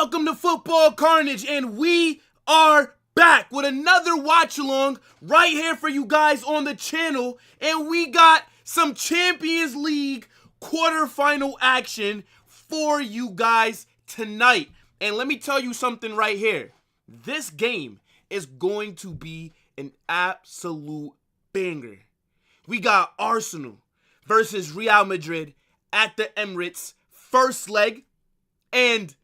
Welcome to Football Carnage, and we are back with another watch along right here for you guys on the channel. And we got some Champions League quarterfinal action for you guys tonight. And let me tell you something right here. This game is going to be an absolute banger. We got Arsenal versus Real Madrid at the Emirates, first leg. And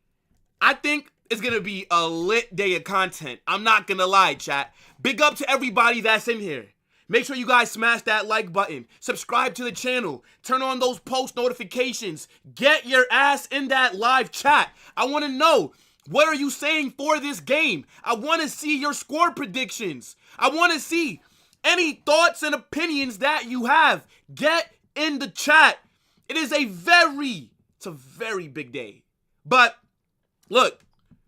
I think it's going to be a lit day of content. I'm not going to lie, chat. Big up to everybody that's in here. Make sure you guys smash that like button. Subscribe to the channel. Turn on those post notifications. Get your ass in that live chat. I want to know, what are you saying for this game? I want to see your score predictions. I want to see any thoughts and opinions that you have. Get in the chat. It's a very big day. But look,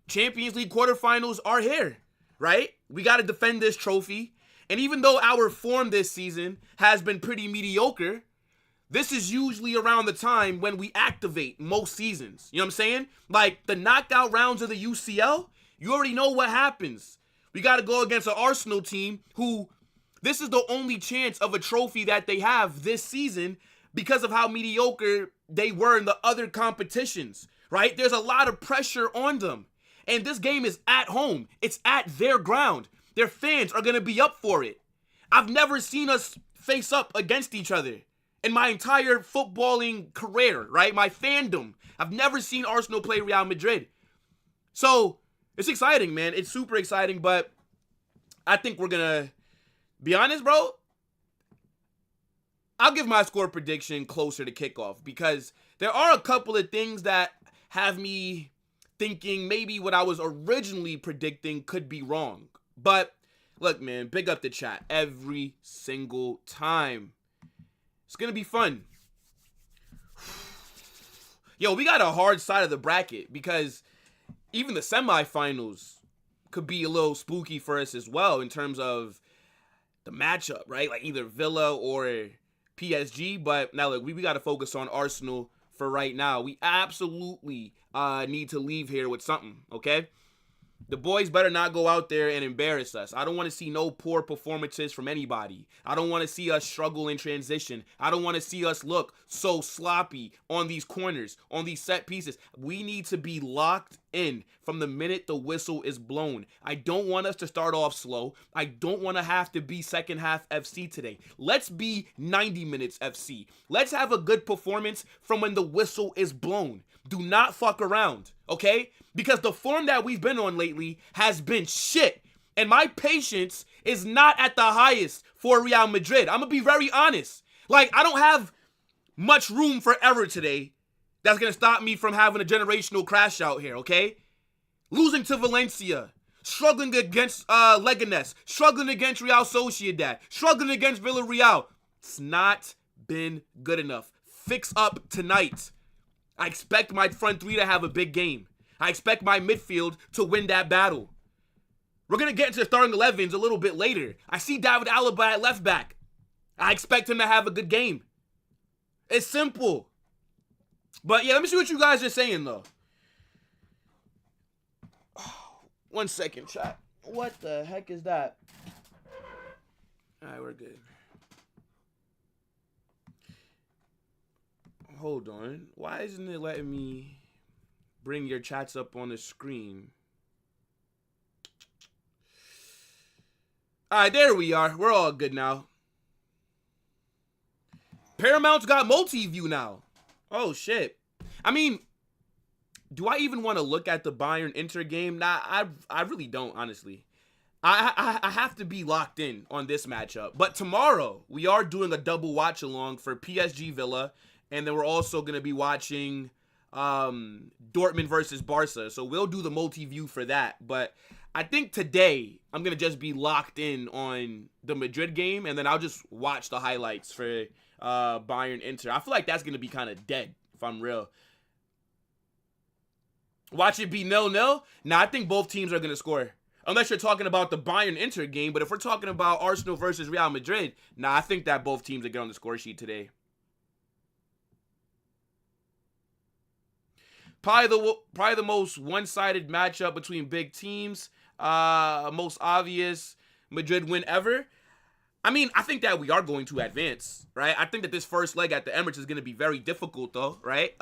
Champions League quarterfinals are here, right? We got to defend this trophy. And even though our form this season has been pretty mediocre, this is usually around the time when we activate most seasons. You know what I'm saying? Like the knockout rounds of the UCL, you already know what happens. We got to go against an Arsenal team who, this is the only chance of a trophy that they have this season because of how mediocre they were in the other competitions, right? There's a lot of pressure on them. And this game is at home. It's at their ground. Their fans are going to be up for it. I've never seen us face up against each other in my entire footballing career, right? My fandom. I've never seen Arsenal play Real Madrid. So it's exciting, man. It's super exciting, but I think we're going to be honest, bro. I'll give my score prediction closer to kickoff because there are a couple of things that have me thinking maybe what I was originally predicting could be wrong. But look, man, big up the chat every single time. It's going to be fun. Yo, we got a hard side of the bracket because even the semifinals could be a little spooky for us as well in terms of the matchup, right? Like either Villa or PSG. But now look, we got to focus on Arsenal for right now. We absolutely need to leave here with something, okay? The boys better not go out there and embarrass us. I don't want to see no poor performances from anybody. I don't want to see us struggle in transition. I don't want to see us look so sloppy on these corners, on these set pieces. We need to be locked in from the minute the whistle is blown. I don't want us to start off slow. I don't want to have to be second half FC today. Let's be 90 minutes FC. Let's have a good performance from when the whistle is blown. Do not fuck around, okay? Because the form that we've been on lately has been shit. And my patience is not at the highest for Real Madrid. I'm going to be very honest. Like, I don't have much room for error today that's going to stop me from having a generational crash out here, okay? Losing to Valencia, struggling against Leganes, struggling against Real Sociedad, struggling against Villarreal. It's not been good enough. Fix up tonight. I expect my front three to have a big game. I expect my midfield to win that battle. We're going to get into the starting 11s a little bit later. I see David Alaba at left back. I expect him to have a good game. It's simple. But yeah, let me see what you guys are saying, though. One second, chat. What the heck is that? All right, we're good. Hold on. Why isn't it letting me bring your chats up on the screen? All right, there we are. We're all good now. Paramount's got multi-view now. Oh, shit. I mean, do I even want to look at the Bayern-Inter game? Nah, I really don't, honestly. I have to be locked in on this matchup. But tomorrow, we are doing a double watch-along for PSG Villa. And then we're also going to be watching Dortmund versus Barca. So we'll do the multi-view for that. But I think today I'm going to just be locked in on the Madrid game. And then I'll just watch the highlights for Bayern Inter. I feel like that's going to be kind of dead, if I'm real. Watch it be 0-0? Nah, I think both teams are going to score. Unless you're talking about the Bayern Inter game. But if we're talking about Arsenal versus Real Madrid, nah, I think that both teams are get on the score sheet today. Probably the most one-sided matchup between big teams. Most obvious Madrid win ever. I mean, I think that we are going to advance, right? I think that this first leg at the Emirates is going to be very difficult, though, right?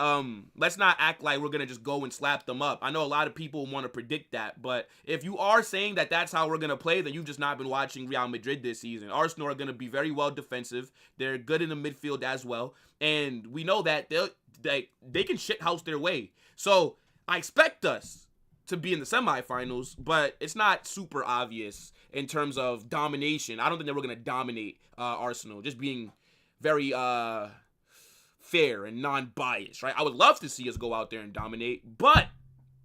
Let's not act like we're going to just go and slap them up. I know a lot of people want to predict that, but if you are saying that that's how we're going to play, then you've just not been watching Real Madrid this season. Arsenal are going to be very well defensive. They're good in the midfield as well, and we know that they can shithouse their way. So I expect us to be in the semifinals, but it's not super obvious in terms of domination. I don't think that we're going to dominate Arsenal, just being very fair and non-biased, right? I would love to see us go out there and dominate, but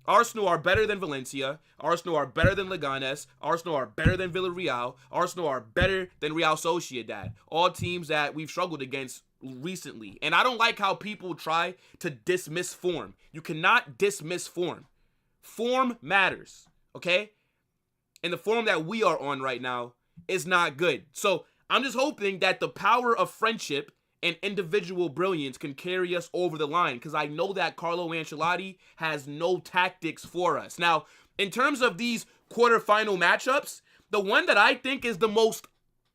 Arsenal are better than Valencia. Arsenal are better than Leganes. Arsenal are better than Villarreal. Arsenal are better than Real Sociedad. All teams that we've struggled against recently. And I don't like how people try to dismiss form. You cannot dismiss form. Form matters, okay? And the form that we are on right now is not good. So I'm just hoping that the power of friendship and individual brilliance can carry us over the line, because I know that Carlo Ancelotti has no tactics for us. Now, in terms of these quarterfinal matchups, the one that I think is the most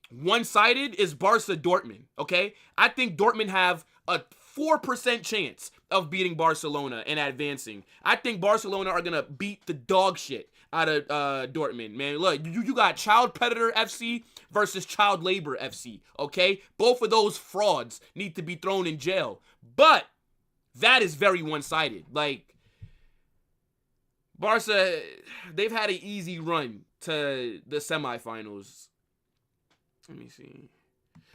one-sided is Barca-Dortmund, okay? I think Dortmund have a 4% chance of beating Barcelona and advancing. I think Barcelona are going to beat the dog shit out of Dortmund, man. Look, you got Child Predator FC versus Child Labor FC, okay? Both of those frauds need to be thrown in jail. But that is very one-sided. Like, Barca, they've had an easy run to the semifinals. Let me see.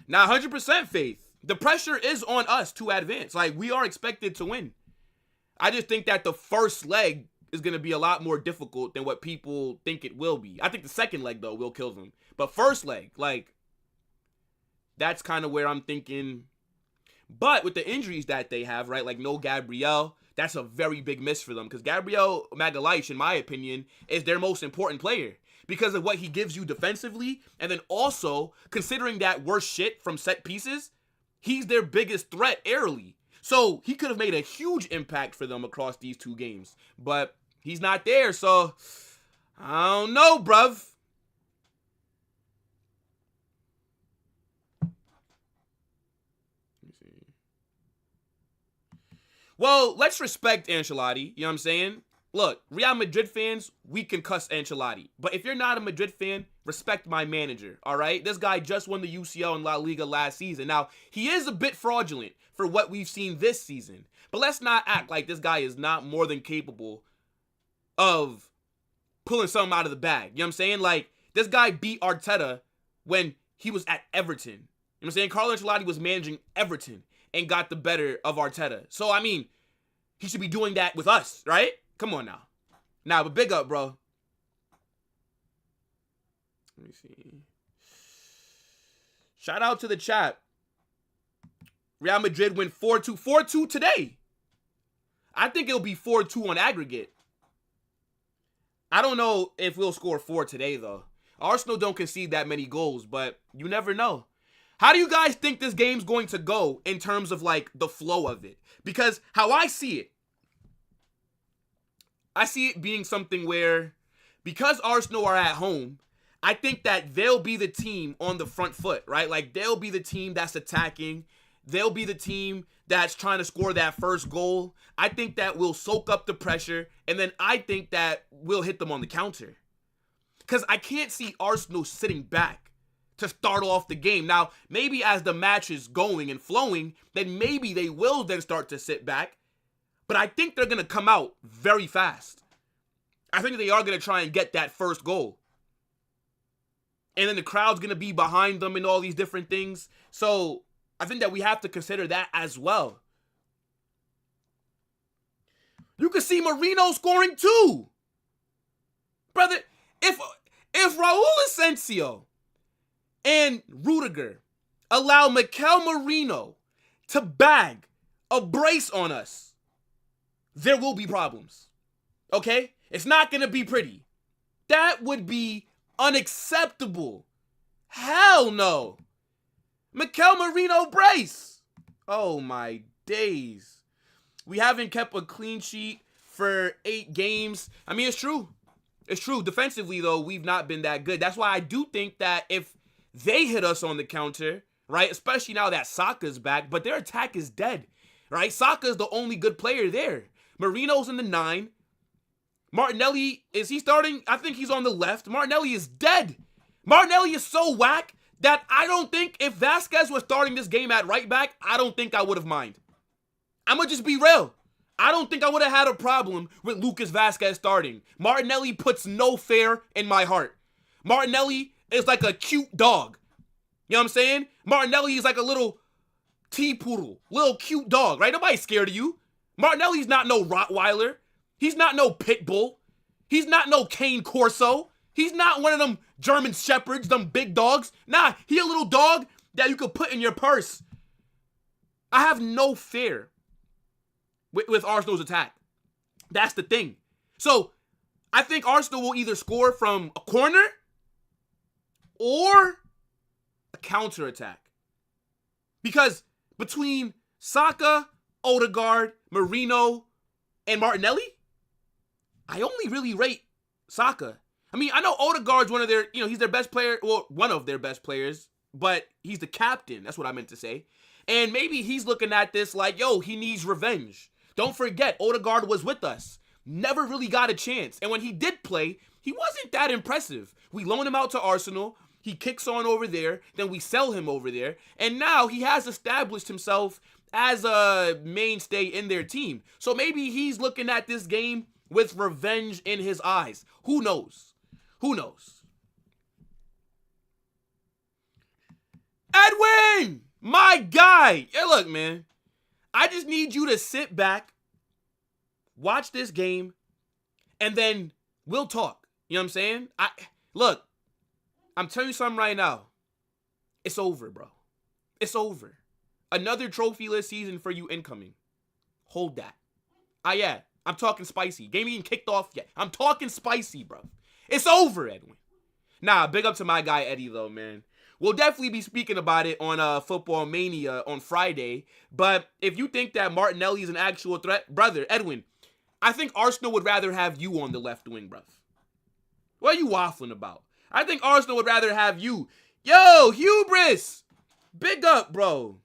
Now, 100% faith. The pressure is on us to advance. Like, we are expected to win. I just think that the first leg is going to be a lot more difficult than what people think it will be. I think the second leg, though, will kill them. But first leg, like, that's kind of where I'm thinking. But with the injuries that they have, right, like no Gabriel, that's a very big miss for them. Because Gabriel Magalhaes, in my opinion, is their most important player, because of what he gives you defensively. And then also, considering that we're shit from set pieces, he's their biggest threat airily. So he could have made a huge impact for them across these two games. But he's not there, so I don't know, bruv. Let me see. Well, let's respect Ancelotti. You know what I'm saying? Look, Real Madrid fans, we can cuss Ancelotti. But if you're not a Madrid fan, respect my manager, all right? This guy just won the UCL and La Liga last season. Now, he is a bit fraudulent for what we've seen this season. But let's not act like this guy is not more than capable of pulling something out of the bag. You know what I'm saying? Like, this guy beat Arteta when he was at Everton. You know what I'm saying? Carlo Ancelotti was managing Everton and got the better of Arteta. So, I mean, he should be doing that with us, right? Come on now. Nah, but big up, bro. Let me see. Shout out to the chat. Real Madrid win 4-2. 4-2 today. I think it'll be 4-2 on aggregate. I don't know if we'll score 4 today, though. Arsenal don't concede that many goals, but you never know. How do you guys think this game's going to go in terms of, like, the flow of it? Because how I see it being something where, because Arsenal are at home, I think that they'll be the team on the front foot, right? Like, they'll be the team that's attacking. They'll be the team that's trying to score that first goal. I think that we'll soak up the pressure, and then I think that we'll hit them on the counter. Because I can't see Arsenal sitting back to start off the game. Now, maybe as the match is going and flowing, then maybe they will then start to sit back. But I think they're going to come out very fast. I think they are going to try and get that first goal. And then the crowd's going to be behind them and all these different things. So I think that we have to consider that as well. You can see Marino scoring too. Brother, if Raul Asensio and Rudiger allow Mikel Merino to bag a brace on us, there will be problems. Okay? It's not going to be pretty. That would be unacceptable. Hell no. Mikel Merino brace. Oh my days. We haven't kept a clean sheet for 8 games. I mean, it's true. It's true. Defensively, though, we've not been that good. That's why I do think that if they hit us on the counter, right, especially now that Saka's back, but their attack is dead, right? Saka's the only good player there. Marino's in the 9. Martinelli, is he starting? I think he's on the left. Martinelli is dead. Martinelli is so whack that I don't think if Vasquez was starting this game at right back, I don't think I would have mind. I'm going to just be real. I don't think I would have had a problem with Lucas Vasquez starting. Martinelli puts no fear in my heart. Martinelli is like a cute dog. You know what I'm saying? Martinelli is like a little T-poodle, little cute dog, right? Nobody's scared of you. Martinelli's not no Rottweiler. He's not no pit bull. He's not no Cane Corso. He's not one of them German shepherds, them big dogs. Nah, he a little dog that you could put in your purse. I have no fear with Arsenal's attack. That's the thing. So, I think Arsenal will either score from a corner or a counter-attack. Because between Saka, Odegaard, Marino, and Martinelli, I only really rate Saka. I mean, I know Odegaard's one of their, he's their best player, well, one of their best players, but he's the captain. That's what I meant to say. And maybe he's looking at this like, yo, he needs revenge. Don't forget, Odegaard was with us. Never really got a chance. And when he did play, he wasn't that impressive. We loan him out to Arsenal. He kicks on over there. Then we sell him over there. And now he has established himself as a mainstay in their team. So maybe he's looking at this game with revenge in his eyes. Who knows? Who knows? Edwin! My guy! Yeah, look, man. I just need you to sit back, watch this game, and then we'll talk. You know what I'm saying? Look, I'm telling you something right now. It's over, bro. It's over. Another trophyless season for you incoming. Hold that. Yeah. I'm talking spicy. Game ain't kicked off yet. I'm talking spicy, bro. It's over, Edwin. Nah, big up to my guy, Eddie, though, man. We'll definitely be speaking about it on Football Mania on Friday. But if you think that Martinelli is an actual threat, brother, Edwin, I think Arsenal would rather have you on the left wing, bruv. What are you waffling about? I think Arsenal would rather have you. Yo, hubris! Big up, bro.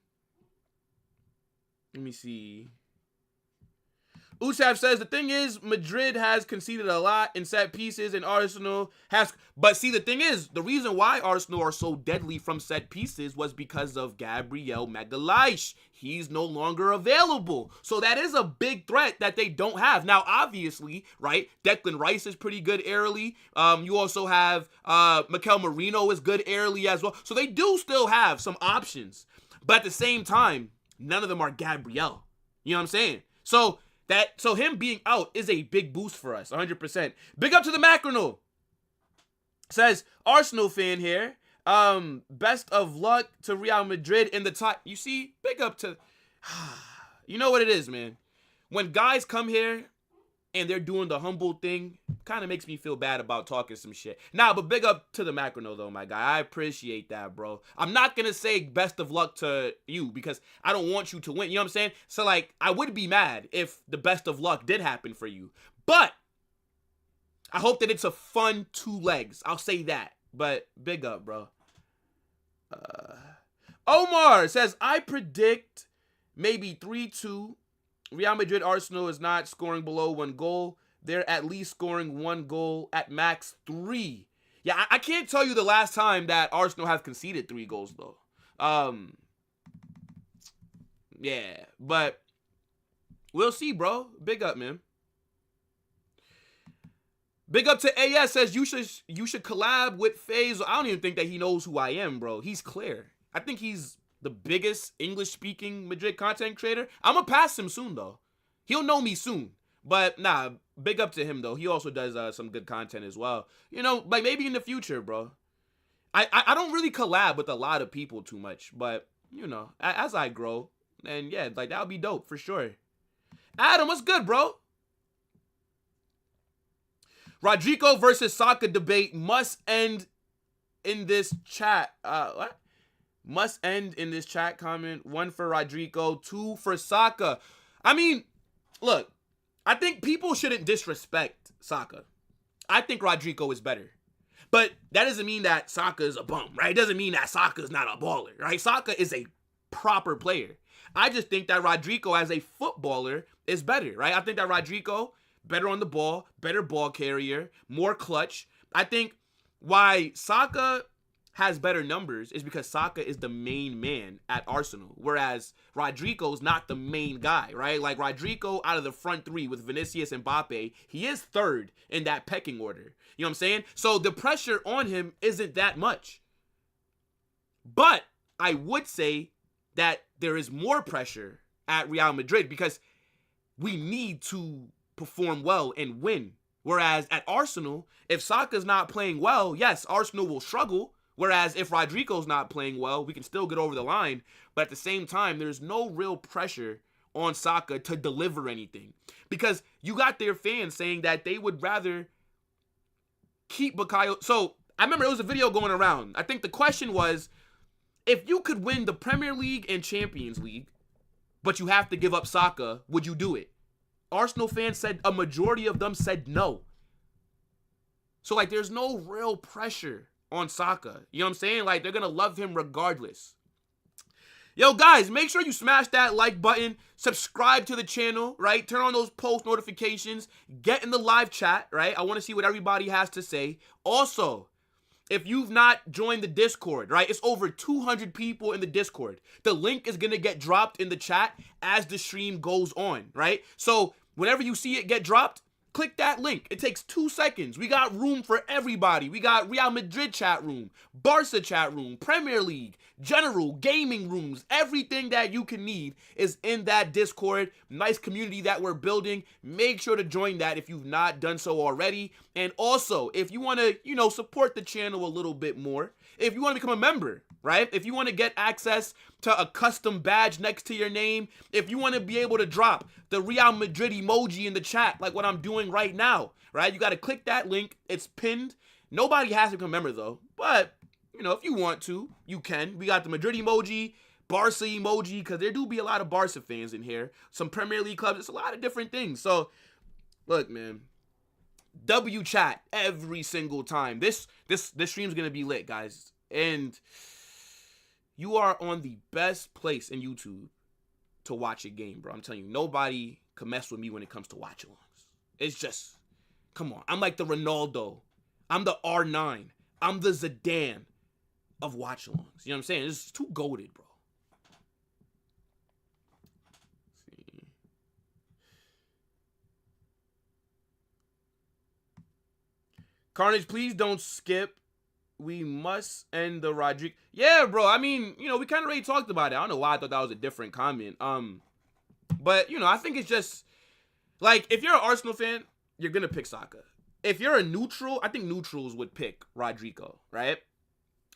Let me see. Usaf says, the thing is, Madrid has conceded a lot in set pieces and Arsenal has... But see, the thing is, the reason why Arsenal are so deadly from set pieces was because of Gabriel Magalhaes. He's no longer available. So that is a big threat that they don't have. Now, obviously, right, Declan Rice is pretty good airily. You also have Mikel Merino is good airily as well. So they do still have some options. But at the same time, none of them are Gabriel. You know what I'm saying? So him being out is a big boost for us, 100%. Big up to the Macronal. Says, Arsenal fan here. Best of luck to Real Madrid in the top. You see, big up to... You know what it is, man. When guys come here and they're doing the humble thing, kind of makes me feel bad about talking some shit. Nah, but big up to the Macronal, though, my guy. I appreciate that, bro. I'm not going to say best of luck to you because I don't want you to win. You know what I'm saying? So, like, I would be mad if the best of luck did happen for you. But I hope that it's a fun 2 legs. I'll say that. But big up, bro. Omar says, I predict maybe 3-2. Real Madrid Arsenal is not scoring below 1 goal. They're at least scoring 1 goal, at max 3. Yeah, I can't tell you the last time that Arsenal have conceded 3 goals, though. Yeah, but we'll see, bro. Big up, man. Big up to AS says you should collab with FaZe. I don't even think that he knows who I am, bro. He's clear. I think he's the biggest English-speaking Madrid content creator. I'm going to pass him soon, though. He'll know me soon. But, nah, big up to him, though. He also does some good content as well. You know, like, maybe in the future, bro. I don't really collab with a lot of people too much. But, you know, as I grow, and yeah, like, that would be dope for sure. Adam, what's good, bro? Rodrigo versus Saka debate must end in this chat. What? Must end in this chat comment. 1 for Rodrigo, 2 for Saka. I mean, look, I think people shouldn't disrespect Saka. I think Rodrigo is better. But that doesn't mean that Saka is a bum, right? It doesn't mean that Saka is not a baller, right? Saka is a proper player. I just think that Rodrigo as a footballer is better, right? I think that Rodrigo, better on the ball, better ball carrier, more clutch. I think why Saka has better numbers is because Saka is the main man at Arsenal, whereas Rodrigo's not the main guy, right? Like Rodrigo out of the front three with Vinicius and Mbappe, he is third in that pecking order. You know what I'm saying? So the pressure on him isn't that much. But I would say that there is more pressure at Real Madrid because we need to perform well and win. Whereas at Arsenal, if Saka's not playing well, yes, Arsenal will struggle. Whereas if Rodrigo's not playing well, we can still get over the line. But at the same time, there's no real pressure on Saka to deliver anything. Because you got their fans saying that they would rather keep Bukayo. So I remember there was a video going around. I think the question was, if you could win the Premier League and Champions League, but you have to give up Saka, would you do it? Arsenal fans said, a majority of them said no. So like there's no real pressure on Saka. You know what I'm saying? Like, they're going to love him regardless. Yo, guys, make sure you smash that like button. Subscribe to the channel, right? Turn on those post notifications. Get in the live chat, right? I want to see what everybody has to say. Also, if you've not joined the Discord, right? It's over 200 people in the Discord. The link is going to get dropped in the chat as the stream goes on, right? So, whenever you see it get dropped, click that link. It takes 2 seconds. We got room for everybody. We got Real Madrid chat room, Barca chat room, Premier League, general gaming rooms. Everything that you can need is in that Discord. Nice community that we're building. Make sure to join that if you've not done so already. And also, if you want to, support the channel a little bit more, if you want to become a member, right? If you want to get access to a custom badge next to your name, if you want to be able to drop the Real Madrid emoji in the chat, like what I'm doing right now, right? You got to click that link. It's pinned. Nobody has to become a member though, but if you want to, you can. We got the Madrid emoji, Barca emoji, because there do be a lot of Barca fans in here. Some Premier League clubs. It's a lot of different things. So, look, man. W chat every single time. This stream's gonna be lit, guys. And you are on the best place in YouTube to watch a game, bro. I'm telling you, nobody can mess with me when it comes to watch-alongs. It's just, come on. I'm like the Ronaldo. I'm the R9. I'm the Zidane of watch-alongs. You know what I'm saying? It's too goated, bro. Let's see. Carnage, please don't skip. We must end the Rodrigo. Yeah, bro. I mean, we kind of already talked about it. I don't know why I thought that was a different comment. But, I think it's just, like, if you're an Arsenal fan, you're going to pick Saka. If you're a neutral, I think neutrals would pick Rodrigo, right?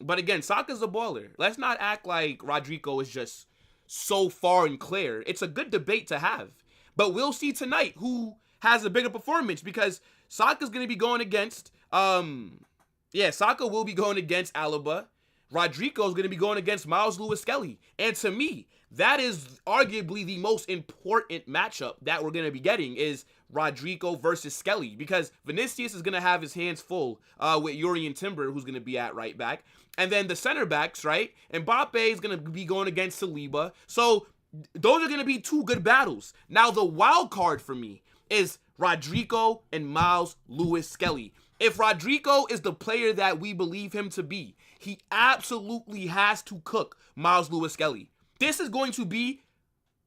But again, Saka's a baller. Let's not act like Rodrigo is just so far and clear. It's a good debate to have. But we'll see tonight who has a bigger performance because Saka's going to be going against, Saka will be going against Alaba. Rodrigo's going to be going against Miles Lewis-Skelly. And to me, that is arguably the most important matchup that we're going to be getting is Rodrigo versus Skelly. Because Vinicius is going to have his hands full with Urian Timber, who's going to be at right back. And then the center backs, right? And Mbappe is going to be going against Saliba. So those are going to be two good battles. Now, the wild card for me is Rodrigo and Miles Lewis-Skelly. If Rodrigo is the player that we believe him to be, he absolutely has to cook Miles Lewis-Skelly. This is going to be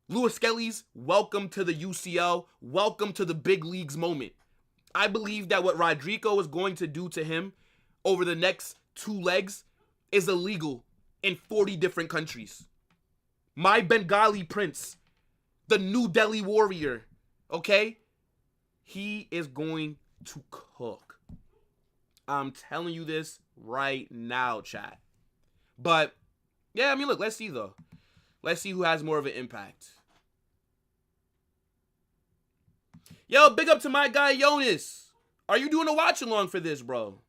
Lewis-Skelly's welcome to the UCL, welcome to the big leagues moment. I believe that what Rodrigo is going to do to him over the next 2 legs is illegal in 40 different countries. My Bengali prince, the New Delhi warrior, okay? He is going to cook. I'm telling you this right now, chat. But, yeah, I mean, look, let's see, though. Let's see who has more of an impact. Yo, big up to my guy, Jonas. Are you doing a watch-along for this, bro?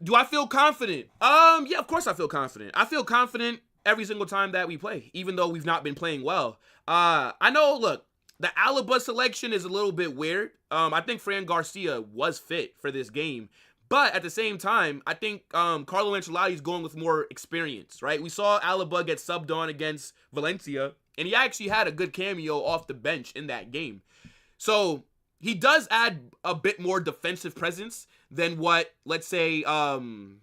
Do I feel confident? Yeah, of course I feel confident. I feel confident every single time that we play, even though we've not been playing well. I know, look, the Alaba selection is a little bit weird. I think Fran Garcia was fit for this game. But at the same time, I think Carlo Ancelotti is going with more experience, right? We saw Alaba get subbed on against Valencia, and he actually had a good cameo off the bench in that game. So he does add a bit more defensive presence than what, let's say, Fran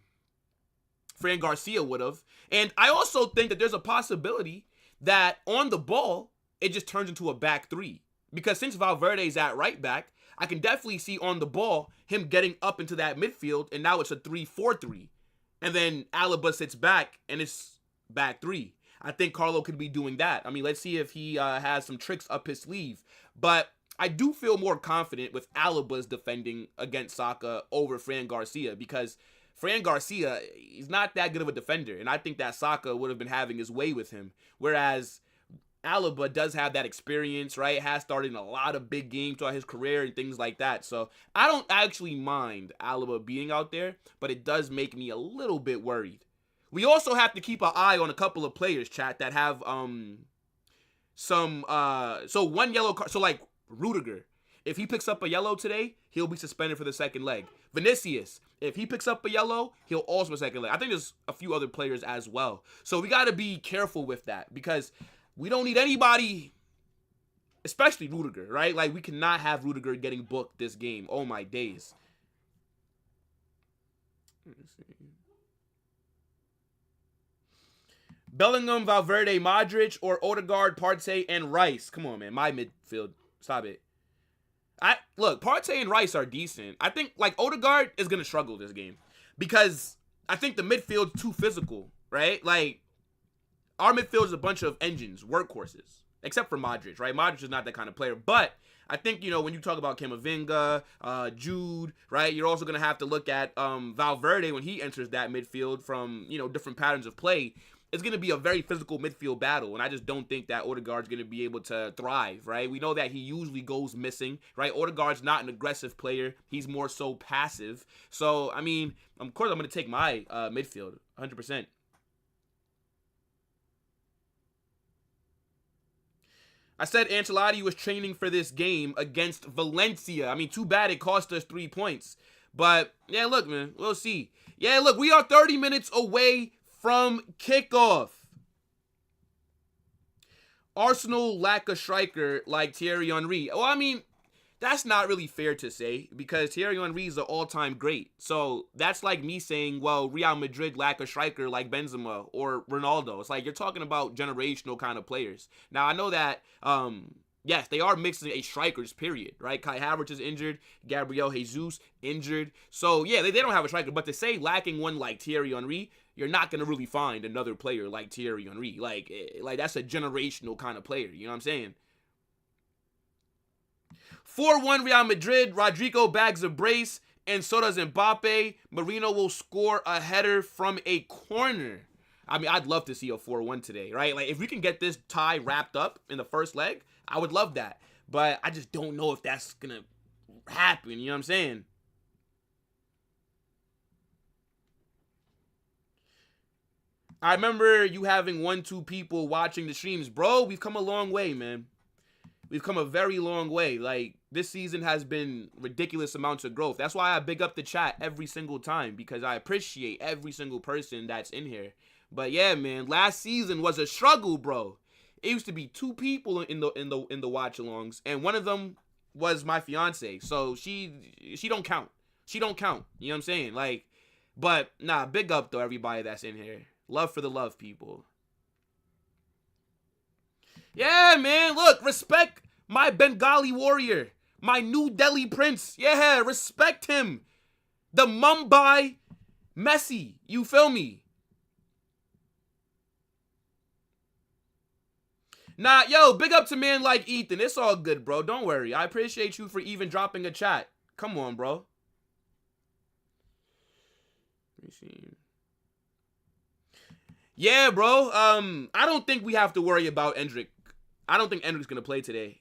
Garcia would have. And I also think that there's a possibility that on the ball, it just turns into a back three. Because since Valverde's at right back, I can definitely see on the ball him getting up into that midfield, and now it's a 3-4-3. And then Alaba sits back, and it's back three. I think Carlo could be doing that. I mean, let's see if he has some tricks up his sleeve. But I do feel more confident with Alaba's defending against Saka over Fran Garcia, because Fran Garcia, he's not that good of a defender, and I think that Saka would have been having his way with him. Whereas Alaba does have that experience, right? Has started in a lot of big games throughout his career and things like that. So I don't actually mind Alaba being out there, but it does make me a little bit worried. We also have to keep an eye on a couple of players, chat, that have so one yellow card. So like Rudiger, if he picks up a yellow today, he'll be suspended for the second leg. Vinicius, if he picks up a yellow, he'll also be second leg. I think there's a few other players as well. So we got to be careful with that, because we don't need anybody, especially Rudiger, right? Like, we cannot have Rudiger getting booked this game. Oh, my days. Let me see. Bellingham, Valverde, Modric, or Odegaard, Partey, and Rice. Come on, man. My midfield. Stop it. Look, Partey and Rice are decent. I think, like, Odegaard is going to struggle this game, because I think the midfield's too physical, right? Like, our midfield is a bunch of engines, workhorses, except for Modric, right? Modric is not that kind of player. But I think, you know, when you talk about Camavinga, Jude, right, you're also going to have to look at Valverde when he enters that midfield from, you know, different patterns of play. It's going to be a very physical midfield battle, and I just don't think that Odegaard's going to be able to thrive, right? We know that he usually goes missing, right? Odegaard's not an aggressive player. He's more so passive. So, I mean, of course, I'm going to take my midfield, 100%. I said Ancelotti was training for this game against Valencia. I mean, too bad it cost us 3 points. But, yeah, look, man, we'll see. Yeah, look, we are 30 minutes away from kickoff. Arsenal lack a striker like Thierry Henry. Well, I mean, that's not really fair to say, because Thierry Henry is an all-time great. So that's like me saying, well, Real Madrid lack a striker like Benzema or Ronaldo. It's like you're talking about generational kind of players. Now, I know that, yes, they are mixing a strikers, period, right? Kai Havertz is injured. Gabriel Jesus injured. So, yeah, they don't have a striker. But to say lacking one like Thierry Henry, you're not going to really find another player like Thierry Henry. Like that's a generational kind of player. You know what I'm saying? 4-1 Real Madrid. Rodrigo bags a brace, and so does Mbappe. Marino will score a header from a corner. I mean, I'd love to see a 4-1 today, right? Like, if we can get this tie wrapped up in the first leg, I would love that. But I just don't know if that's going to happen. You know what I'm saying? I remember you having 1-2 people watching the streams. Bro, we've come a long way, man. We've come a very long way. Like, this season has been ridiculous amounts of growth. That's why I big up the chat every single time, because I appreciate every single person that's in here. But yeah, man, last season was a struggle, bro. It used to be 2 people in the watch-alongs, and one of them was my fiance. So she don't count. She don't count. You know what I'm saying? Like, but nah, big up though, everybody that's in here. Love for the love, people. Yeah, man, look, respect my Bengali warrior, my New Delhi prince. Yeah, respect him. The Mumbai Messi, you feel me? Nah, yo, big up to man like Ethan. It's all good, bro. Don't worry. I appreciate you for even dropping a chat. Come on, bro. Let me see. Yeah, bro. I don't think we have to worry about Endrick. I don't think Endrick's going to play today.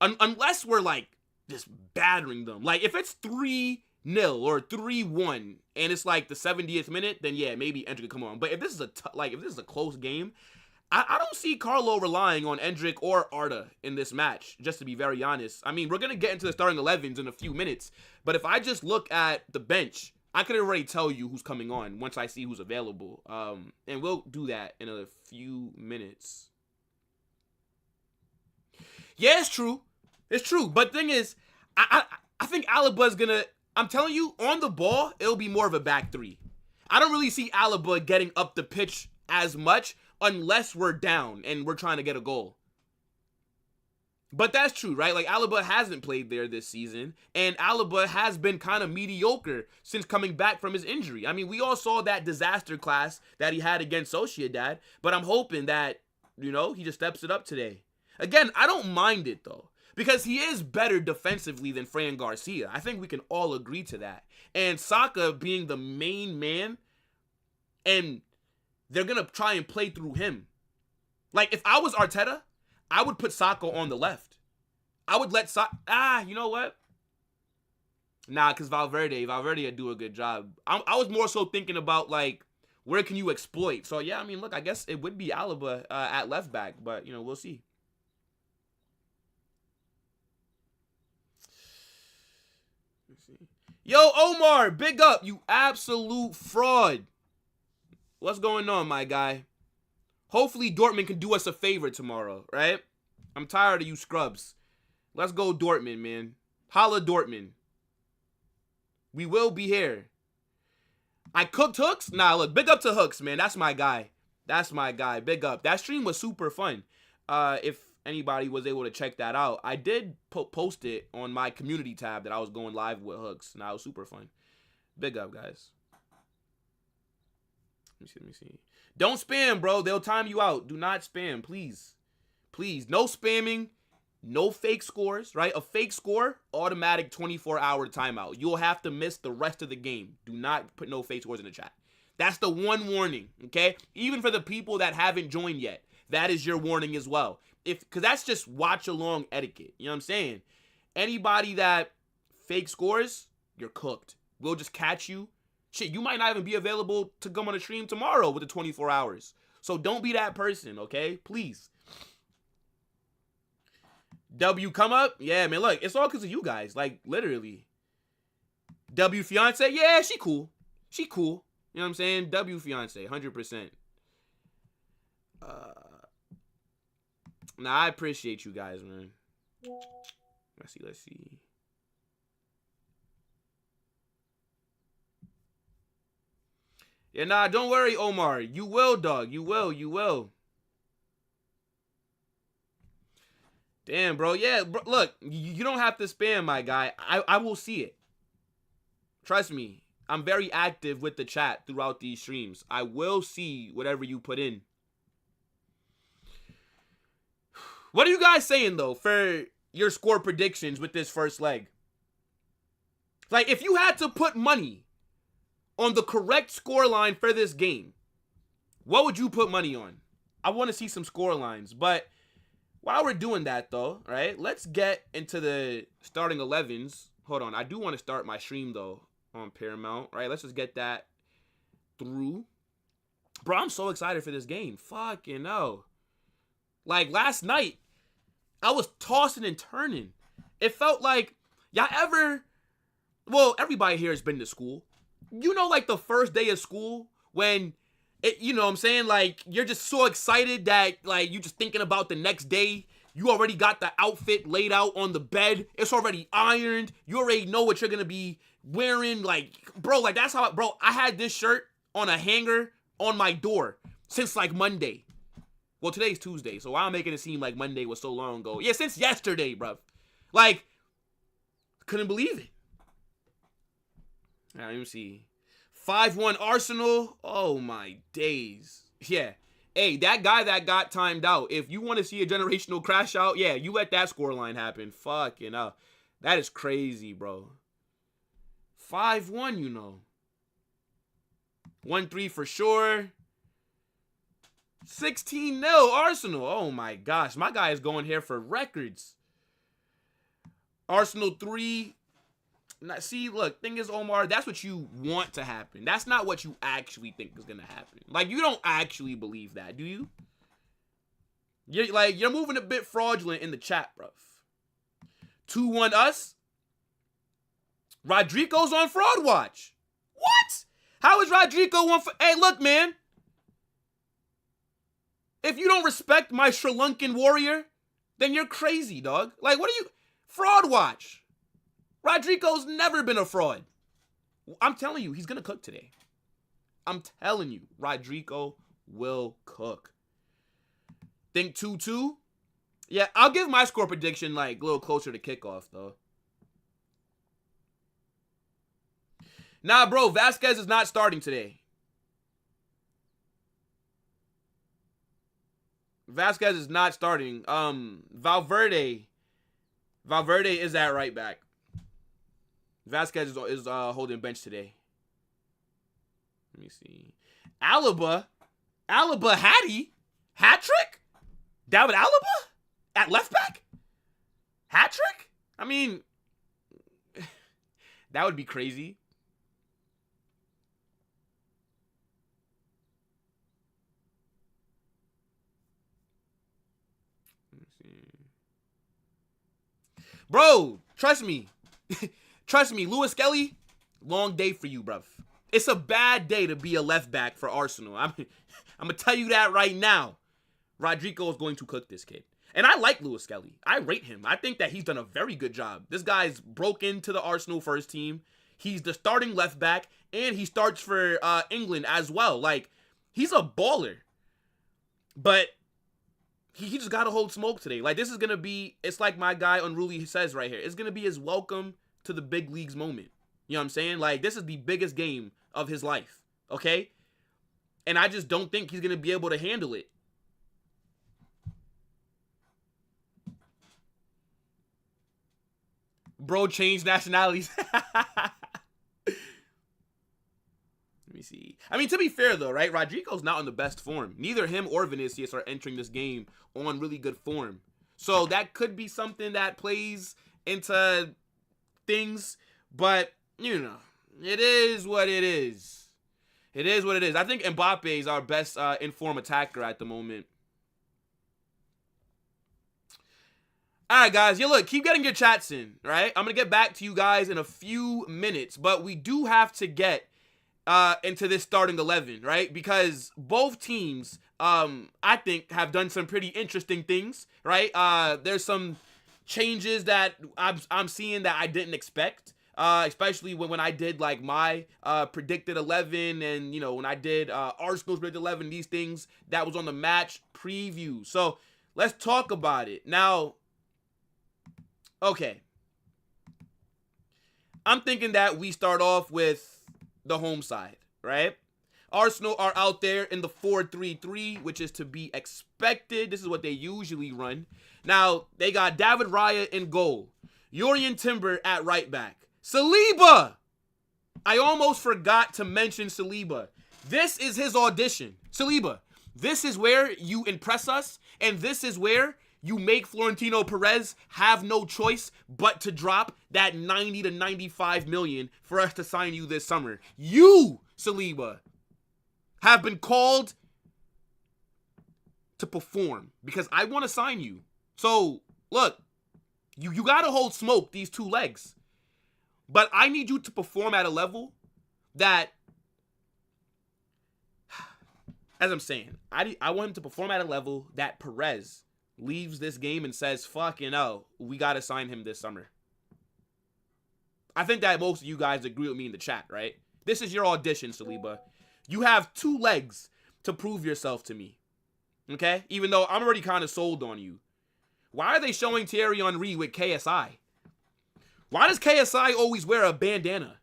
Unless we're, like, just battering them. Like, if it's 3 0 or 3-1, and it's like the 70th minute, then yeah, maybe Endrick could come on. But if this is a close game, I don't see Carlo relying on Endrick or Arda in this match, just to be very honest. I mean, we're going to get into the starting 11s in a few minutes, but if I just look at the bench, I could already tell you who's coming on once I see who's available. And we'll do that in a few minutes. Yeah, it's true. It's true. But the thing is, I think Alaba's going to, I'm telling you, on the ball, it'll be more of a back three. I don't really see Alaba getting up the pitch as much unless we're down and we're trying to get a goal. But that's true, right? Like, Alaba hasn't played there this season, and Alaba has been kind of mediocre since coming back from his injury. I mean, we all saw that disaster class that he had against Sociedad, but I'm hoping that, you know, he just steps it up today. Again, I don't mind it, though, because he is better defensively than Fran Garcia. I think we can all agree to that. And Saka being the main man, and they're going to try and play through him. Like, if I was Arteta, I would put Saka on the left. I would let Saka... you know what? Nah, because Valverde would do a good job. I was more so thinking about, like, where can you exploit? So, yeah, I mean, look, I guess it would be Alaba at left back, but, you know, we'll see. Let's see. Yo, Omar, big up, you absolute fraud. What's going on, my guy? Hopefully Dortmund can do us a favor tomorrow, right? I'm tired of you scrubs. Let's go Dortmund, man. Holla Dortmund. We will be here. I cooked Hooks? Nah, look, big up to Hooks, man. That's my guy. That's my guy. Big up. That stream was super fun. If anybody was able to check that out, I did post it on my community tab that I was going live with Hooks. Nah, it was super fun. Big up, guys. Let me see. Don't spam, bro. They'll time you out. Do not spam, please. Please. No spamming. No fake scores, right? A fake score, automatic 24-hour timeout. You'll have to miss the rest of the game. Do not put no fake scores in the chat. That's the one warning, okay? Even for the people that haven't joined yet, that is your warning as well. Because that's just watch-along etiquette. You know what I'm saying? Anybody that fake scores, you're cooked. We'll just catch you. Shit, you might not even be available to come on the stream tomorrow with the 24 hours. So don't be that person, okay? Please. W come up? Yeah, man, look, it's all because of you guys. Like, literally. W fiance? Yeah, she cool. She cool. You know what I'm saying? W fiance, 100%. Nah, I appreciate you guys, man. Let's see. Yeah, nah, don't worry, Omar. You will, dog. You will. Damn, bro. Yeah, bro, look, you don't have to spam, my guy. I will see it. Trust me. I'm very active with the chat throughout these streams. I will see whatever you put in. What are you guys saying, though, for your score predictions with this first leg? Like, if you had to put money on the correct score line for this game, what would you put money on? I want to see some score lines, but while we're doing that, though, right, let's get into the starting 11s. Hold on, I do want to start my stream, though, on Paramount, right? Let's just get that through. Bro, I'm so excited for this game. Fucking hell. Like, last night, I was tossing and turning. It felt like, y'all ever, well, everybody here has been to school. You know, like, the first day of school when, you know what I'm saying? Like, you're just so excited that, like, you're just thinking about the next day. You already got the outfit laid out on the bed. It's already ironed. You already know what you're going to be wearing. Like, bro, like, that's how, bro, I had this shirt on a hanger on my door since, like, Monday. Well, today's Tuesday, so why I'm making it seem like Monday was so long ago. Yeah, since yesterday, bruv. Like, couldn't believe it. All right, let me see. 5-1 Arsenal. Oh, my days. Yeah. Hey, that guy that got timed out, if you want to see a generational crash out, yeah, you let that scoreline happen. Fucking hell. That is crazy, bro. 5-1, you know. 1-3 for sure. 16-0 Arsenal. Oh, my gosh. My guy is going here for records. Arsenal 3. See, look, thing is, Omar, that's what you want to happen. That's not what you actually think is gonna happen. Like, you don't actually believe that, do you? You're moving a bit fraudulent in the chat, bruv. 2-1 us. Rodrigo's on fraud watch. What? How is Rodrigo on? Hey, look, man. If you don't respect my Sri Lankan warrior, then you're crazy, dog. Like, what are you? Fraud watch. Rodrigo's never been a fraud. I'm telling you, he's going to cook today. I'm telling you, Rodrigo will cook. Think 2-2? Yeah, I'll give my score prediction, like, a little closer to kickoff, though. Nah, bro, Vasquez is not starting today. Vasquez is not starting. Valverde is at right back. Vasquez is holding bench today. Let me see. Alaba hat trick? David Alaba at left back? Hat trick? I mean, that would be crazy. Bro, trust me. Trust me, Lewis Kelly, long day for you, bruv. It's a bad day to be a left back for Arsenal. I'm going to tell you that right now. Rodrigo is going to cook this kid. And I like Lewis Kelly. I rate him. I think that he's done a very good job. This guy's broke into the Arsenal first team. He's the starting left back, and he starts for England as well. Like, he's a baller. But he just got to hold smoke today. Like, this is going to be, it's like my guy Unruly says right here. It's going to be his welcome to the big leagues moment. You know what I'm saying? Like, this is the biggest game of his life. Okay? And I just don't think he's going to be able to handle it. Bro changed nationalities. Let me see. I mean, to be fair, though, right? Rodrigo's not on the best form. Neither him or Vinicius are entering this game on really good form. So that could be something that plays into things. But, you know, it is what it is. It is what it is. I think Mbappe is our best in-form attacker at the moment. All right, guys. Yeah, look, keep getting your chats in, right? I'm going to get back to you guys in a few minutes, but we do have to get into this starting 11, right? Because both teams, I think, have done some pretty interesting things, right? There's some changes that I'm seeing that I didn't expect, especially when I did, like, my predicted 11 and, you know, when I did Arsenal's predicted 11, these things that was on the match preview. So let's talk about it. Now, okay, I'm thinking that we start off with the home side, right? Arsenal are out there in the 4-3-3, which is to be expected. This is what they usually run. Now, they got David Raya in goal. Yorian Timber at right back. Saliba! I almost forgot to mention Saliba. This is his audition. Saliba, this is where you impress us, and this is where you make Florentino Perez have no choice but to drop that 90 to 95 million for us to sign you this summer. You, Saliba, have been called to perform because I want to sign you. So, look, you got to hold smoke these 2 legs. But I need you to perform at a level that, as I'm saying, I want him to perform at a level that Perez leaves this game and says, fucking hell, we got to sign him this summer. I think that most of you guys agree with me in the chat, right? This is your audition, Saliba. You have 2 legs to prove yourself to me, okay? Even though I'm already kind of sold on you. Why are they showing Thierry Henry with KSI? Why does KSI always wear a bandana?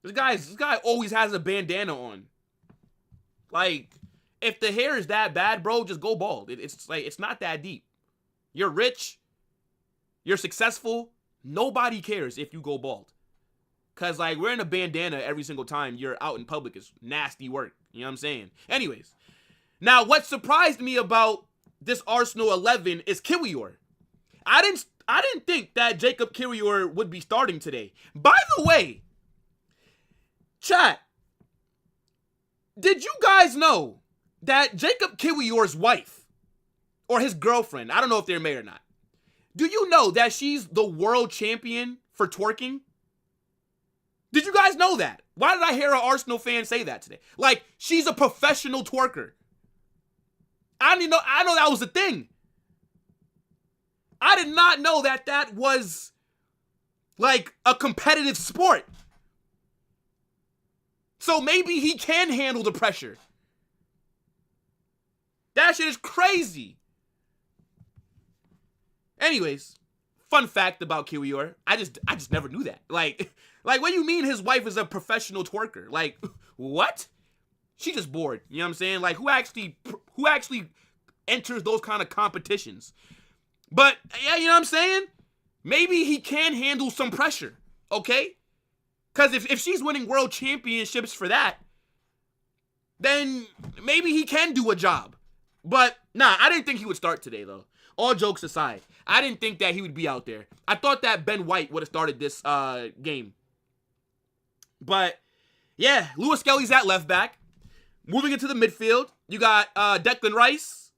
This guy always has a bandana on. Like, if the hair is that bad, bro, just go bald. It's like, it's not that deep. You're rich. You're successful. Nobody cares if you go bald. Because, like, wearing a bandana every single time you're out in public is nasty work. You know what I'm saying? Anyways. Now, what surprised me about this Arsenal 11 is Kiwior. I I didn't think that Jacob Kiwior would be starting today. By the way, chat, did you guys know that Jacob Kiwior's wife, or his girlfriend, I don't know if they're married or not, do you know that she's the world champion for twerking? Did you guys know that? Why did I hear an Arsenal fan say that today? Like, she's a professional twerker. I didn't know. I know that was a thing. I did not know that that was like a competitive sport. So maybe he can handle the pressure. That shit is crazy. Anyways, fun fact about Kiwior. I just never knew that. Like what do you mean his wife is a professional twerker? Like, what? She just bored. You know what I'm saying? Like, who actually enters those kind of competitions? But yeah, you know what I'm saying? Maybe he can handle some pressure, okay? Because if she's winning world championships for that, then maybe he can do a job. But nah, I didn't think he would start today, though. All jokes aside, I didn't think that he would be out there. I thought that Ben White would have started this game. But yeah, Lewis Skelly's at left back. Moving into the midfield, you got Declan Rice,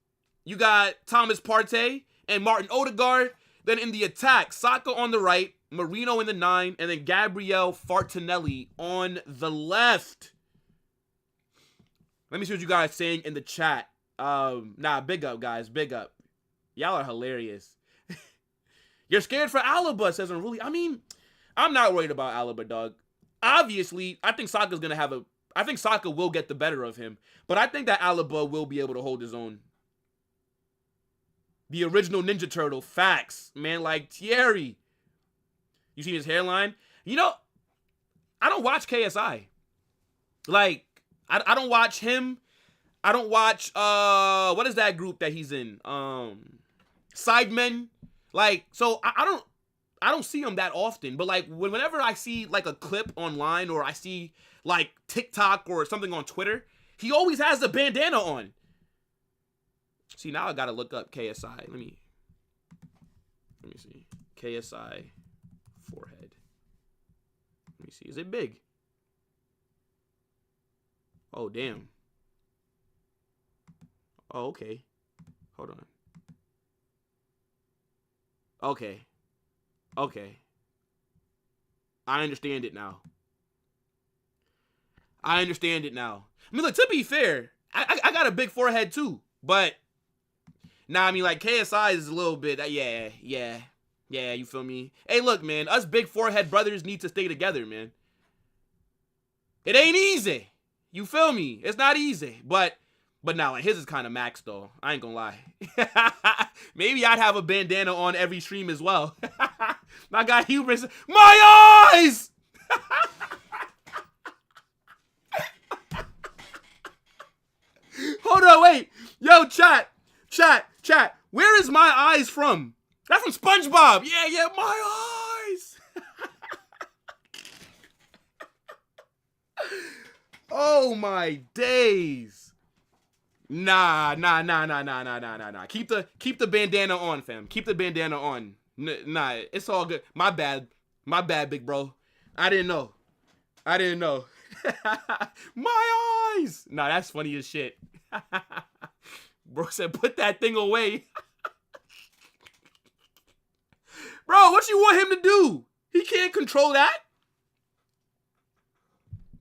you got Thomas Partey, and Martin Odegaard. Then in the attack, Saka on the right, Marino in the 9, and then Gabriel Fartinelli on the left. Let me see what you guys are saying in the chat. Big up, guys. Big up. Y'all are hilarious. You're scared for Alaba, says Unruly. I mean, I'm not worried about Alaba, dog. Obviously, I think Saka's going to have I think Saka will get the better of him. But I think that Alaba will be able to hold his own. The original Ninja Turtle. Facts. Man, like Thierry. You see his hairline? You know, I don't watch KSI. Like, I don't watch him. I don't watch, what is that group that he's in? Sidemen. Like, so I don't see him that often. But, like, whenever I see, like, a clip online or I see, like, TikTok or something on Twitter, he always has a bandana on. See, now I gotta look up KSI. Let me see. KSI forehead. Let me see. Is it big? Oh, damn. Oh, okay. Hold on. Okay. I understand it now. I mean, look, to be fair, I got a big forehead too, but nah, I mean, like, KSI is a little bit, yeah, you feel me? Hey, look, man, us big forehead brothers need to stay together, man. It ain't easy. You feel me? It's not easy, but now, like, his is kind of max, though. I ain't gonna lie. Maybe I'd have a bandana on every stream as well. My guy Hubris, my eyes! Hold on, wait. Yo, chat. Where is my eyes from? That's from SpongeBob. Yeah, my eyes. Oh my days. Nah. Keep the bandana on, fam. Keep the bandana on. Nah, it's all good. My bad, big bro. I didn't know. My eyes. Nah, that's funny as shit. Bro said, put that thing away. Bro, what you want him to do? He can't control that.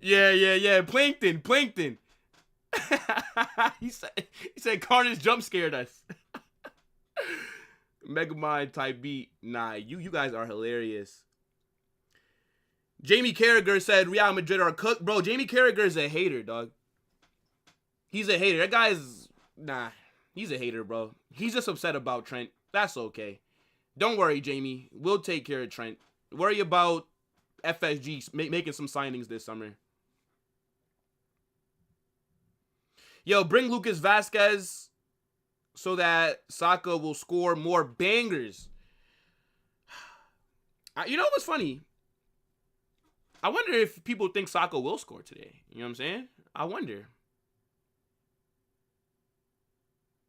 Yeah. Plankton. he said Carnage jump scared us. Megamind type beat. Nah, you guys are hilarious. Jamie Carragher said Real Madrid are cooked. Bro, Jamie Carragher is a hater, dog. He's a hater. That guy is... Nah, he's a hater, bro. He's just upset about Trent. That's okay. Don't worry, Jamie. We'll take care of Trent. Worry about FSG making some signings this summer. Yo, bring Lucas Vasquez so that Saka will score more bangers. You know what's funny? I wonder if people think Saka will score today. You know what I'm saying? I wonder.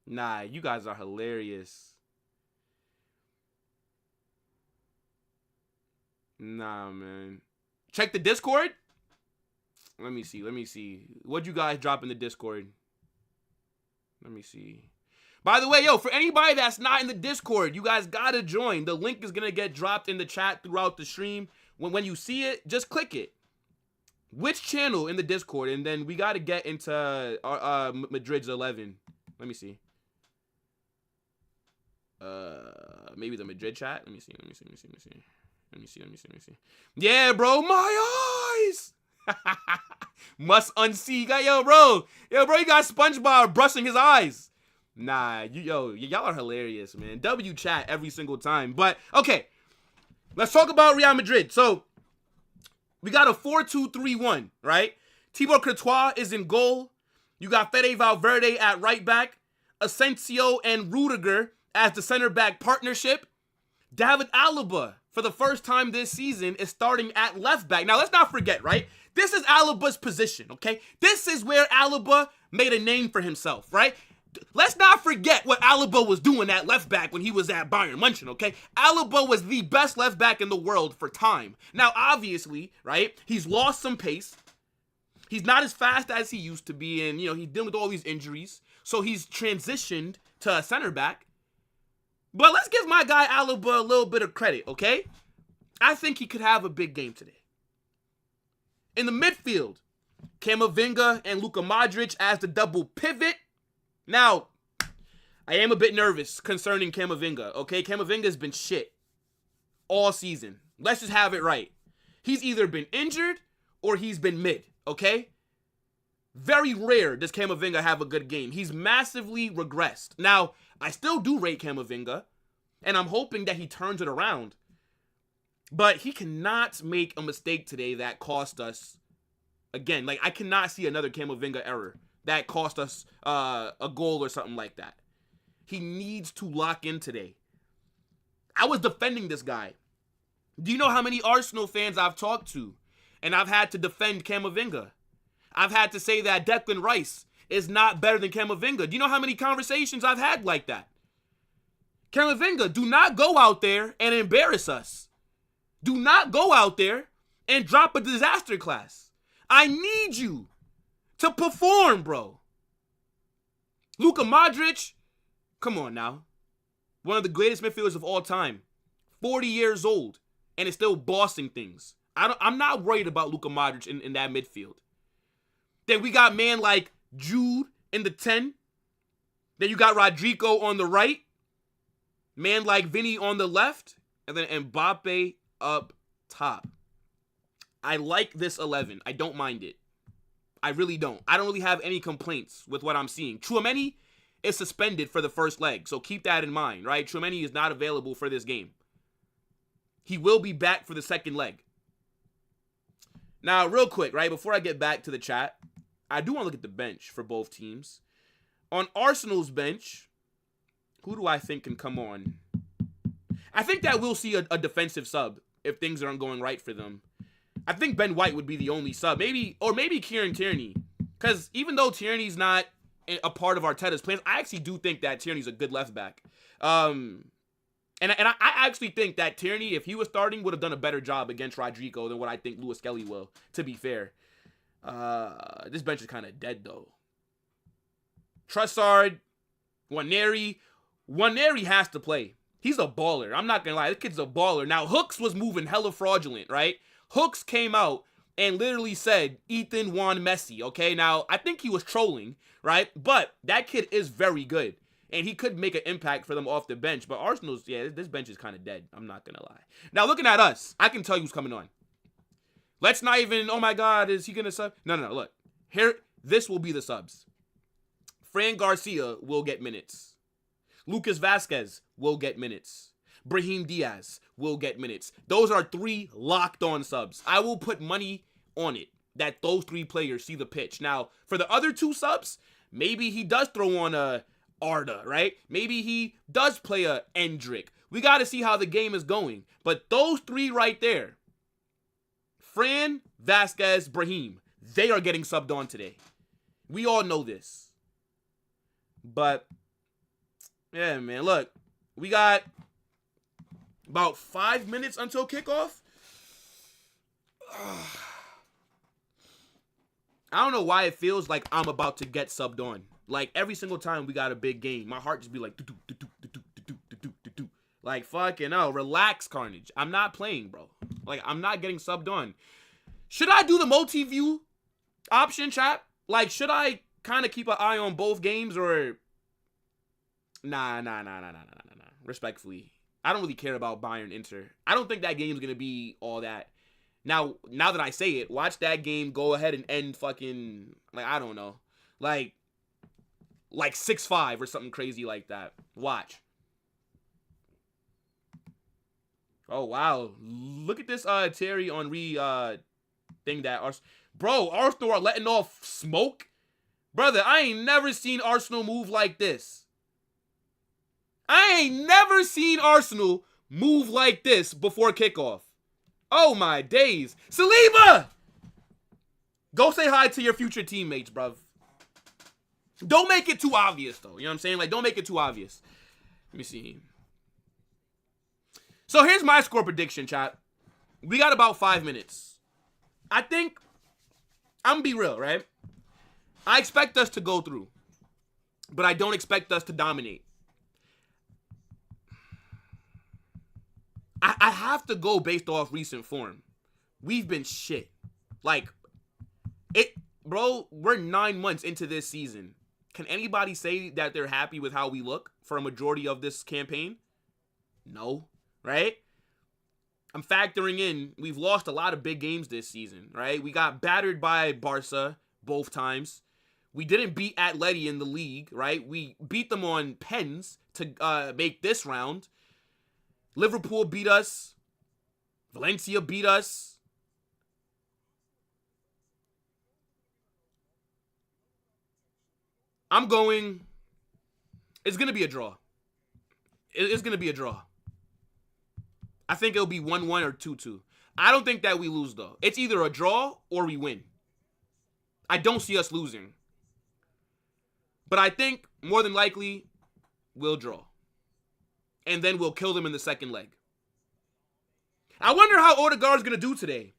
Nah, you guys are hilarious. Nah, man. Check the Discord. Let me see. What'd you guys drop in the Discord? Let me see. By the way, yo, for anybody that's not in the Discord, you guys gotta join. The link is gonna get dropped in the chat throughout the stream. When you see it, just click it. Which channel in the Discord? And then we gotta get into Madrid's 11. Let me see. Maybe the Madrid chat. Let me see. Yeah, bro, my eyes. Must unsee. Yo, bro, you got SpongeBob brushing his eyes. Nah, y'all are hilarious, man. W chat every single time. But okay, let's talk about Real Madrid. So we got a 4-2-3-1, right? Thibaut Courtois is in goal. You got Fede Valverde at right back. Asensio and Rudiger as the center back partnership. David Alaba, for the first time this season, is starting at left back. Now, let's not forget, right? This is Alaba's position, okay? This is where Alaba made a name for himself, right? Let's not forget what Alaba was doing at left back when he was at Bayern Munich, okay? Alaba was the best left back in the world for time. Now, obviously, right, he's lost some pace. He's not as fast as he used to be, and, he's dealing with all these injuries. So he's transitioned to a center back. But let's give my guy Alaba a little bit of credit, okay? I think he could have a big game today. In the midfield, Camavinga and Luka Modric as the double pivot. Now, I am a bit nervous concerning Camavinga, okay? Camavinga's been shit all season. Let's just have it right. He's either been injured or he's been mid, okay? Very rare does Camavinga have a good game. He's massively regressed. Now, I still do rate Camavinga, and I'm hoping that he turns it around. But he cannot make a mistake today that cost us, again, I cannot see another Camavinga error that cost us a goal or something like that. He needs to lock in today. I was defending this guy. Do you know how many Arsenal fans I've talked to? And I've had to defend Camavinga. I've had to say that Declan Rice is not better than Camavinga. Do you know how many conversations I've had like that? Camavinga, do not go out there and embarrass us. Do not go out there and drop a disaster class. I need you to perform, bro. Luka Modric, come on now. One of the greatest midfielders of all time. 40 years old and is still bossing things. I'm not worried about Luka Modric in that midfield. Then we got man like Jude in the 10. Then you got Rodrigo on the right. Man like Vinny on the left. And then Mbappe up top. I like this 11. I don't mind it. I really don't. I don't really have any complaints with what I'm seeing. Tchouaméni is suspended for the first leg, so keep that in mind, right? Tchouaméni is not available for this game. He will be back for the second leg. Now, real quick, right, before I get back to the chat, I do want to look at the bench for both teams. On Arsenal's bench, who do I think can come on? I think that we'll see a defensive sub if things aren't going right for them. I think Ben White would be the only sub. Maybe Kieran Tierney. Because even though Tierney's not a part of Arteta's plans, I actually do think that Tierney's a good left back. And I actually think that Tierney, if he was starting, would have done a better job against Rodrigo than what I think Lewis Kelly will, to be fair. This bench is kind of dead, though. Trossard, Waneri. Waneri has to play. He's a baller. I'm not going to lie. This kid's a baller. Now, Hooks was moving hella fraudulent, right? Hooks came out and literally said, Ethan won Messi, okay? Now, I think he was trolling, right? But that kid is very good. And he could make an impact for them off the bench. But Arsenal's, this bench is kind of dead. I'm not going to lie. Now, looking at us, I can tell you who's coming on. Let's not even, oh my God, is he going to sub? No, look. Here, this will be the subs. Fran Garcia will get minutes. Lucas Vasquez will get minutes. Brahim Diaz will get minutes. Those are 3 locked-on subs. I will put money on it that those 3 players see the pitch. Now, for the other 2 subs, maybe he does throw on a Arda, right? Maybe he does play a Endrick. We got to see how the game is going. But those 3 right there, Fran, Vasquez, Brahim, they are getting subbed on today. We all know this. But, yeah, man, look, we got about 5 minutes until kickoff. I don't know why it feels like I'm about to get subbed on. Like every single time we got a big game, my heart just be like, do. Like fucking hell, relax, Carnage. I'm not playing, bro. Like I'm not getting subbed on. Should I do the multi-view option, chat? Like should I kind of keep an eye on both games or? Nah. Respectfully, I don't really care about Bayern Inter. I don't think that game's gonna be all that. Now that I say it, watch that game go ahead and end fucking, like, I don't know. Like 6-5 or something crazy like that. Watch. Oh, wow. Look at this Thierry Henry thing that Arsenal are letting off smoke. Brother, I ain't never seen Arsenal move like this. I ain't never seen Arsenal move like this before kickoff. Oh my days. Saliba! Go say hi to your future teammates, bruv. Don't make it too obvious, though. You know what I'm saying? Like, don't make it too obvious. Let me see. So here's my score prediction, chat. We got about 5 minutes. I think, I'm gonna be real, right? I expect us to go through. But I don't expect us to dominate. I have to go based off recent form. We've been shit. Like, bro, we're 9 months into this season. Can anybody say that they're happy with how we look for a majority of this campaign? No, right? I'm factoring in, we've lost a lot of big games this season, right? We got battered by Barca both times. We didn't beat Atleti in the league, right? We beat them on pens to make this round. Liverpool beat us. Valencia beat us. I'm going. It's going to be a draw. It's going to be a draw. I think it'll be 1-1 or 2-2. I don't think that we lose, though. It's either a draw or we win. I don't see us losing. But I think, more than likely, we'll draw. And then we'll kill them in the second leg. I wonder how Odegaard's going to do today.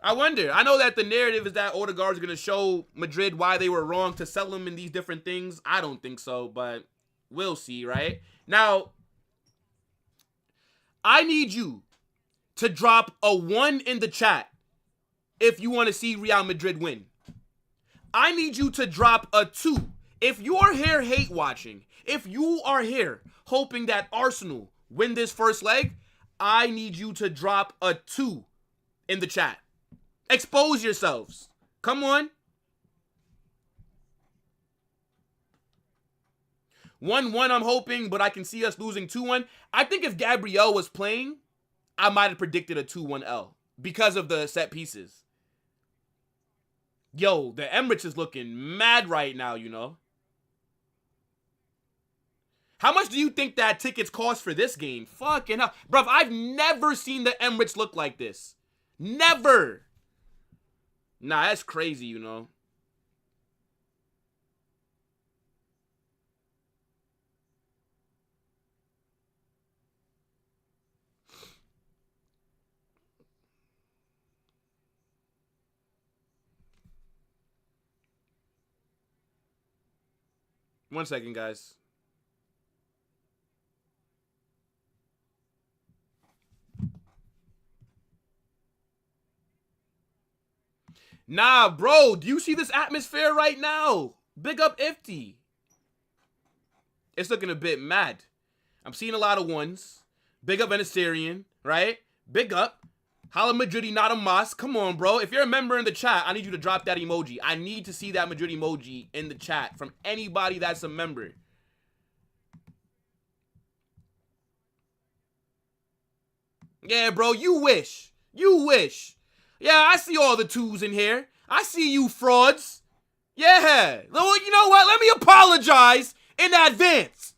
I wonder. I know that the narrative is that Odegaard's going to show Madrid why they were wrong to sell him in these different things. I don't think so, but we'll see, right? Now, I need you to drop a 1 in the chat if you want to see Real Madrid win. I need you to drop a 2. If you're here hate watching, if you are here hoping that Arsenal win this first leg, I need you to drop a 2 in the chat. Expose yourselves. Come on. 1-1 I'm hoping, but I can see us losing 2-1. I think if Gabriel was playing, I might have predicted a 2-1 L because of the set pieces. Yo, the Emirates is looking mad right now, you know. How much do you think that tickets cost for this game? Fucking hell. Bruv, I've never seen the Emirates look like this. Never. Nah, that's crazy, you know. One second, guys. Nah, bro. Do you see this atmosphere right now? Big up Ifty. It's looking a bit mad. I'm seeing a lot of ones. Big up Venezuelan, right? Big up. Hala Madridi, not a mosque. Come on, bro. If you're a member in the chat, I need you to drop that emoji. I need to see that Madrid emoji in the chat from anybody that's a member. Yeah, bro, you wish. You wish. Yeah, I see all the 2s in here. I see you frauds. Yeah. Well, you know what? Let me apologize in advance.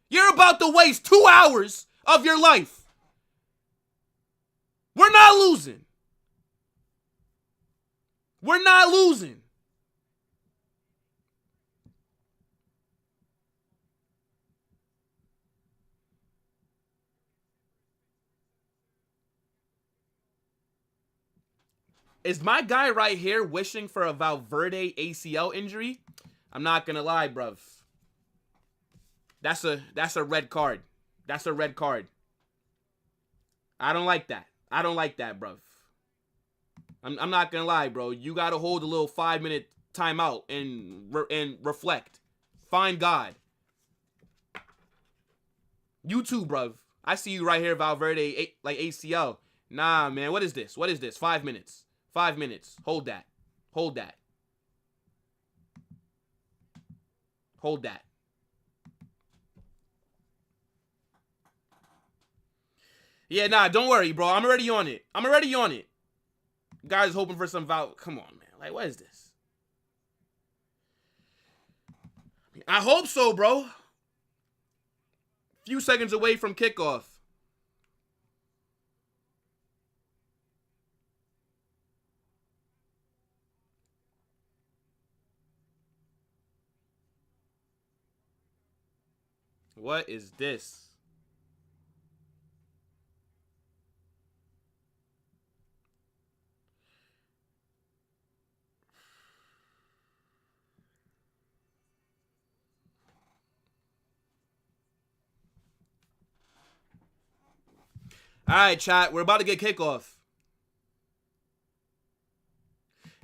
You're about to waste 2 hours of your life. We're not losing. We're not losing. Is my guy right here wishing for a Valverde ACL injury? I'm not gonna lie, bruv. That's a red card. That's a red card. I don't like that. I don't like that, bruv. I'm not gonna lie, bro. You gotta hold a little 5-minute timeout and reflect. Find God. You too, bruv. I see you right here, Valverde, like ACL. Nah, man. What is this? What is this? 5 minutes. 5 minutes. Hold that. Hold that. Hold that. Yeah, nah, don't worry, bro. I'm already on it. I'm already on it. Guys hoping for some Come on, man. Like, what is this? I hope so, bro. Few seconds away from kickoff. What is this? All right, chat. We're about to get kickoff.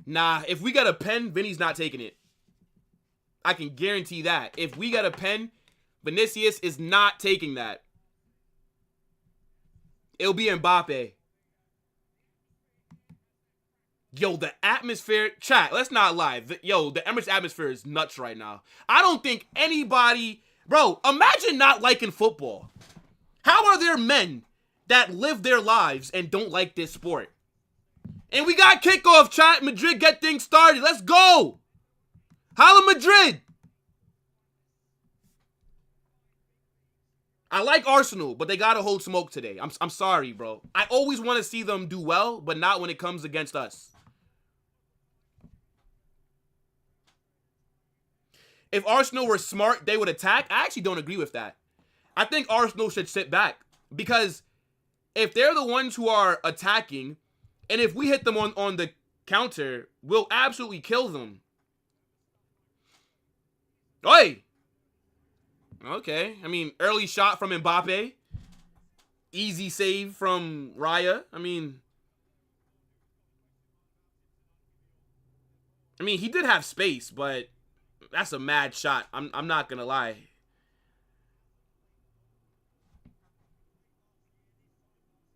Nah, if we got a pen, Vinny's not taking it. I can guarantee that. If we got a pen, Vinicius is not taking that. It'll be Mbappe. Yo, the atmosphere, chat, let's not lie. The Emirates atmosphere is nuts right now. I don't think anybody, bro, imagine not liking football. How are there men that live their lives and don't like this sport? And we got kickoff, chat. Madrid, get things started. Let's go. Holla Madrid. I like Arsenal, but they got to hold smoke today. I'm sorry, bro. I always want to see them do well, but not when it comes against us. If Arsenal were smart, they would attack. I actually don't agree with that. I think Arsenal should sit back because if they're the ones who are attacking, and if we hit them on the counter, we'll absolutely kill them. Oi! Okay. I mean, early shot from Mbappe. Easy save from Raya. I mean, he did have space, but that's a mad shot. I'm not going to lie.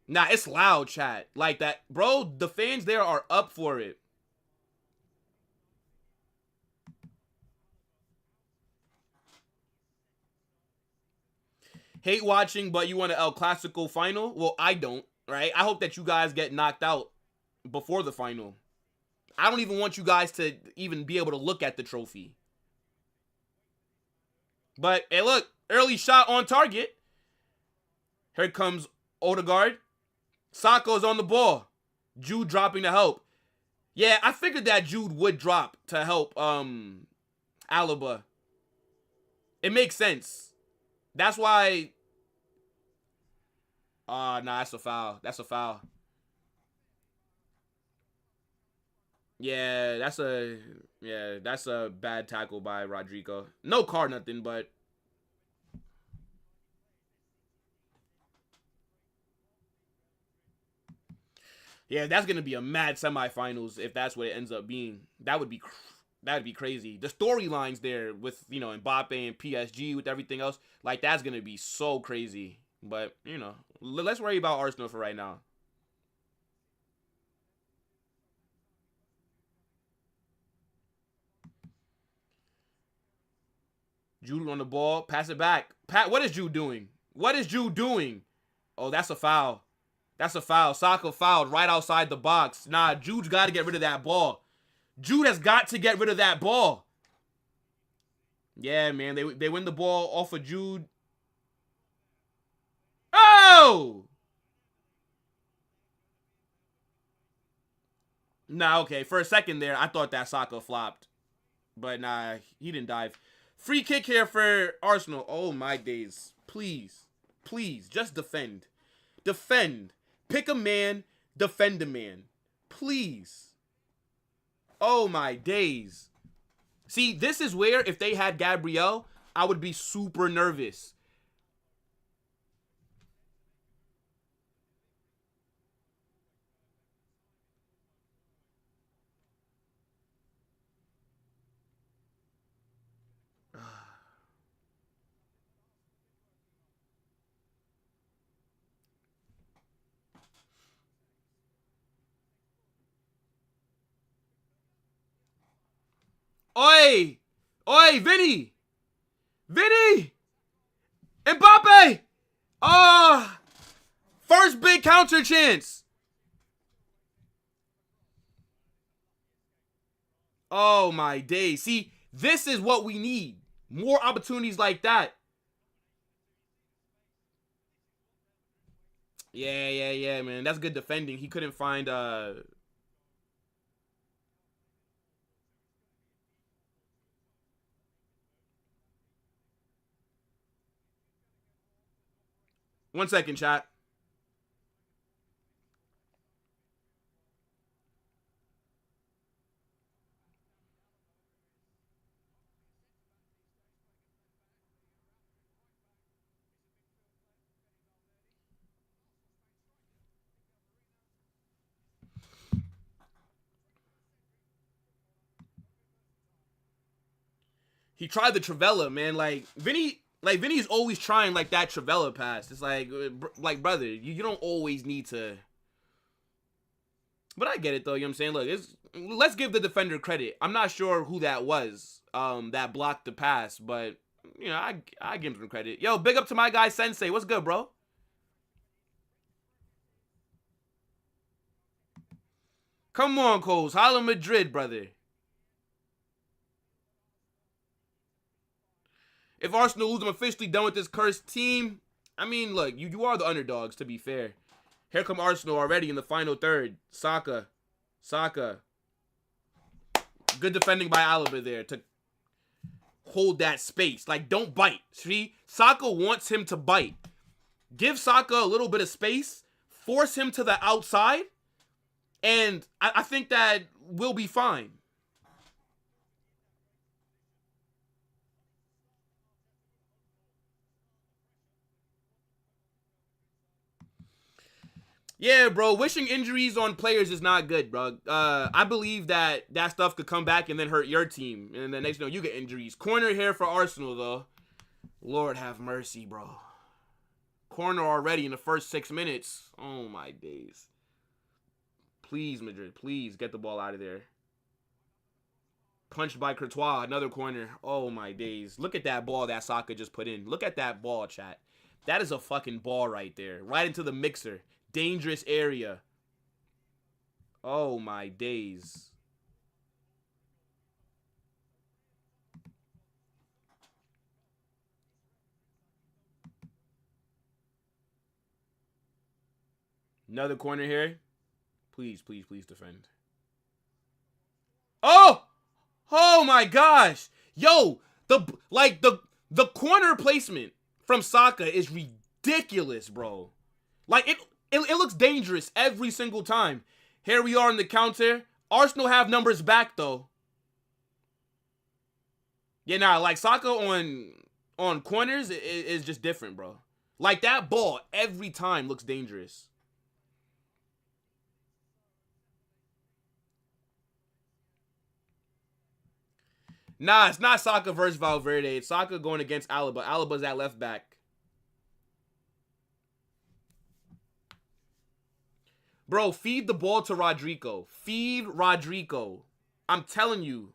Nah, it's loud, chat. Like that. Bro, the fans there are up for it. Hate watching, but you want an El Clasico final? Well, I don't, right? I hope that you guys get knocked out before the final. I don't even want you guys to even be able to look at the trophy. But, hey, look. Early shot on target. Here comes Odegaard. Sakho's on the ball. Jude dropping to help. Yeah, I figured that Jude would drop to help Alaba. It makes sense. That's why... nah, that's a foul. That's a foul. Yeah, that's a bad tackle by Rodrigo. No card, nothing, but... Yeah, that's going to be a mad semifinals if that's what it ends up being. That would be crazy. The storylines there with, Mbappe and PSG with everything else, like, that's going to be so crazy. But, let's worry about Arsenal for right now. Jude on the ball. Pass it back. What is Jude doing? What is Jude doing? Oh, that's a foul. That's a foul. Sakho fouled right outside the box. Nah, Jude's got to get rid of that ball. Jude has got to get rid of that ball. Yeah, man. They win the ball off of Jude. Oh! Nah, okay. For a second there, I thought that Sakho flopped. But nah, he didn't dive. Free kick here for Arsenal. Oh, my days. Please. Please, just defend. Defend. Pick a man. Defend a man. Please. Oh my days. See, this is where if they had Gabriel, I would be super nervous. Oi! Oi, Vinny! Vinny! Mbappe! Oh! First big counter chance. Oh my days. See, this is what we need. More opportunities like that. Yeah, man. That's good defending. He couldn't find 1 second, chat. He tried the Travella, man. Vinny's always trying like that Travella pass. It's like brother, you don't always need to. But I get it though. You know what I'm saying? Look, let's give the defender credit. I'm not sure who that was, that blocked the pass, but you know, I give him some credit. Yo, big up to my guy Sensei. What's good, bro? Come on, Coles. Real Madrid, brother. If Arsenal lose, I'm officially done with this cursed team. I mean, look, you are the underdogs, to be fair. Here come Arsenal already in the final third. Saka. Good defending by Alaba there to hold that space. Like, don't bite. See? Saka wants him to bite. Give Saka a little bit of space. Force him to the outside. And I think that we'll be fine. Yeah, bro. Wishing injuries on players is not good, bro. I believe that stuff could come back and then hurt your team. And then next, you get injuries. Corner here for Arsenal, though. Lord have mercy, bro. Corner already in the first 6 minutes. Oh, my days. Please, Madrid. Please get the ball out of there. Punched by Courtois. Another corner. Oh, my days. Look at that ball that Saka just put in. Look at that ball, chat. That is a fucking ball right there. Right into the mixer. Dangerous area. Oh my days. Another corner here. Please defend. Oh! Oh my gosh. Yo, the corner placement from Saka is ridiculous, bro. Like it looks dangerous every single time. Here we are in the counter. Arsenal have numbers back though. Yeah, nah, like Saka on corners is just different, bro. Like that ball every time looks dangerous. Nah, it's not Saka versus Valverde. It's Saka going against Alaba. Alaba's at left back. Bro, feed the ball to Rodrigo. Feed Rodrigo. I'm telling you.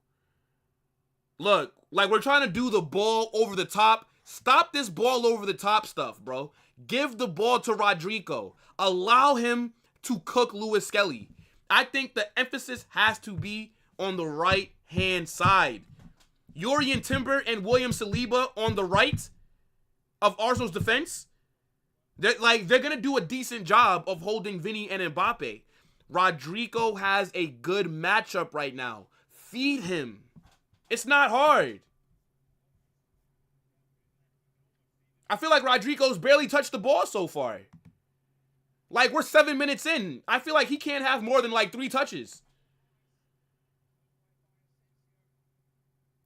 Look, like we're trying to do the ball over the top. Stop this ball over the top stuff, bro. Give the ball to Rodrigo. Allow him to cook Lewis Skelly. I think the emphasis has to be on the right-hand side. Yorian Timber and William Saliba on the right of Arsenal's defense. They're going to do a decent job of holding Vinny and Mbappe. Rodrigo has a good matchup right now. Feed him. It's not hard. I feel like Rodrigo's barely touched the ball so far. Like, we're 7 minutes in. I feel like he can't have more than like 3 touches.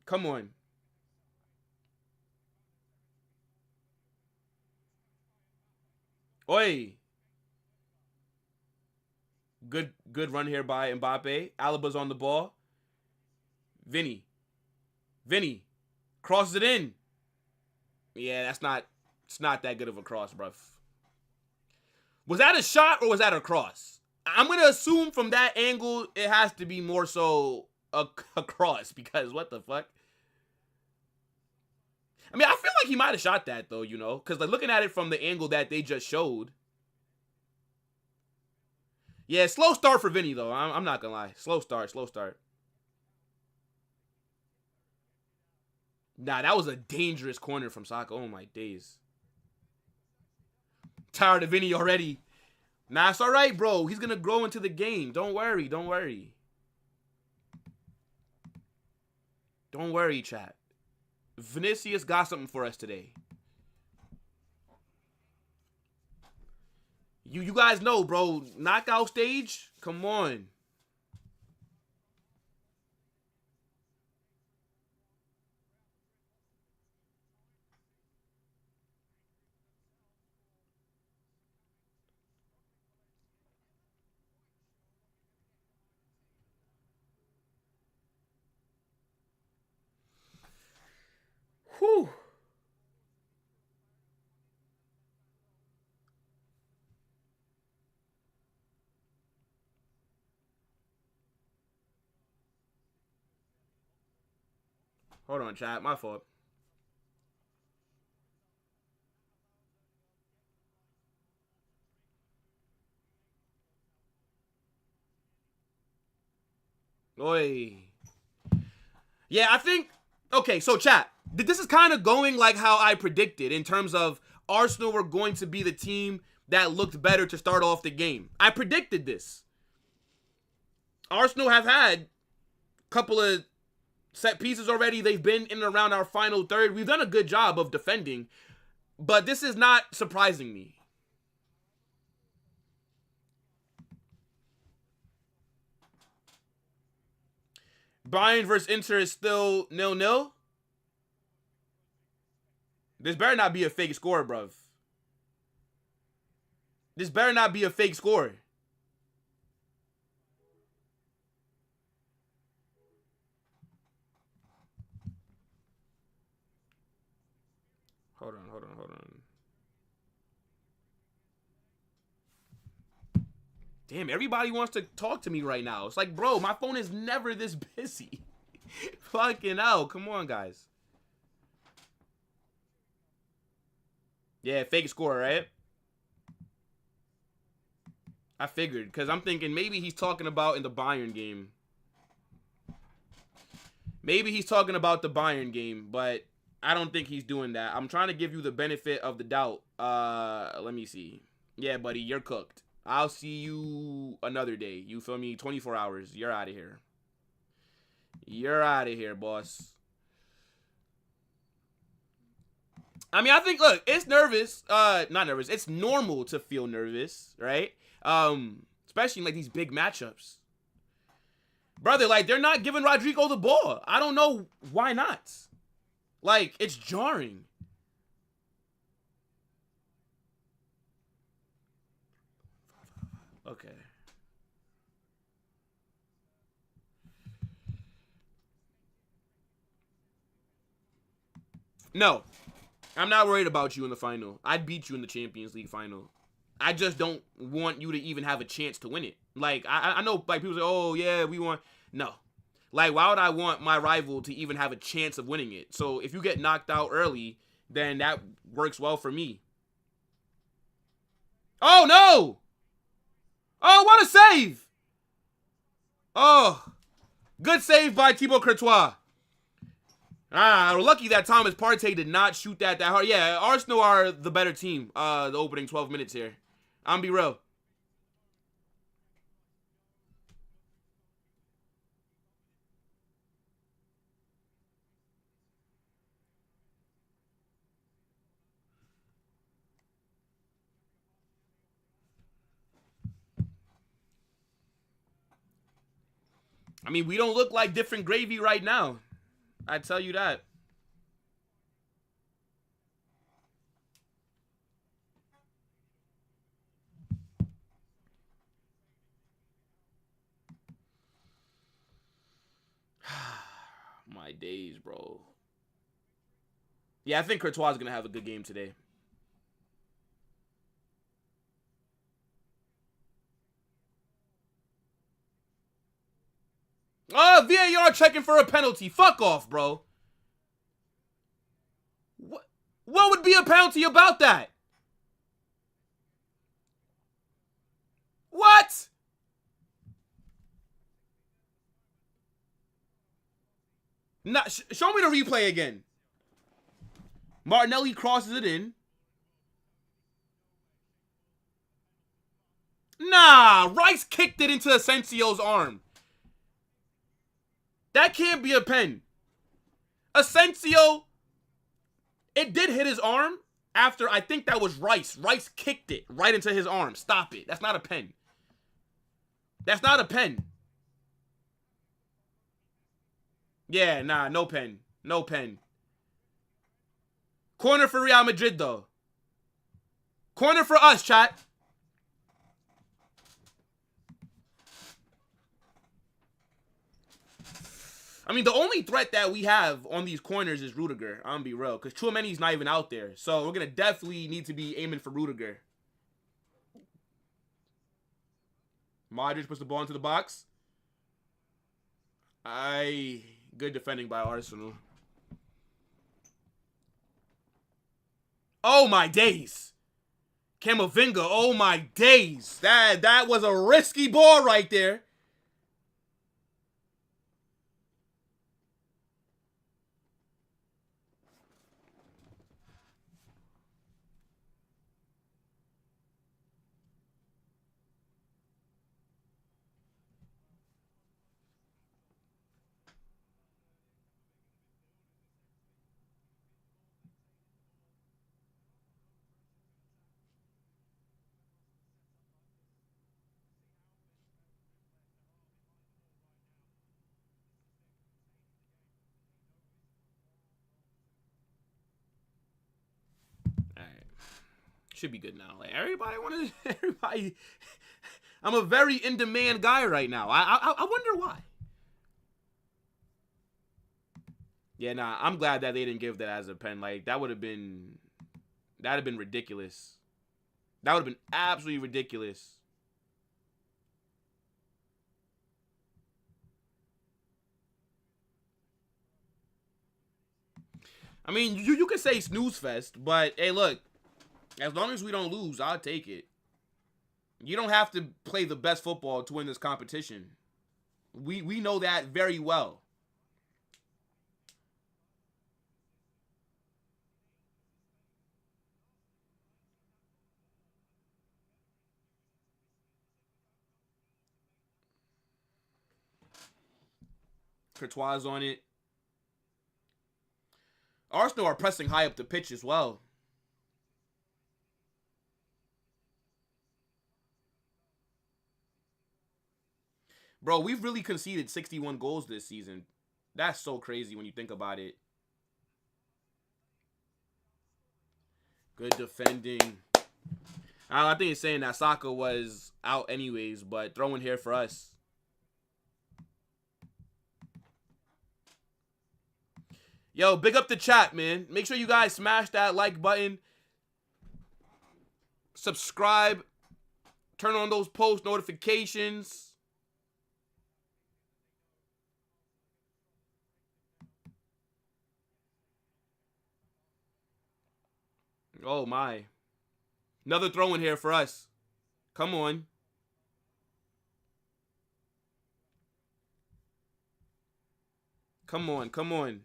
Come on. Oi. Good run here by Mbappe. Alaba's on the ball. Vinny. Crosses it in. Yeah, it's not that good of a cross, bruv. Was that a shot or was that a cross? I'm going to assume from that angle, it has to be more so a cross, because what the fuck? I mean, I feel like he might have shot that, though, you know, because like looking at it from the angle that they just showed. Yeah, slow start for Vinny, though. I'm not going to lie. Slow start. Nah, that was a dangerous corner from Saka. Oh, my days. Tired of Vinny already. Nah, it's all right, bro. He's going to grow into the game. Don't worry. Don't worry, chat. Vinicius got something for us today. You guys know, bro. Knockout stage? Come on. Whew. Hold on, chat. My fault. Oi. Yeah, I think... Okay, so chat. This is kind of going like how I predicted in terms of Arsenal were going to be the team that looked better to start off the game. I predicted this. Arsenal have had a couple of set pieces already. They've been in and around our final third. We've done a good job of defending, but this is not surprising me. Bayern versus Inter is still 0-0. This better not be a fake score, bruv. This better not be a fake score. Hold on. Damn, everybody wants to talk to me right now. It's like, bro, my phone is never this busy. Fucking hell. Come on, guys. Yeah, fake score, right? I figured, because I'm thinking maybe he's talking about in the Bayern game. Maybe he's talking about the Bayern game, but I don't think he's doing that. I'm trying to give you the benefit of the doubt. Let me see. Yeah, buddy, you're cooked. I'll see you another day. You feel me? 24 hours. You're out of here. You're out of here, boss. I mean, I think, look, it's nervous. Not nervous. It's normal to feel nervous, right? Especially in, like, these big matchups. Brother, like, they're not giving Rodrigo the ball. I don't know why not. Like, it's jarring. Okay. No. I'm not worried about you in the final. I'd beat you in the Champions League final. I just don't want you to even have a chance to win it. Like, I know, like, people say, oh, yeah, we want... No. Like, why would I want my rival to even have a chance of winning it? So, if you get knocked out early, then that works well for me. Oh, no! Oh, what a save! Oh, good save by Thibaut Courtois. We're lucky that Thomas Partey did not shoot that hard. Yeah, Arsenal are the better team, the opening 12 minutes here. I'm be real. I mean, we don't look like different gravy right now. I tell you that. My days, bro. Yeah, I think Courtois is going to have a good game today. Oh, VAR checking for a penalty. Fuck off, bro. What would be a penalty about that? What? Not, show me the replay again. Martinelli crosses it in. Nah, Rice kicked it into Asensio's arm. That can't be a pen. Asensio, it did hit his arm after, I think that was Rice. Rice kicked it right into his arm. Stop it. That's not a pen. That's not a pen. Yeah, nah, no pen. No pen. Corner for Real Madrid, though. Corner for us, chat. I mean, the only threat that we have on these corners is Rudiger. I'm gonna be real, because Tchouameni's not even out there. So we're gonna definitely need to be aiming for Rudiger. Modric puts the ball into the box. Good defending by Arsenal. Oh my days. Camavinga, oh my days. That was a risky ball right there. Should be good now. Like everybody. I'm a very in-demand guy right now. I wonder why. Yeah, nah. I'm glad that they didn't give that as a pen. Like that'd have been ridiculous. That would have been absolutely ridiculous. I mean, you could say snooze fest, but hey, look. As long as we don't lose, I'll take it. You don't have to play the best football to win this competition. We know that very well. Courtois on it. Arsenal are pressing high up the pitch as well. Bro, we've really conceded 61 goals this season. That's so crazy when you think about it. Good defending. I think it's saying that Saka was out anyways, but throwing here for us. Yo, big up the chat, man. Make sure you guys smash that like button. Subscribe. Turn on those post notifications. Oh, my. Another throw in here for us. Come on. Come on, come on.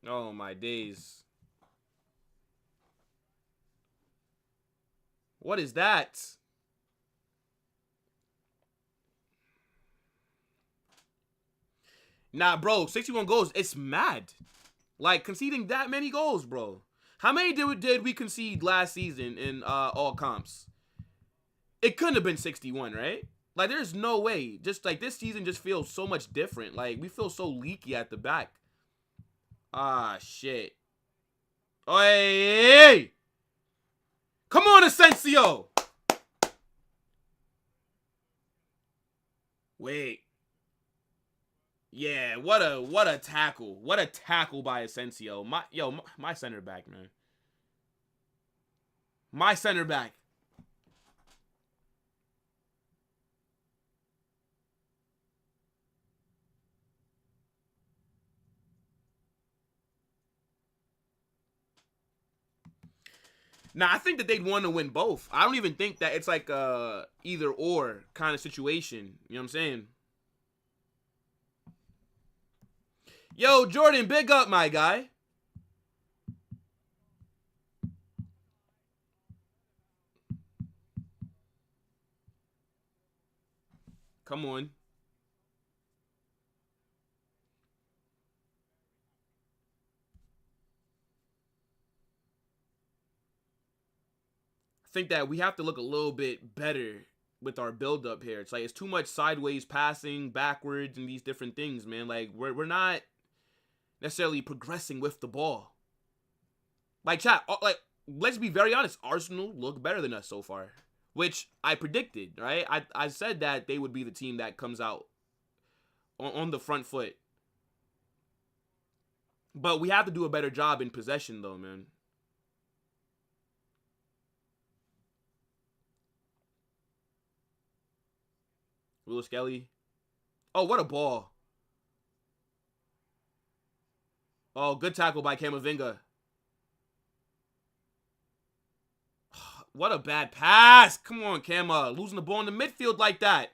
Oh, my days. What is that? Nah, bro, 61 goals. It's mad. Like, conceding that many goals, bro. How many did we concede last season in all comps? It couldn't have been 61, right? Like, there's no way. Just, like, this season just feels so much different. Like, we feel so leaky at the back. Ah, shit. Hey! Come on, Asensio! Wait. Yeah, what a tackle. What a tackle by Asensio. My center back, man. My center back. Now, I think that they'd want to win both. I don't even think that it's like a either or kind of situation. You know what I'm saying? Yo, Jordan, big up, my guy. Come on. I think that we have to look a little bit better with our build up here. It's like it's too much sideways passing, backwards, and these different things, man. Like we're not necessarily progressing with the ball. Like chat, like let's be very honest. Arsenal look better than us so far, which I predicted. Right, I said that they would be the team that comes out on the front foot. But we have to do a better job in possession, though, man. Lewis Kelly. Oh, what a ball. Oh, good tackle by Camavinga. What a bad pass. Come on, Cama. Losing the ball in the midfield like that.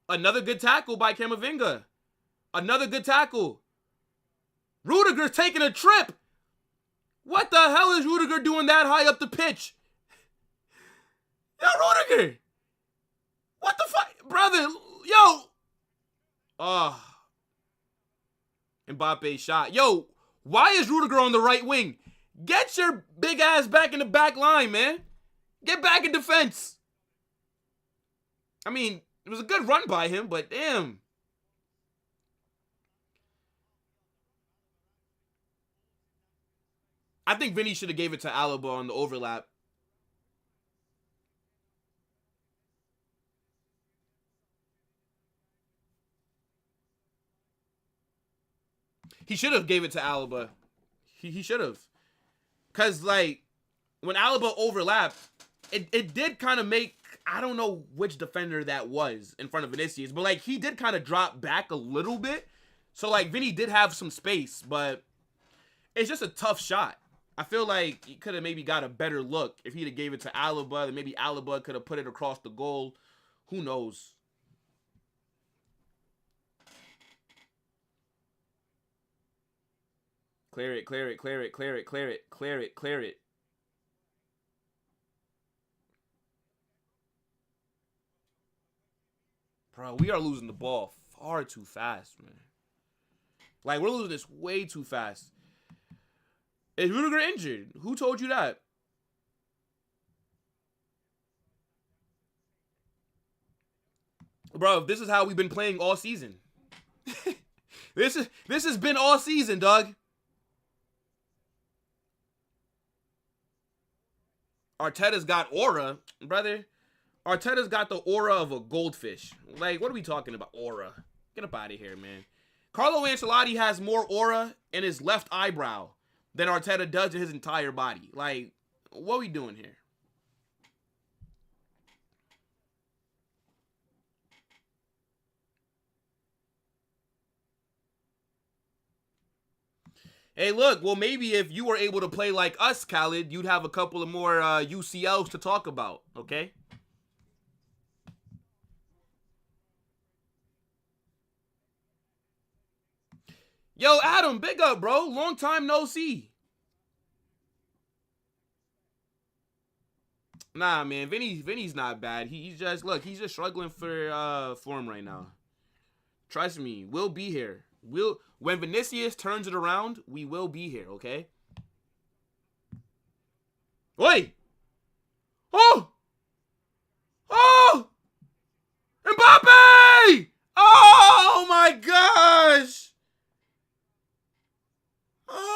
Another good tackle by Camavinga. Another good tackle. Rudiger's taking a trip. What the hell is Rudiger doing that high up the pitch? Yo, Rudiger. What the fuck? Brother, yo. Oh. Mbappe shot. Yo, why is Rudiger on the right wing? Get your big ass back in the back line, man. Get back in defense. I mean, it was a good run by him, but damn. I think Vinny should have gave it to Alaba on the overlap. He should have gave it to Alaba. He should have. Because, like, when Alaba overlapped, it did kind of make, I don't know which defender that was in front of Vinicius, but, like, he did kind of drop back a little bit. So, like, Vinny did have some space, but it's just a tough shot. I feel like he could have maybe got a better look if he'd have gave it to Alaba. Then maybe Alaba could have put it across the goal. Who knows? Clear it, clear it, clear it, clear it, clear it, clear it, clear it. Bro, we are losing the ball far too fast, man. Like, we're losing this way too fast. Is Rudiger injured? Who told you that? Bro, this is how we've been playing all season. This has been all season, dog. Arteta's got aura, brother. Arteta's got the aura of a goldfish. Like, what are we talking about? Aura. Get up out of here, man. Carlo Ancelotti has more aura in his left eyebrow than Arteta does in his entire body. Like, what are we doing here? Hey, look, well, maybe if you were able to play like us, Khaled, you'd have a couple of more UCLs to talk about, okay? Yo, Adam, big up, bro. Long time no see. Nah, man, Vinny's not bad. He's just, look, he's just struggling for form right now. Trust me, we'll be here. When Vinicius turns it around, we will be here, okay? Oi! Oh! Oh! Mbappe! Oh my gosh! Oh!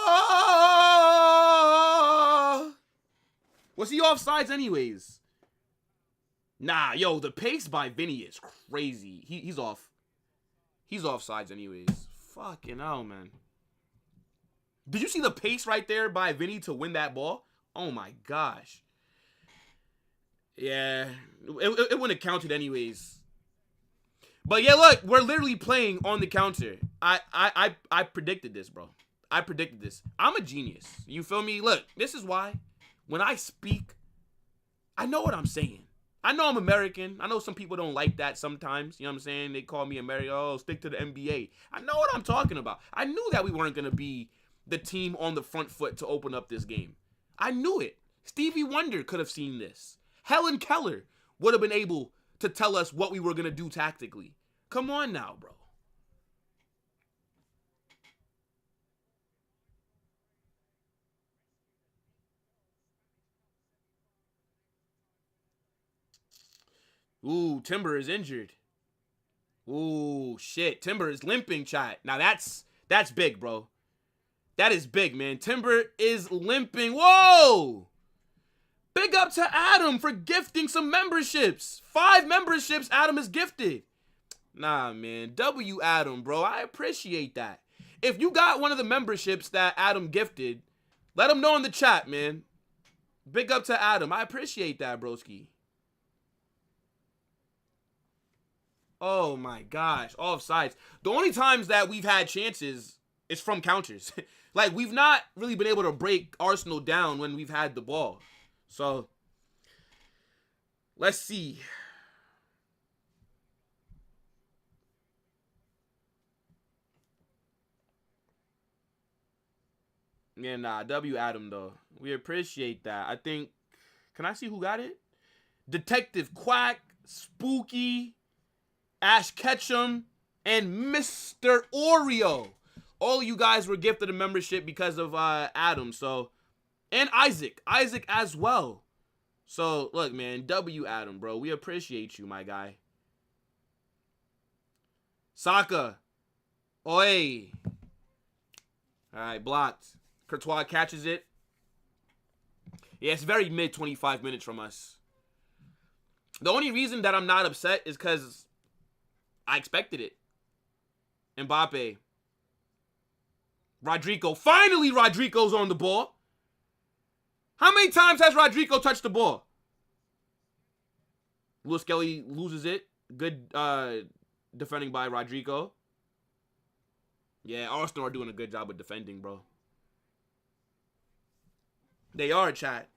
Was he offsides anyways? Nah, yo, the pace by Vinny is crazy. He's off. He's offsides anyways. Fucking hell, man. Did you see the pace right there by Vinny to win that ball? Oh my gosh. Yeah, it wouldn't have counted anyways. But yeah, look, we're literally playing on the counter. I predicted this, bro. I predicted this. I'm a genius. You feel me? Look, this is why when I speak, I know what I'm saying. I know I'm American. I know some people don't like that sometimes. You know what I'm saying? They call me American. Oh, stick to the NBA. I know what I'm talking about. I knew that we weren't going to be the team on the front foot to open up this game. I knew it. Stevie Wonder could have seen this. Helen Keller would have been able to tell us what we were going to do tactically. Come on now, bro. Ooh, Timber is injured. Ooh, shit. Timber is limping, chat. Now that's big, bro. That is big, man. Timber is limping. Whoa! Big up to Adam for gifting some memberships. 5 memberships Adam is gifted. Nah, man. W Adam, bro. I appreciate that. If you got one of the memberships that Adam gifted, let him know in the chat, man. Big up to Adam. I appreciate that, broski. Oh, my gosh. Offsides. The only times that we've had chances is from counters. Like, we've not really been able to break Arsenal down when we've had the ball. So, let's see. Yeah, nah, W Adam, though. We appreciate that. I think, can I see who got it? Detective Quack, Spooky, Ash Ketchum, and Mr. Oreo. All of you guys were gifted a membership because of Adam, so. And Isaac as well. So, look, man, W Adam, bro. We appreciate you, my guy. Saka. Oi. All right, blocked. Courtois catches it. Yeah, it's very mid 25 minutes from us. The only reason that I'm not upset is because I expected it. Mbappe. Rodrigo. Finally, Rodrigo's on the ball. How many times has Rodrigo touched the ball? Lewis Kelly loses it. Good defending by Rodrigo. Yeah, Arsenal are doing a good job with defending, bro. They are, chat.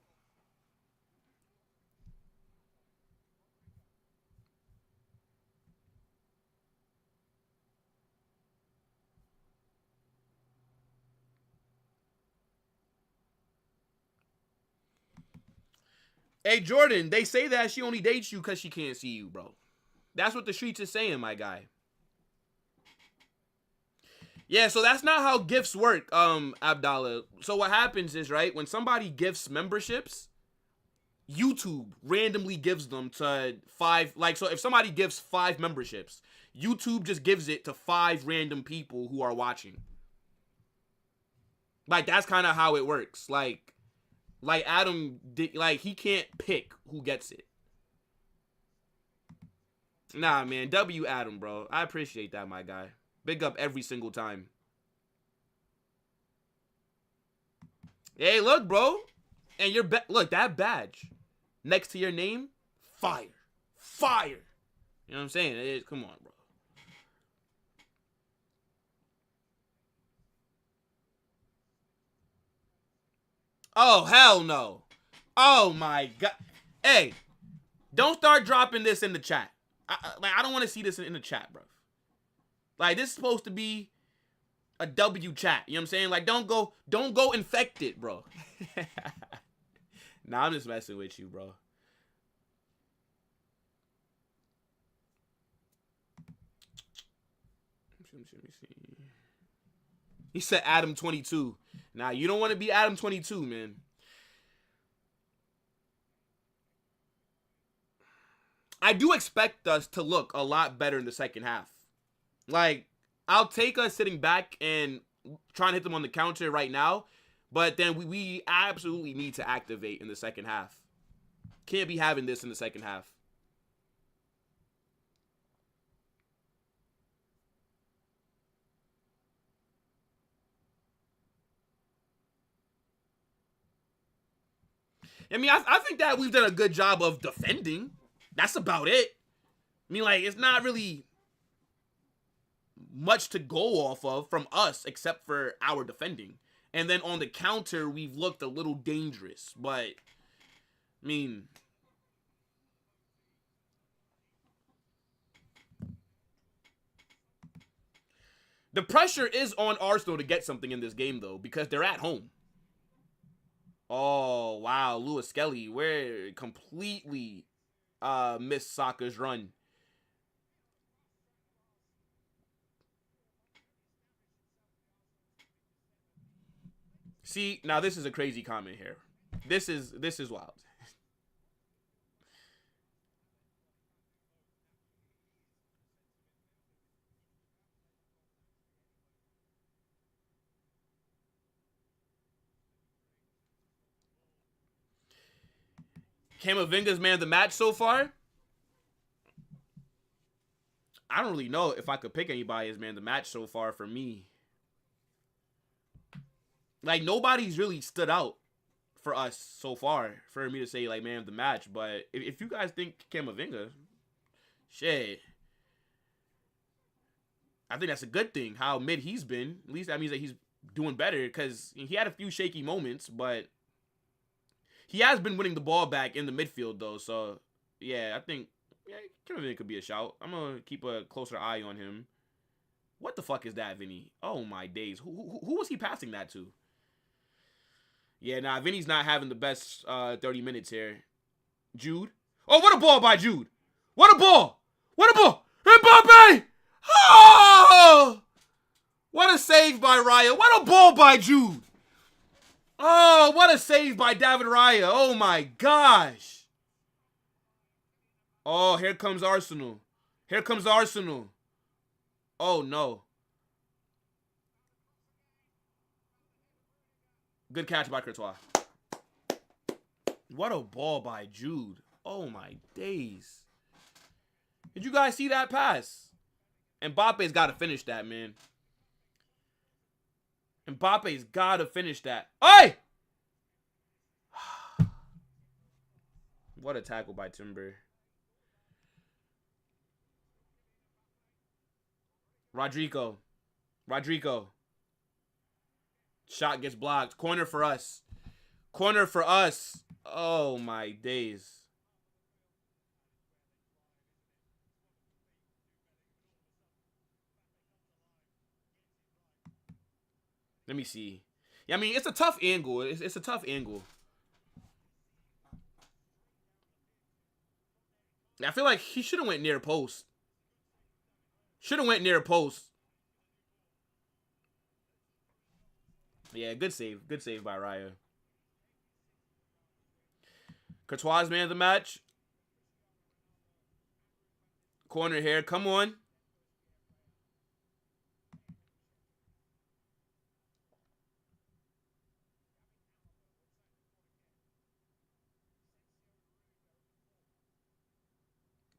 Hey, Jordan, they say that she only dates you because she can't see you, bro. That's what the streets is saying, my guy. Yeah, so that's not how gifts work, Abdallah. So what happens is, right, when somebody gifts memberships, YouTube randomly gives them to 5, like, so if somebody gives 5 memberships, YouTube just gives it to 5 random people who are watching. Like, that's kind of how it works. Like Adam, like, he can't pick who gets it. Nah, man, W Adam, bro. I appreciate that, my guy. Big up every single time. Hey, look, bro. And your look, that badge next to your name, fire. Fire. You know what I'm saying? Come on, bro. Oh, hell no. Oh, my God. Hey, don't start dropping this in the chat. I don't want to see this in the chat, bro. Like, this is supposed to be a W chat. You know what I'm saying? Like, don't go infected, bro. Nah, I'm just messing with you, bro. Let me see. He said Adam 22. Nah, you don't want to be Adam 22, man. I do expect us to look a lot better in the second half. Like, I'll take us sitting back and trying to hit them on the counter right now, but then we absolutely need to activate in the second half. Can't be having this in the second half. I mean, I think that we've done a good job of defending. That's about it. I mean, like, it's not really much to go off of from us except for our defending. And then on the counter, we've looked a little dangerous. But, I mean, the pressure is on Arsenal to get something in this game, though, because they're at home. Oh, wow. Lewis Skelly, we're completely missed Saka's run. See, now this is a crazy comment here. This is wild. Camavinga's man of the match so far? I don't really know if I could pick anybody as man of the match so far for me. Like, nobody's really stood out for us so far for me to say, like, man of the match. But if you guys think Camavinga, shit, I think that's a good thing, how mid he's been. At least that means that he's doing better, because he had a few shaky moments, but he has been winning the ball back in the midfield, though. So, yeah, I think Camavinga could be a shout. I'm going to keep a closer eye on him. What the fuck is that, Vinny? Oh, my days. Who was he passing that to? Yeah, nah, Vinny's not having the best 30 minutes here. Jude. Oh, what a ball by Jude. What a ball. What a ball. Mbappe. Oh! What a save by Raya. What a ball by Jude. Oh, what a save by David Raya. Oh, my gosh. Oh, here comes Arsenal. Here comes Arsenal. Oh, no. Good catch by Courtois. What a ball by Jude. Oh, my days. Did you guys see that pass? Mbappe's got to finish that, man. Mbappe's got to finish that. Hey! What a tackle by Timber. Rodrigo. Shot gets blocked. Corner for us. Corner for us. Oh, my days. Let me see. Yeah, I mean, it's a tough angle. It's a tough angle. I feel like he should have went near post. Should have went near post. Yeah, good save. Good save by Raya. Courtois man of the match. Corner here. Come on.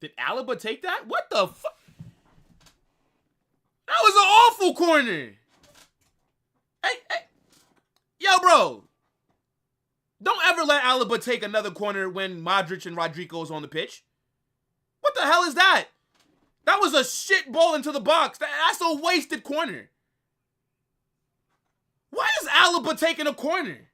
Did Alaba take that? What the fuck? That was an awful corner. Hey. Yo, bro. Don't ever let Alaba take another corner when Modric and Rodrigo's on the pitch. What the hell is that? That was a shit ball into the box. That's a wasted corner. Why is Alaba taking a corner?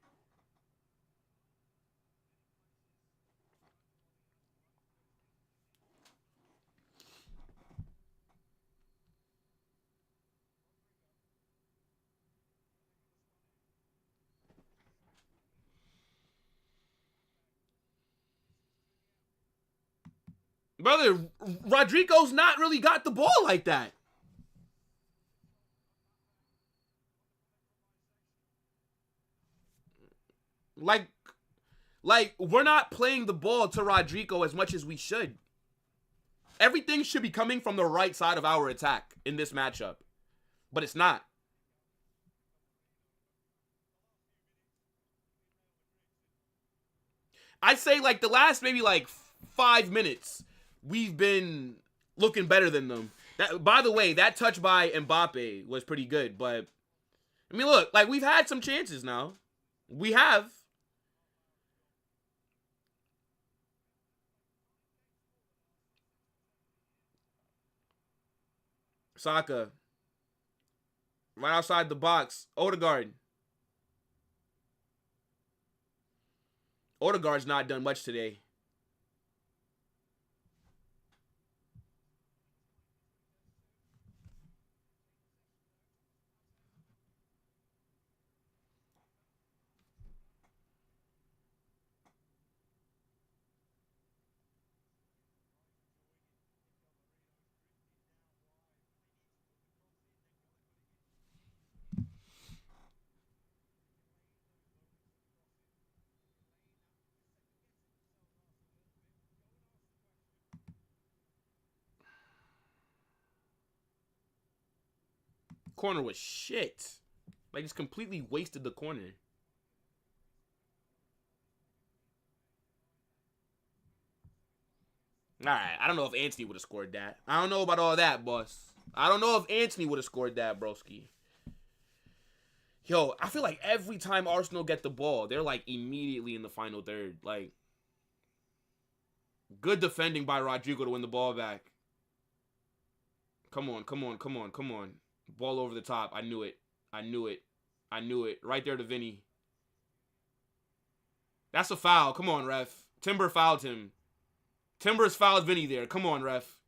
Brother, Rodrigo's not really got the ball like that. Like, we're not playing the ball to Rodrigo as much as we should. Everything should be coming from the right side of our attack in this matchup. But it's not. I'd say, like, the last maybe, like, 5 minutes, we've been looking better than them. That, by the way, that touch by Mbappe was pretty good. But, I mean, look, like, we've had some chances now. We have. Saka. Right outside the box. Odegaard. Odegaard's not done much today. Corner was shit. Like, just completely wasted the corner. Alright, I don't know if Anthony would have scored that. I don't know about all that, boss. I don't know if Anthony would have scored that, broski. Yo, I feel like every time Arsenal get the ball, they're, like, immediately in the final third. Like, good defending by Rodrigo to win the ball back. Come on, come on, come on, come on. Ball over the top. I knew it. I knew it. I knew it. Right there to Vinny. That's a foul. Come on, ref. Timber fouled him. Timbers fouled Vinny there. Come on, ref.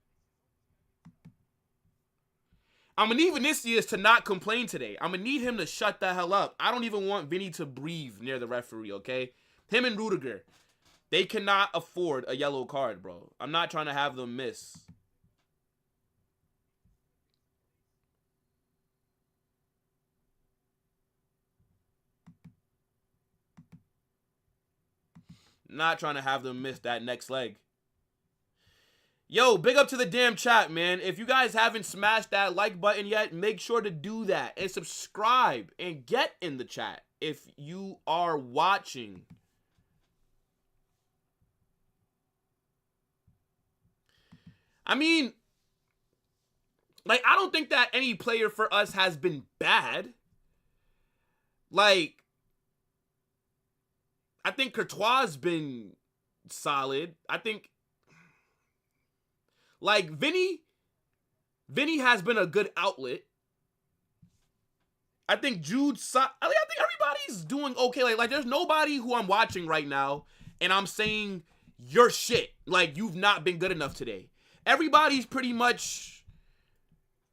I'm going to need Vinicius to not complain today. I'm going to need him to shut the hell up. I don't even want Vinny to breathe near the referee, okay? Him and Rudiger. They cannot afford a yellow card, bro. I'm not trying to have them miss. Not trying to have them miss that next leg. Yo, big up to the damn chat, man. If you guys haven't smashed that like button yet, make sure to do that. And subscribe and get in the chat if you are watching. I mean, like, I don't think that any player for us has been bad. Like, I think Courtois' been solid. I think, like, Vinny has been a good outlet. I think Jude's, I think everybody's doing okay. Like, there's nobody who I'm watching right now and I'm saying, you're shit. Like, you've not been good enough today. Everybody's pretty much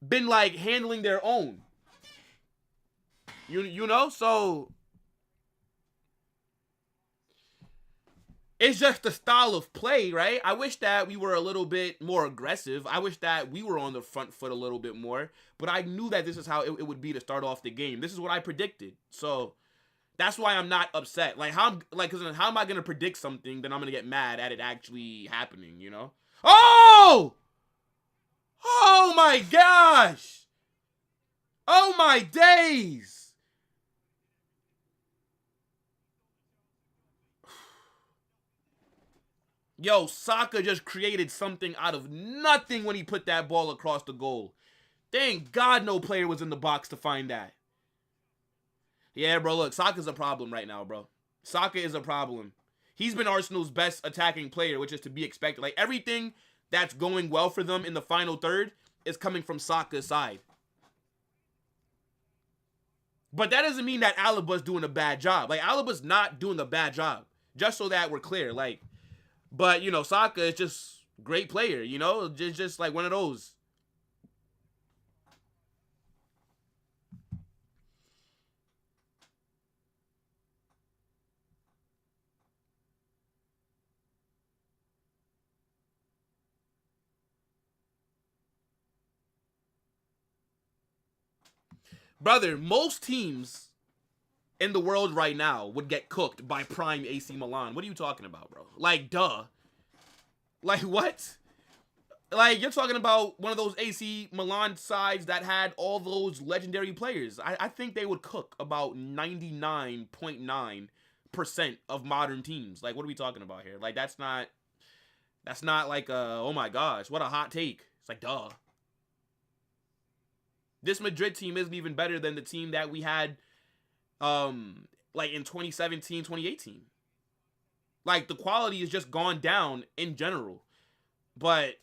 been, like, handling their own. You know? So, it's just the style of play, right? I wish that we were a little bit more aggressive. I wish that we were on the front foot a little bit more. But I knew that this is how it would be to start off the game. This is what I predicted. So, that's why I'm not upset. Like, how am I going to predict something that I'm going to get mad at it actually happening, you know? Oh! Oh my gosh! Oh my days! Yo, Saka just created something out of nothing when he put that ball across the goal. Thank God no player was in the box to find that. Yeah, bro, look, Saka's a problem right now, bro. Saka is a problem. He's been Arsenal's best attacking player, which is to be expected. Like, everything that's going well for them in the final third is coming from Saka's side. But that doesn't mean that Alaba's doing a bad job. Like, Alaba's not doing a bad job. Just so that we're clear. Like, but, you know, Saka is just great player, you know? Just like one of those. Brother, most teams in the world right now would get cooked by prime AC Milan. What are you talking about, bro? Like, duh. Like, what? Like, you're talking about one of those AC Milan sides that had all those legendary players. I think they would cook about 99.9% of modern teams. Like, what are we talking about here? Like, that's not like, oh my gosh, what a hot take. It's like, duh. This Madrid team isn't even better than the team that we had, like, in 2017, 2018. Like, the quality has just gone down in general. But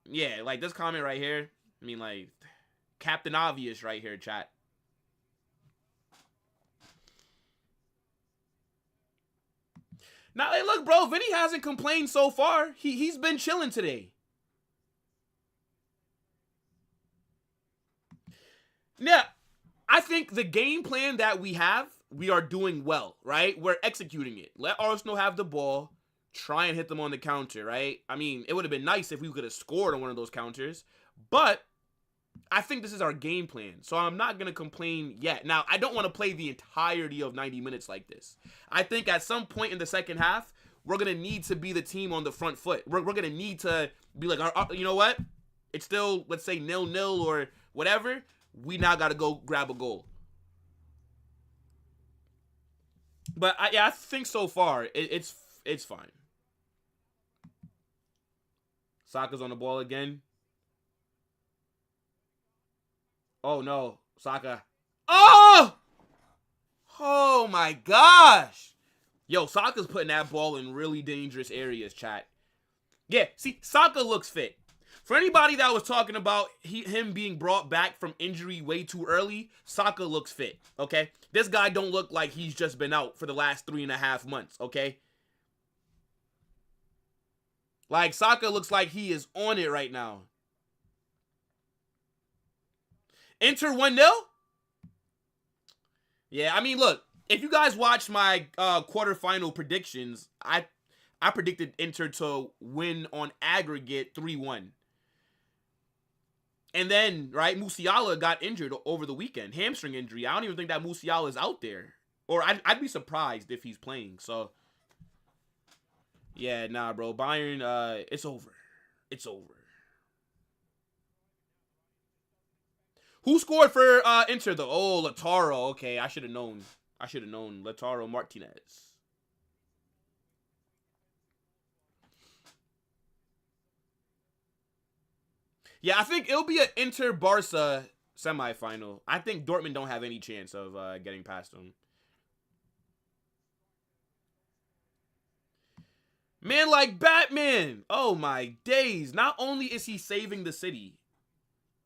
yeah, like this comment right here, I mean, like, Captain Obvious right here, chat. Now, hey, look, bro, Vinny hasn't complained so far. He's been chilling today. Yeah, I think the game plan that we have, we are doing well, right? We're executing it. Let Arsenal have the ball. Try and hit them on the counter, right? I mean, it would have been nice if we could have scored on one of those counters, but I think this is our game plan, so I'm not going to complain yet. Now, I don't want to play the entirety of 90 minutes like this. I think at some point in the second half, we're going to need to be the team on the front foot. We're going to need to be like, you know what? It's still, let's say, 0-0 or whatever. We now got to go grab a goal. But, I think so far, it's fine. Saka's on the ball again. Oh, no. Saka. Oh! Oh, my gosh. Yo, Saka's putting that ball in really dangerous areas, chat. Yeah, see, Saka looks fit. For anybody that was talking about him being brought back from injury way too early, Saka looks fit, okay? This guy don't look like he's just been out for the last 3.5 months, okay? Like, Saka looks like he is on it right now. Inter 1-0? Yeah, I mean, look, if you guys watch my quarterfinal predictions, I predicted Inter to win on aggregate 3-1. And then, right, Musiala got injured over the weekend. Hamstring injury. I don't even think that Musiala is out there. Or I'd be surprised if he's playing, so... Yeah, nah, bro. Bayern, it's over. It's over. Who scored for Inter, though? Oh, Lautaro. Okay, I should have known. Lautaro Martinez. Yeah, I think it'll be an Inter-Barca semifinal. I think Dortmund don't have any chance of getting past them. Man like Batman. Oh my days. Not only is he saving the city,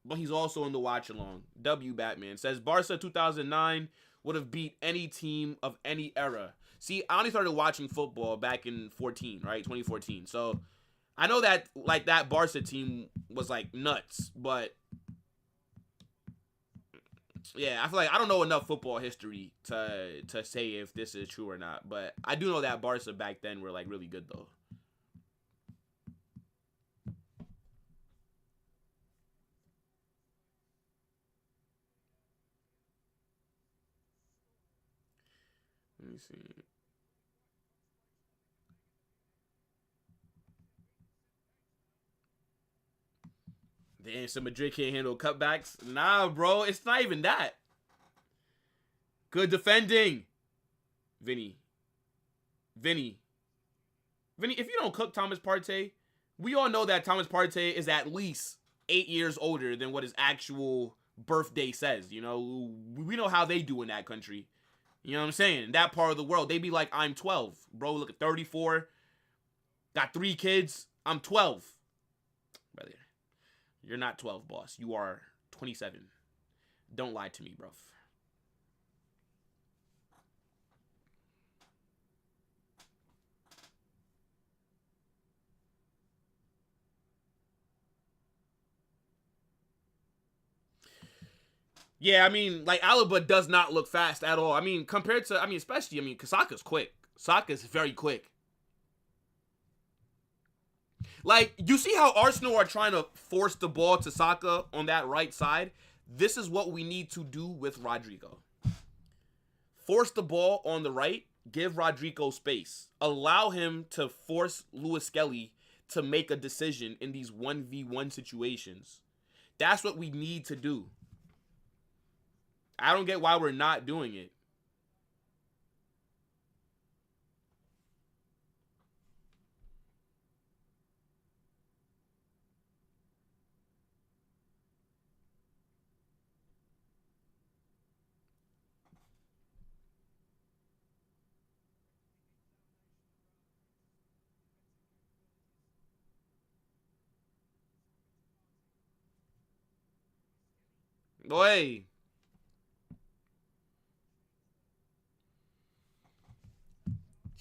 but he's also in the watch along. W Batman says Barca 2009 would have beat any team of any era. See, I only started watching football back in 14, right? 2014. So I know that like that Barca team was like nuts, but yeah, I feel like I don't know enough football history to say if this is true or not. But I do know that Barca back then were like really good though. Let me see. Damn, so Madrid can't handle cutbacks. Nah, bro, it's not even that. Good defending. Vinny, if you don't cook Thomas Partey, we all know that Thomas Partey is at least 8 years older than what his actual birthday says. You know, we know how they do in that country. You know what I'm saying? In that part of the world, they be like, I'm 12. Bro, look at 34. Got 3 kids. I'm 12. Brother, you're not 12, boss. You are 27. Don't lie to me, bro. Yeah, I mean, like, Alaba does not look fast at all. I mean, compared to, especially, because Saka's quick. Saka's very quick. Like, you see how Arsenal are trying to force the ball to Saka on that right side? This is what we need to do with Rodrigo. Force the ball on the right. Give Rodrigo space. Allow him to force Lewis Skelly to make a decision in these 1v1 situations. That's what we need to do. I don't get why we're not doing it. Boy.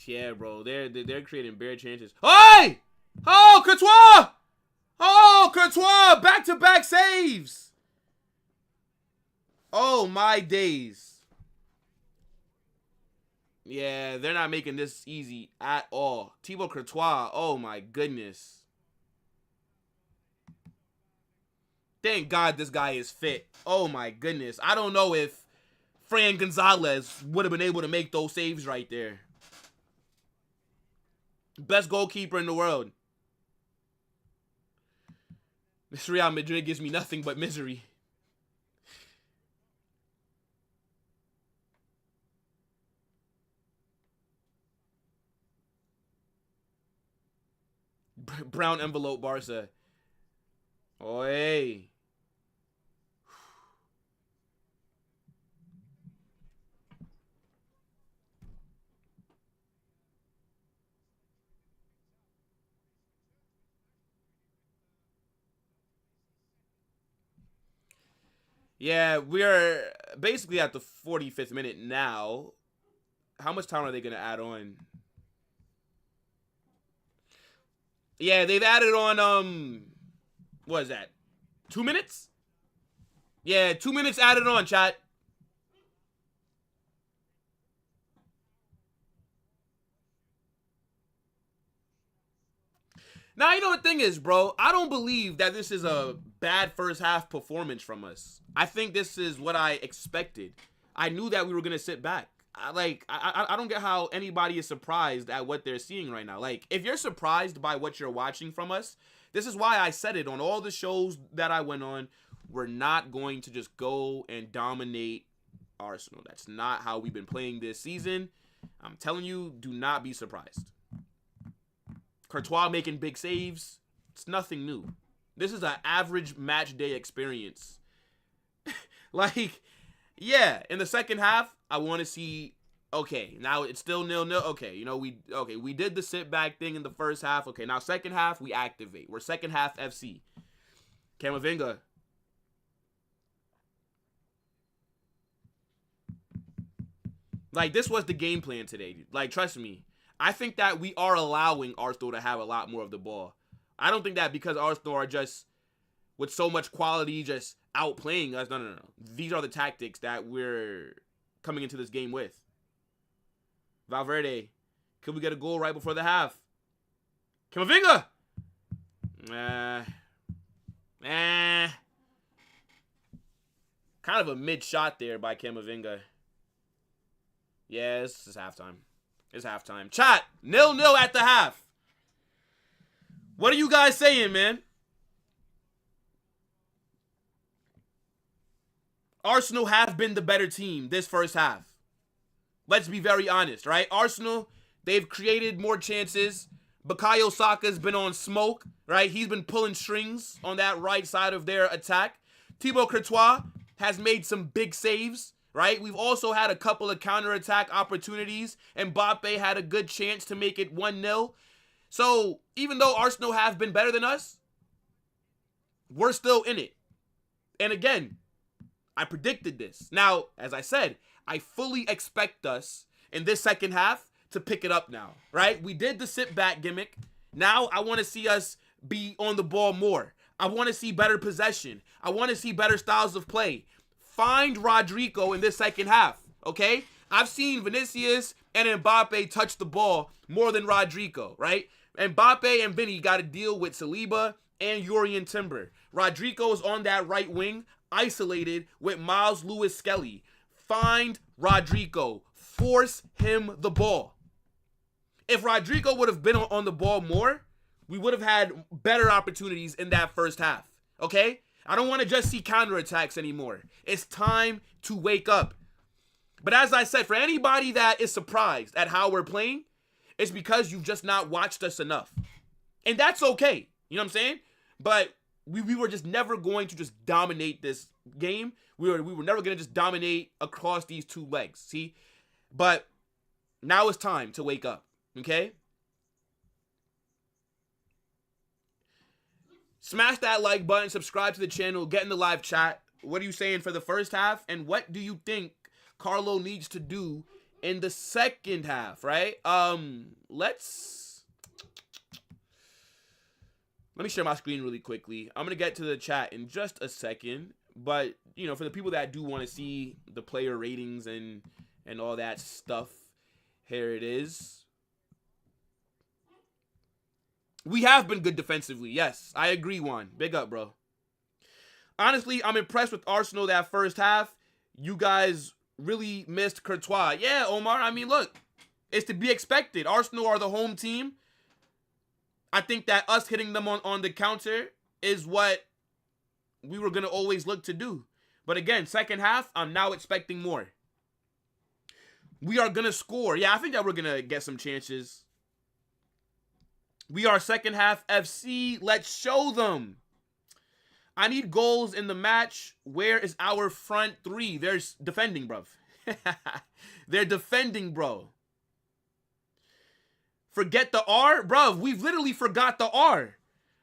Yeah, bro. They're creating bare chances. Hey! Oh, Courtois! Oh, Courtois! Back-to-back saves! Oh, my days. Yeah, they're not making this easy at all. Thibaut Courtois, oh my goodness. Thank God this guy is fit. Oh my goodness. I don't know if Fran Gonzalez would have been able to make those saves right there. Best goalkeeper in the world. This Real Madrid gives me nothing but misery. Brown envelope Barca. Oh, hey. Yeah, we're basically at the 45th minute now. How much time are they going to add on? Yeah, they've added on, what is that? 2 minutes? Yeah, 2 minutes added on, chat. Now, you know what the thing is, bro? I don't believe that this is a bad first half performance from us. I think this is what I expected. I knew that we were going to sit back. I don't get how anybody is surprised at what they're seeing right now. Like, if you're surprised by what you're watching from us, this is why I said it on all the shows that I went on. We're not going to just go and dominate Arsenal. That's not how we've been playing this season. I'm telling you, do not be surprised. Courtois making big saves. It's nothing new. This is an average match day experience. Like, yeah, in the second half, I want to see, okay, now it's still 0-0. Okay, you know, we did the sit back thing in the first half. Okay, now second half, we activate. We're second half FC. Camavinga. Like, this was the game plan today. Like, trust me. I think that we are allowing Arsenal to have a lot more of the ball. I don't think that because Arsenal are just, with so much quality, just outplaying us. No. These are the tactics that we're coming into this game with. Valverde. Could we get a goal right before the half? Camavinga! Kind of a mid shot there by Camavinga. Yeah, this is halftime. It's halftime. Chat, 0-0 at the half. What are you guys saying, man? Arsenal have been the better team this first half. Let's be very honest, right? Arsenal, they've created more chances. Bukayo Saka's been on smoke, right? He's been pulling strings on that right side of their attack. Thibaut Courtois has made some big saves, right? We've also had a couple of counterattack opportunities. Mbappe had a good chance to make it 1-0. So, even though Arsenal have been better than us, we're still in it. And again, I predicted this. Now, as I said, I fully expect us in this second half to pick it up now, right? We did the sit-back gimmick. Now, I want to see us be on the ball more. I want to see better possession. I want to see better styles of play. Find Rodrigo in this second half, okay? I've seen Vinicius and Mbappe touch the ball more than Rodrigo, right? Mbappe and Vinny got to deal with Saliba and Urian Timber. Rodrigo is on that right wing, isolated with Miles Lewis Skelly. Find Rodrigo. force him the ball. If Rodrigo would have been on the ball more, we would have had better opportunities in that first half, okay? I don't want to just see counterattacks anymore. It's time to wake up. But as I said, for anybody that is surprised at how we're playing, it's because you've just not watched us enough. And that's okay. You know what I'm saying? But we were just never going to just dominate this game. We were never going to just dominate across these two legs, see? But now it's time to wake up, okay? Smash that like button, subscribe to the channel, get in the live chat. What are you saying for the first half? And what do you think Carlo needs to do in the second half, right? Let me share my screen really quickly. I'm going to get to the chat in just a second. But, you know, for the people that do want to see the player ratings and all that stuff, here it is. We have been good defensively. Yes, I agree, Juan. Big up, bro. Honestly, I'm impressed with Arsenal that first half. You guys really missed Courtois. Yeah, Omar, I mean, look, it's to be expected. Arsenal are the home team. I think that us hitting them on the counter is what we were going to always look to do. But again, second half, I'm now expecting more. We are going to score. Yeah, I think that we're going to get some chances. We are second half FC. Let's show them. I need goals in the match. Where is our front three? There's defending, bruv. They're defending, bro. Forget the R? Bruv, we've literally forgot the R.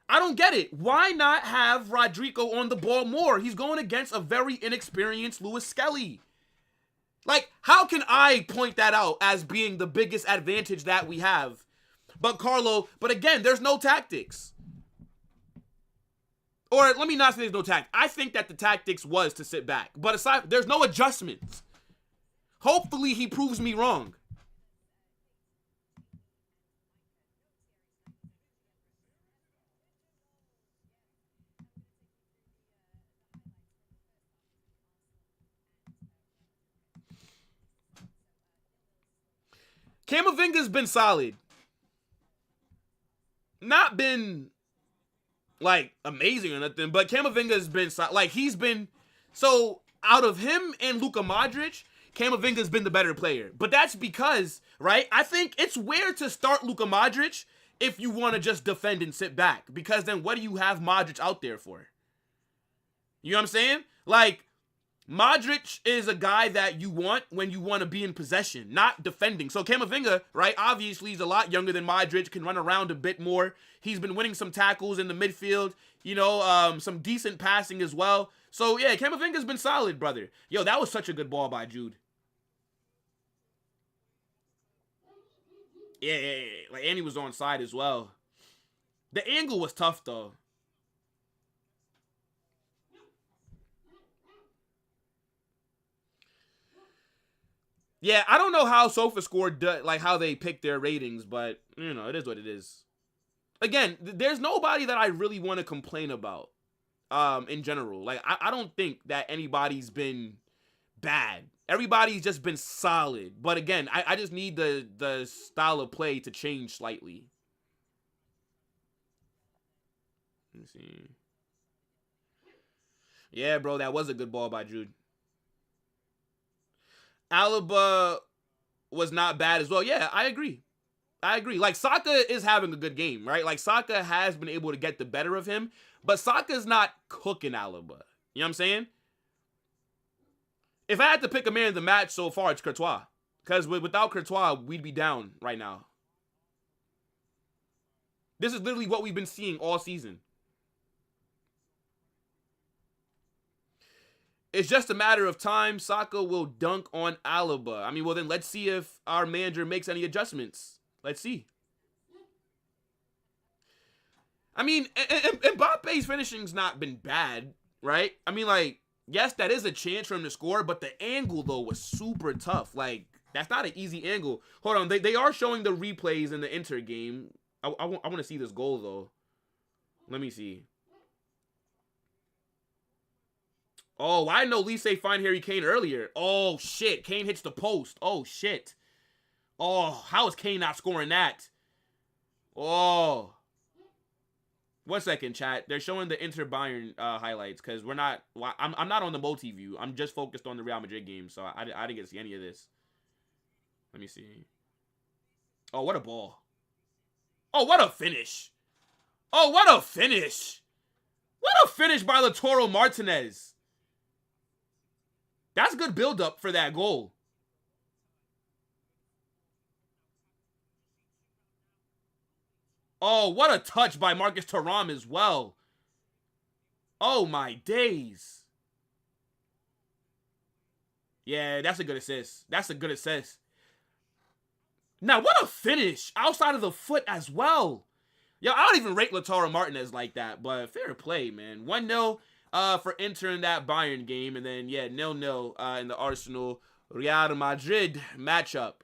I don't get it. Why not have Rodrigo on the ball more? He's going against a very inexperienced Lewis Skelly. Like, how can I point that out as being the biggest advantage that we have? But Carlo, but again, there's no tactics. Or let me not say there's no tactics. I think that the tactics was to sit back. But aside, there's no adjustments. Hopefully he proves me wrong. Camavinga's been solid. Not been, like, amazing or nothing, but Camavinga's been, like, he's been, so, out of him and Luka Modric, Camavinga's been the better player. But that's because, right, I think it's weird to start Luka Modric if you want to just defend and sit back. Because then what do you have Modric out there for? You know what I'm saying? Like, Modric is a guy that you want when you want to be in possession, not defending. So Camavinga, right, obviously he's a lot younger than Modric, can run around a bit more. He's been winning some tackles in the midfield, you know, some decent passing as well. So, yeah, Camavinga's been solid, brother. Yo, that was such a good ball by Jude. Yeah. Like, and he was on side as well. The angle was tough, though. Yeah, I don't know how SofaScore, like, how they pick their ratings, but, you know, it is what it is. Again, there's nobody that I really want to complain about, in general. Like, I don't think that anybody's been bad. Everybody's just been solid. But again, I just need the style of play to change slightly. Let me see. Yeah, bro, that was a good ball by Jude. Alaba was not bad as well. Yeah, I agree. Like, Saka is having a good game, right? Like, Saka has been able to get the better of him, but Saka's not cooking Alaba. You know what I'm saying? If I had to pick a man of the match so far, it's Courtois. Because without Courtois, we'd be down right now. This is literally what we've been seeing all season. It's just a matter of time. Saka will dunk on Alaba. I mean, well, then let's see if our manager makes any adjustments. Let's see. I mean, Mbappe's finishing's not been bad, right? I mean, like, yes, that is a chance for him to score, but the angle, though, was super tough. Like, that's not an easy angle. Hold on. They are showing the replays in the Inter game. I want to see this goal, though. Let me see. Oh, I know Lise find Harry Kane earlier. Oh, shit. Kane hits the post. Oh, shit. Oh, how is Kane not scoring that? Oh. 1 second, chat. They're showing the Inter Bayern highlights because we're not. I'm not on the multi-view. I'm just focused on the Real Madrid game, so I didn't get to see any of this. Let me see. Oh, what a ball. Oh, what a finish. Oh, what a finish. What a finish by Lautaro Martinez. That's good build-up for that goal. Oh, what a touch by Marcus Thuram as well. Oh, my days. Yeah, that's a good assist. That's a good assist. Now, what a finish. Outside of the foot as well. Yo, I don't even rate Lautaro Martinez like that, but fair play, man. 1-0 for Inter in that Bayern game, and then, yeah, 0-0 in the Arsenal Real Madrid matchup.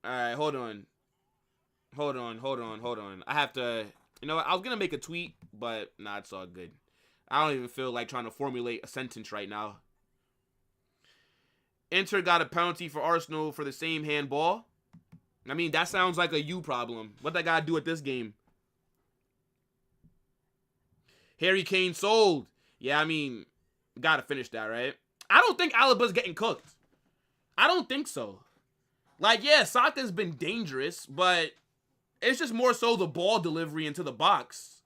All right, hold on. I have to, you know what? I was going to make a tweet, but nah, it's all good. I don't even feel like trying to formulate a sentence right now. Inter got a penalty for Arsenal for the same handball. I mean, that sounds like a you problem. What that got to do with this game? Harry Kane sold. Yeah, I mean, got to finish that, right? I don't think Alaba's getting cooked. I don't think so. Like, yeah, Saka's been dangerous, but it's just more so the ball delivery into the box.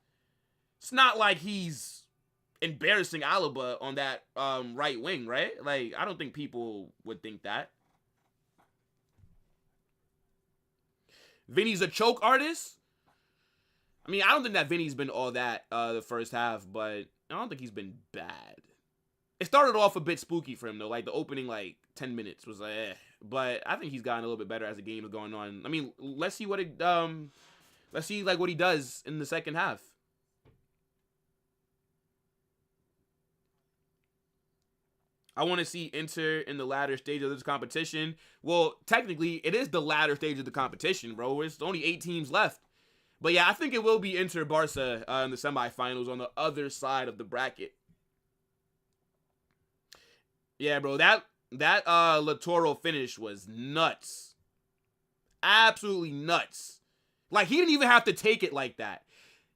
It's not like he's embarrassing Alaba on that right wing, right? Like, I don't think people would think that. Vinny's a choke artist? I mean, I don't think that Vinny's been all that the first half, but I don't think he's been bad. It started off a bit spooky for him, though. Like, the opening, 10 minutes was like, eh. But I think he's gotten a little bit better as the game is going on. I mean, let's see what what he does in the second half. I want to see Inter in the latter stage of this competition. Well, technically, it is the latter stage of the competition, bro. There's only 8 teams left. But yeah, I think it will be Inter Barca in the semifinals on the other side of the bracket. Yeah, bro, that Lautaro finish was nuts. Absolutely nuts. Like, he didn't even have to take it like that.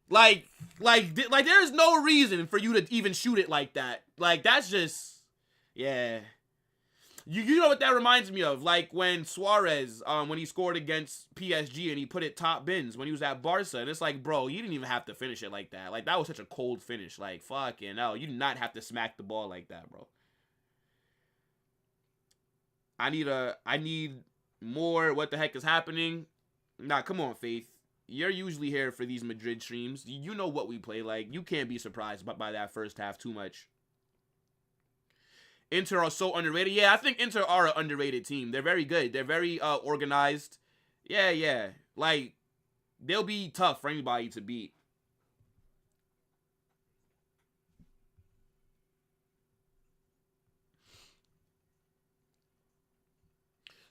Like there's no reason for you to even shoot it like that. Like, that's just, yeah. You know what that reminds me of? Like when Suarez, when he scored against PSG and he put it top bins when he was at Barca. And it's like, bro, you didn't even have to finish it like that. Like, that was such a cold finish. Like, fucking hell. You did not have to smack the ball like that, bro. I need more what the heck is happening. Nah, come on, Faith. You're usually here for these Madrid streams. You know what we play like. You can't be surprised by that first half too much. Inter are so underrated. Yeah, I think Inter are an underrated team. They're very good. They're very organized. Yeah. Like, they'll be tough for anybody to beat.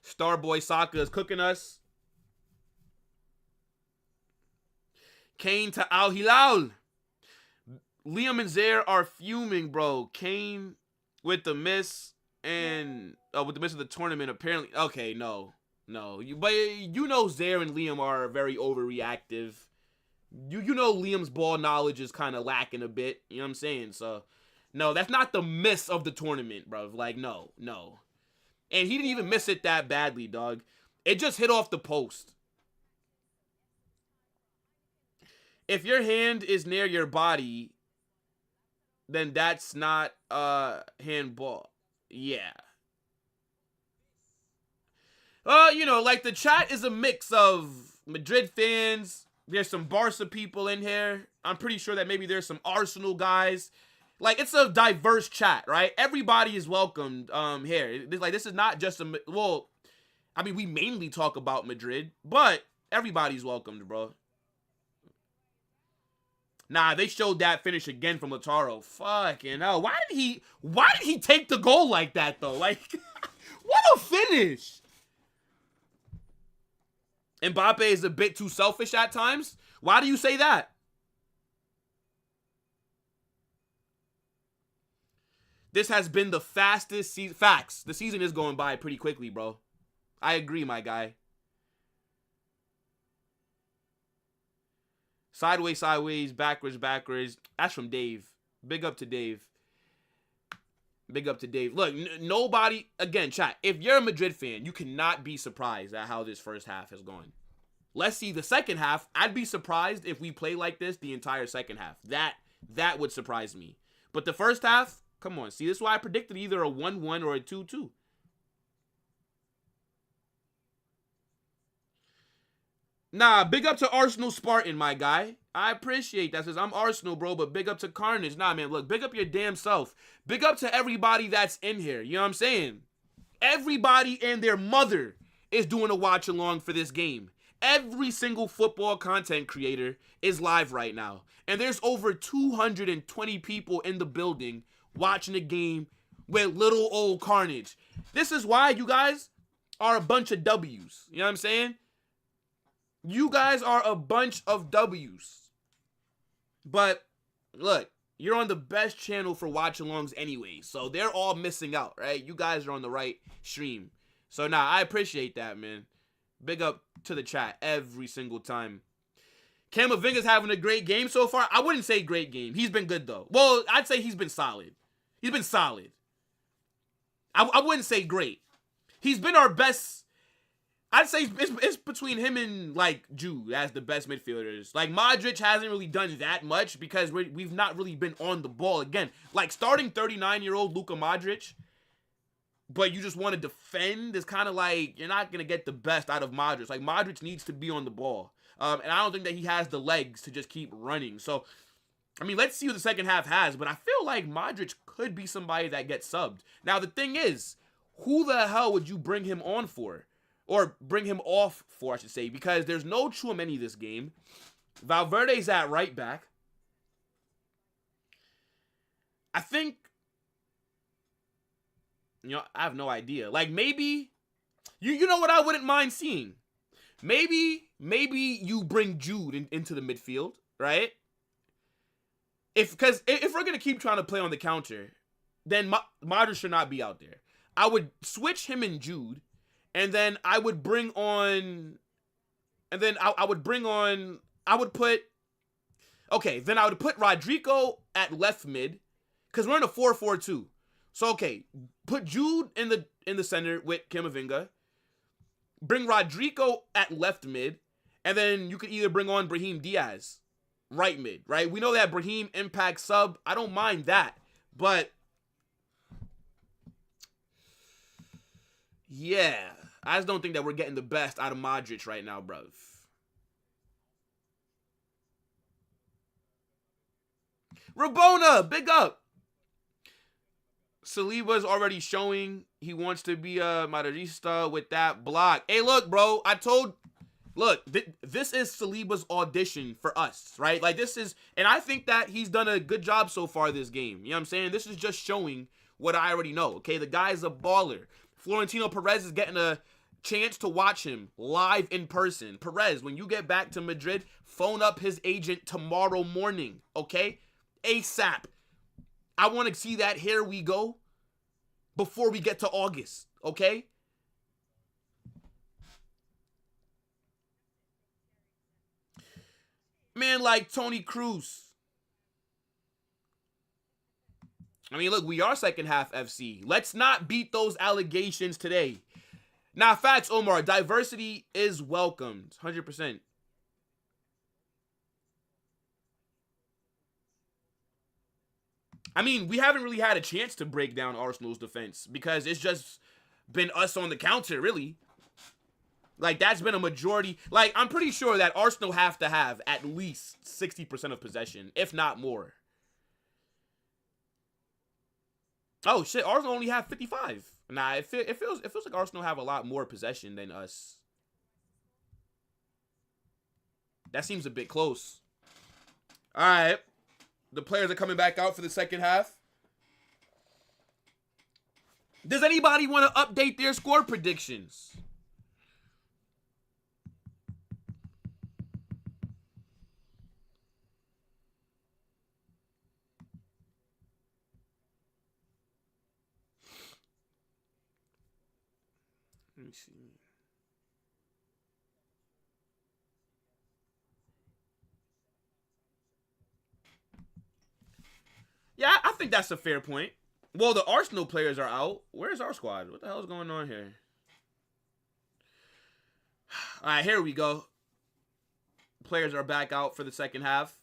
Starboy Saka is cooking us. Kane to Al Hilal. Liam and Zaire are fuming, bro. Kane with the miss and with the miss of the tournament, apparently. Okay, no. But you know Zaire and Liam are very overreactive. You know Liam's ball knowledge is kind of lacking a bit. You know what I'm saying? So, no, that's not the miss of the tournament, bro. Like, no. And he didn't even miss it that badly, dog. It just hit off the post. If your hand is near your body, then that's not handball. Yeah. You know, like, the chat is a mix of Madrid fans. There's some Barca people in here. I'm pretty sure that maybe there's some Arsenal guys. Like, it's a diverse chat, right? Everybody is welcomed here. This is not just a... Well, I mean, we mainly talk about Madrid, but everybody's welcomed, bro. Nah, they showed that finish again from Lautaro. Fucking hell. Why did he take the goal like that, though? Like, what a finish. Mbappe is a bit too selfish at times. Why do you say that? This has been the fastest season. Facts. The season is going by pretty quickly, bro. I agree, my guy. Sideways, sideways, backwards, backwards. That's from Dave. Big up to Dave. Big up to Dave. Look, nobody, again, chat, if you're a Madrid fan, you cannot be surprised at how this first half has gone. Let's see the second half. I'd be surprised if we play like this the entire second half. That would surprise me. But the first half, come on. See, this is why I predicted either a 1-1 or a 2-2. Nah, big up to Arsenal Spartan, my guy. I appreciate that. Says, I'm Arsenal, bro, but big up to Carnage. Nah, man, look, big up your damn self. Big up to everybody that's in here. You know what I'm saying? Everybody and their mother is doing a watch along for this game. Every single football content creator is live right now. And there's over 220 people in the building watching the game with little old Carnage. This is why you guys are a bunch of W's. You know what I'm saying? You guys are a bunch of W's. But, look, you're on the best channel for watch-alongs anyway. So they're all missing out, right? You guys are on the right stream. So, nah, I appreciate that, man. Big up to the chat every single time. Camavinga's having a great game so far. I wouldn't say great game. He's been good, though. Well, I'd say he's been solid. He's been solid. I wouldn't say great. He's been our best. I'd say it's between him and, like, Jude as the best midfielders. Like, Modric hasn't really done that much because we've not really been on the ball. Again, like, starting 39-year-old Luka Modric, but you just want to defend is kind of like, you're not going to get the best out of Modric. Like, Modric needs to be on the ball. And I don't think that he has the legs to just keep running. So, I mean, let's see what the second half has. But I feel like Modric could be somebody that gets subbed. Now, the thing is, who the hell would you bring him on for? Or bring him off for, I should say. Because there's no Tchouaméni this game. Valverde's at right back. I think, you know, I have no idea. Like, maybe, you know what I wouldn't mind seeing? Maybe you bring Jude into the midfield, right? Because if we're going to keep trying to play on the counter, then Modric should not be out there. I would switch him and Jude, and then I would bring on, and then I would bring on, I would put Rodrigo at left mid, because we're in a 4-4-2. So, okay, put Jude in the center with Camavinga, bring Rodrigo at left mid, and then you could either bring on Brahim Diaz, right mid, right? We know that Brahim impact sub. I don't mind that. But, yeah, I just don't think that we're getting the best out of Modric right now, bruv. Rabona, big up. Saliba's already showing he wants to be a Madridista with that block. Hey, look, bro, this is Saliba's audition for us, right? Like, this is, and I think that he's done a good job so far this game. You know what I'm saying? This is just showing what I already know, okay? The guy's a baller. Florentino Perez is getting a chance to watch him live in person. Perez, when you get back to Madrid, phone up his agent tomorrow morning, okay? ASAP. I want to see that here we go before we get to August, okay? Man, like Tony Cruz. I mean, look, we are second half FC. Let's not beat those allegations today. Now, facts, Omar. Diversity is welcomed. 100%. I mean, we haven't really had a chance to break down Arsenal's defense because it's just been us on the counter, really. Like, that's been a majority. Like, I'm pretty sure that Arsenal have to have at least 60% of possession, if not more. Oh, shit. Arsenal only have 55. Nah, it feels like Arsenal have a lot more possession than us. That seems a bit close. All right. The players are coming back out for the second half. Does anybody want to update their score predictions? Let me see. Yeah, I think that's a fair point. Well, the Arsenal players are out. Where's our squad? What the hell is going on here? All right, here we go. Players are back out for the second half.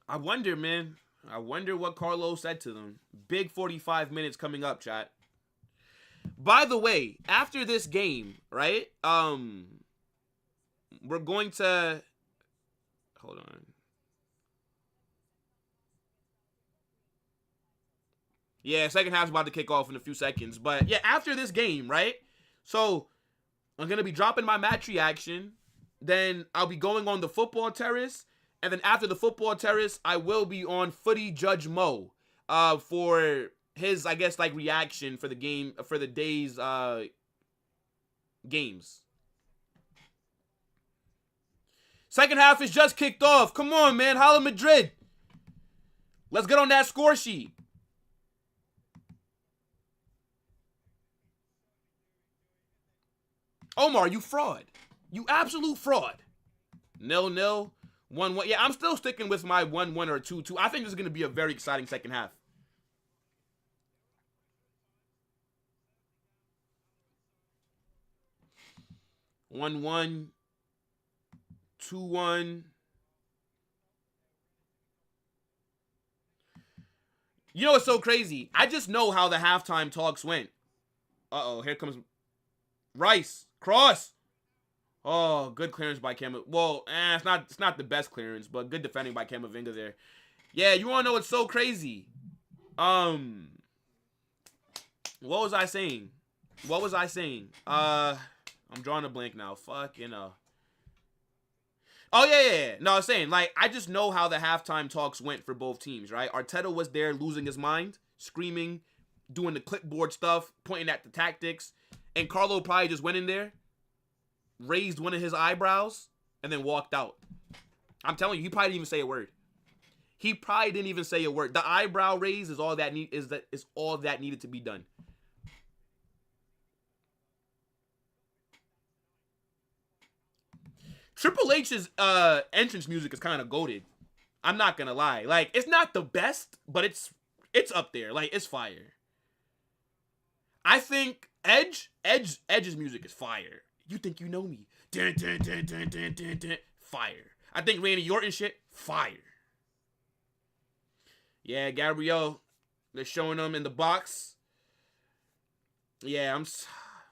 I wonder, man. I wonder what Carlo said to them. Big 45 minutes coming up, chat. By the way, after this game, right? We're going to hold on. Yeah, second half's about to kick off in a few seconds. But yeah, after this game, right? So I'm gonna be dropping my match reaction. Then I'll be going on the football terrace. And then after the football terrace, I will be on Footy Judge Mo for his, I guess, like reaction for the game, for the day's games. Second half is just kicked off. Come on, man. Real Madrid. Let's get on that score sheet. Omar, you fraud. You absolute fraud. 0-0. 1-1. Yeah, I'm still sticking with my 1-1 or 2-2. I think this is going to be a very exciting second half. One one, 2-1. You know what's so crazy? I just know how the halftime talks went. Uh-oh, here comes Rice. Cross. Oh, good clearance by Cam. Well, it's not the best clearance, but good defending by Camavinga there. Yeah, you want to know what's so crazy? What was I saying? I'm drawing a blank now. Fucking Oh, yeah. No, I was saying, like, I just know how the halftime talks went for both teams, right? Arteta was there losing his mind, screaming, doing the clipboard stuff, pointing at the tactics. And Carlo probably just went in there, raised one of his eyebrows, and then walked out. I'm telling you, he probably didn't even say a word. He probably didn't even say a word. The eyebrow raise is all that needed to be done. Triple H's entrance music is kind of goated. I'm not gonna lie. Like, it's not the best, but it's up there. Like, it's fire. I think Edge's music is fire. You think you know me? Dun, dun, dun, dun, dun, dun, dun. Fire. I think Randy Orton shit, fire. Yeah, Gabriel, they're showing them in the box. Yeah,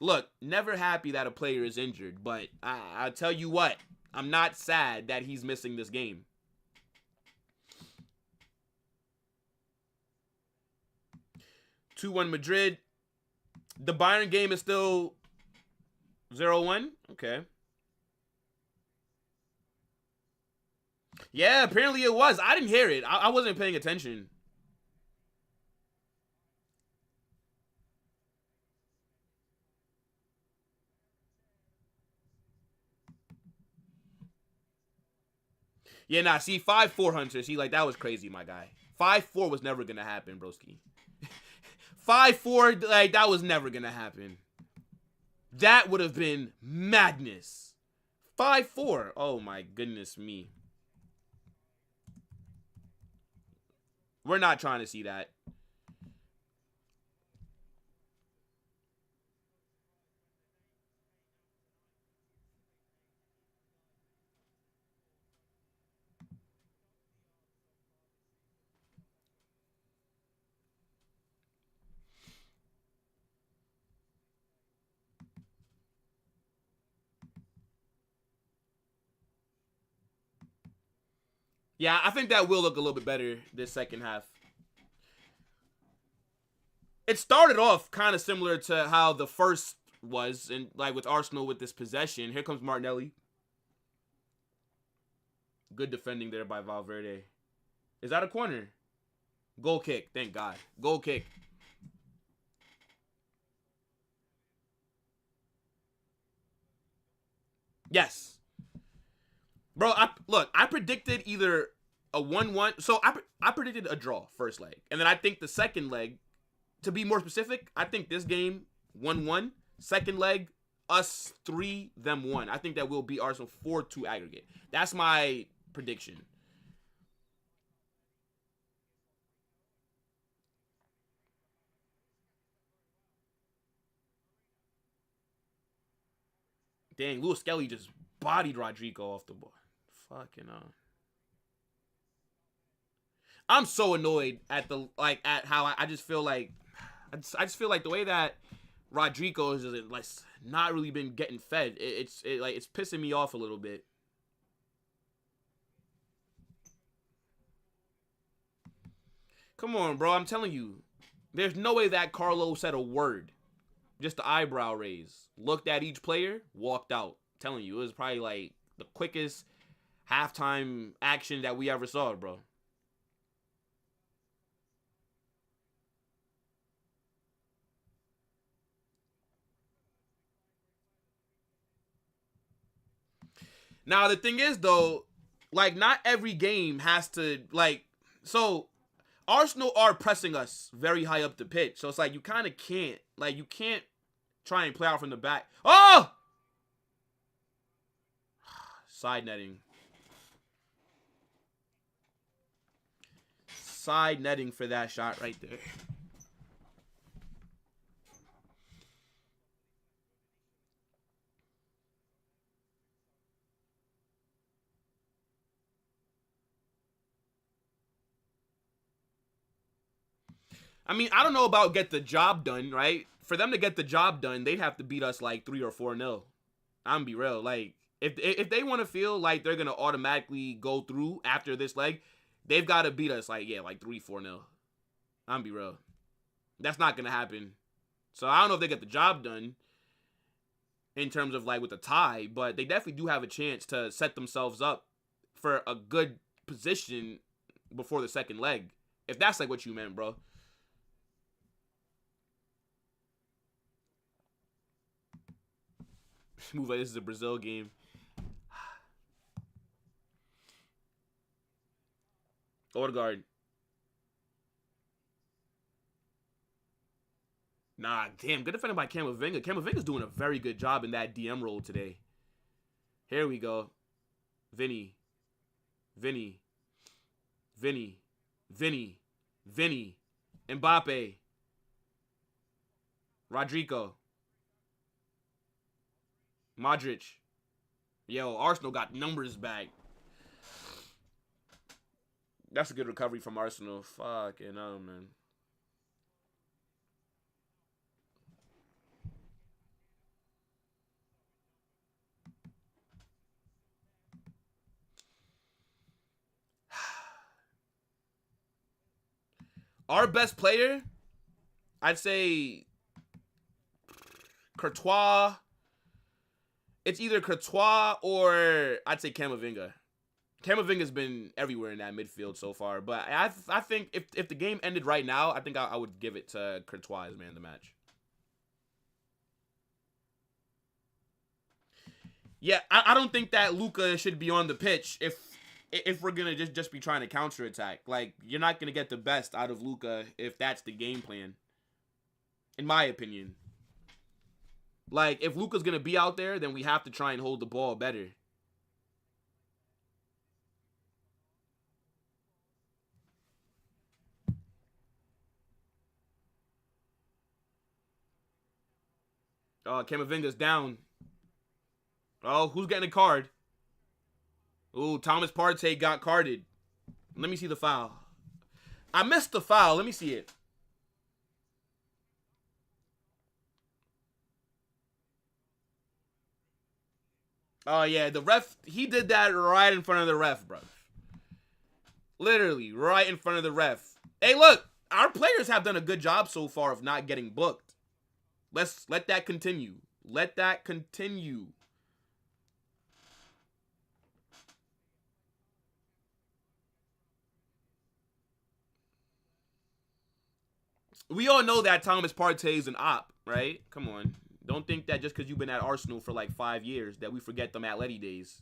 look, never happy that a player is injured, but I'll tell you what, I'm not sad that he's missing this game. (2-1) Madrid. The Bayern game is still 0-1. Okay. Yeah, apparently it was. I didn't hear it. I wasn't paying attention. Yeah, nah, see, 5-4 Hunter. See, like, that was crazy, my guy. 5-4 was never going to happen, broski. 5-4, like, that was never going to happen. That would have been madness. 5-4. Oh, my goodness me. We're not trying to see that. Yeah, I think that will look a little bit better this second half. It started off kind of similar to how the first was, and like with Arsenal with this possession. Here comes Martinelli. Good defending there by Valverde. Is that a corner? Goal kick. Thank God. Goal kick. Yes. Bro, I predicted either a 1-1. So I predicted a draw first leg. And then I think the second leg, to be more specific, I think this game 1-1. Second leg, us 3, them 1. I think that we'll beat Arsenal 4-2 aggregate. That's my prediction. Dang, Lewis Skelly just bodied Rodrigo off the ball. Fucking I'm so annoyed at at how I just feel like I just feel like the way that Rodrigo is just, like, not really been getting fed. It's pissing me off a little bit. Come on, bro. I'm telling you, there's no way that Carlo said a word. Just the eyebrow raise. Looked at each player, walked out. I'm telling you, it was probably like the quickest halftime action that we ever saw, bro. Now the thing is though, like, not every game has to, like, so Arsenal are pressing us very high up the pitch. So it's like you kind of can't, like, you can't try and play out from the back. Oh! Side netting. Side netting for that shot right there. I mean, I don't know about get the job done, right? For them to get the job done, they'd have to beat us like 3 or 4-0. I'm gonna be real. Like, if they want to feel like they're gonna automatically go through after this leg, they've got to beat us like 3-4-0. I'm gonna be real. That's not gonna happen. So I don't know if they get the job done in terms of like with a tie, but they definitely do have a chance to set themselves up for a good position before the second leg. If that's like what you meant, bro. Move like this is a Brazil game. Odegaard. Nah, damn. Good defending by Camavinga. Camavinga's doing a very good job in that DM role today. Here we go. Vinny. Vinny. Vinny. Vinny. Vinny. Mbappe. Rodrigo. Modric. Yo, Arsenal got numbers back. That's a good recovery from Arsenal. Fucking hell, man. Our best player, I'd say Courtois. It's either Courtois or I'd say Camavinga. Camavinga's been everywhere in that midfield so far, but I think if the game ended right now, I think I would give it to Courtois as man of the match. Yeah, I don't think that Luka should be on the pitch if we're gonna just be trying to counterattack. Like, you're not gonna get the best out of Luka if that's the game plan. In my opinion. Like, if Luka's gonna be out there, then we have to try and hold the ball better. Oh, Camavinga's down. Oh, who's getting a card? Ooh, Thomas Partey got carded. Let me see the foul. I missed the foul. Let me see it. Oh, yeah, the ref, he did that right in front of the ref, bro. Literally, right in front of the ref. Hey, look, our players have done a good job so far of not getting booked. Let's let that continue. Let that continue. We all know that Thomas Partey is an op, right? Come on. Don't think that just because you've been at Arsenal for like 5 years that we forget them Atleti days.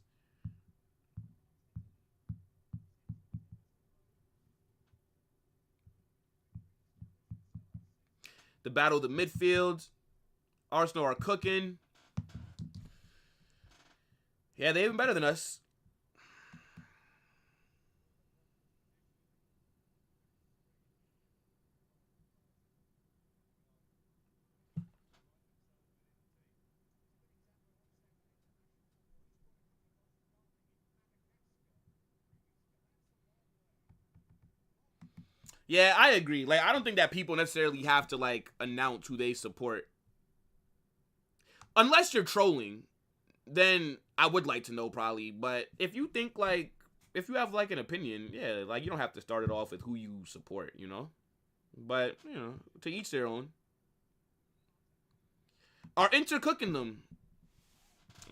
The battle of the midfield. Arsenal are cooking. Yeah, they're even better than us. Yeah, I agree. Like, I don't think that people necessarily have to, like, announce who they support. Unless you're trolling, then I would like to know probably. But if you think, like, if you have, like, an opinion, yeah, like, you don't have to start it off with who you support, you know? But, you know, to each their own. Are Inter cooking them?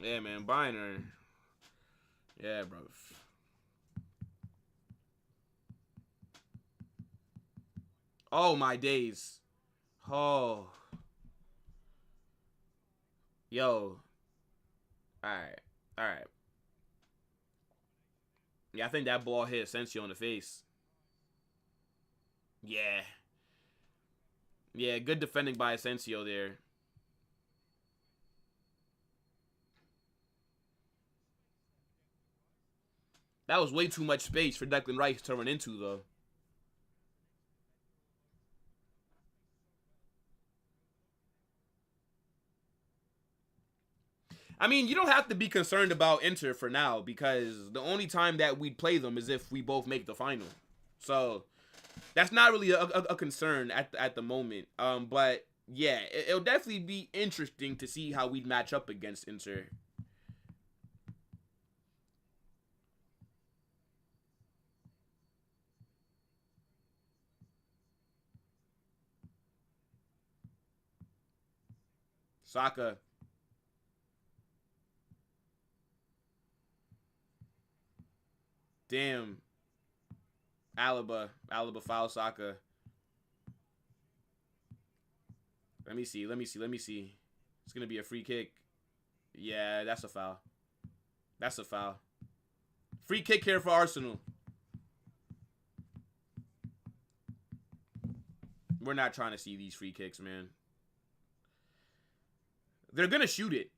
Yeah, man, buying her. Yeah, bro. Oh, my days. Oh. Yo. Alright. Alright. Yeah, I think that ball hit Asensio in the face. Yeah. Yeah, good defending by Asensio there. That was way too much space for Declan Rice to run into, though. I mean, you don't have to be concerned about Inter for now because the only time that we'd play them is if we both make the final. So that's not really a concern at the moment. But yeah, it'll definitely be interesting to see how we'd match up against Inter. Saka. Damn. Alaba. Alaba foul Saka. Let me see. Let me see. Let me see. It's going to be a free kick. Yeah, that's a foul. That's a foul. Free kick here for Arsenal. We're not trying to see these free kicks, man. They're going to shoot it.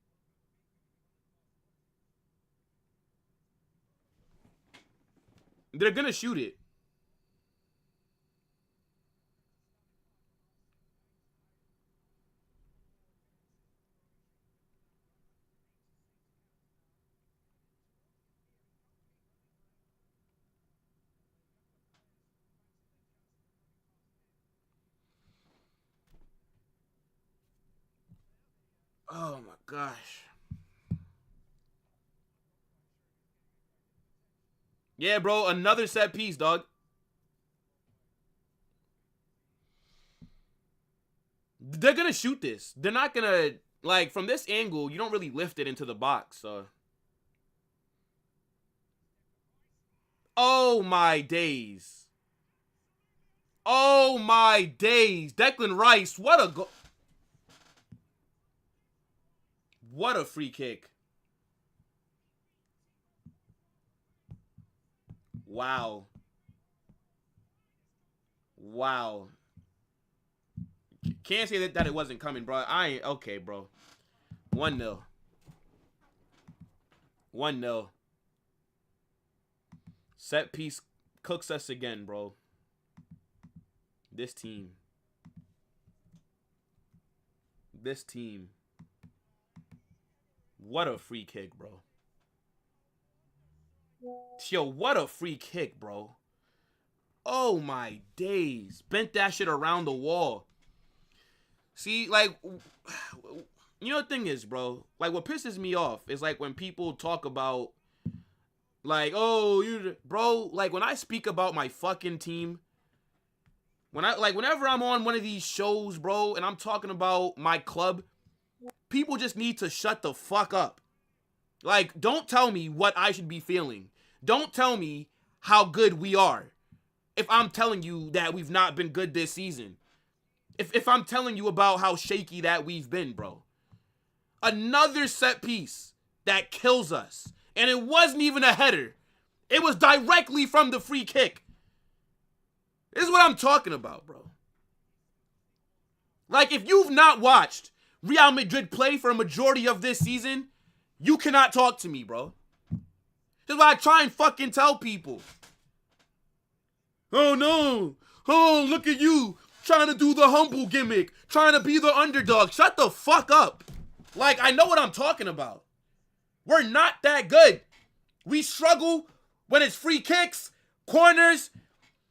They're going to shoot it. Oh, my gosh. Yeah, bro. Another set piece, dog. They're going to shoot this. They're not going to, like, from this angle, you don't really lift it into the box, so. Oh, my days. Oh, my days. Declan Rice, what a go. What a free kick. Wow. Wow. Can't say that it wasn't coming, bro. I ain't. Okay, bro. 1-0. 1-0. Set piece cooks us again, bro. This team. This team. What a free kick, bro. Yo, what a free kick, bro. Oh, my days. Bent that shit around the wall. See, like, you know the thing is, bro, like, what pisses me off is, like, when people talk about, like, oh, you, bro, like, when I speak about my fucking team, whenever I'm on one of these shows, bro, and I'm talking about my club, people just need to shut the fuck up. Like, don't tell me what I should be feeling. Don't tell me how good we are if I'm telling you that we've not been good this season. If I'm telling you about how shaky that we've been, bro. Another set piece that kills us. And it wasn't even a header. It was directly from the free kick. This is what I'm talking about, bro. Like, if you've not watched Real Madrid play for a majority of this season, you cannot talk to me, bro. That's why I try and fucking tell people. Oh no. Oh, look at you. Trying to do the humble gimmick. Trying to be the underdog. Shut the fuck up. Like, I know what I'm talking about. We're not that good. We struggle when it's free kicks, corners.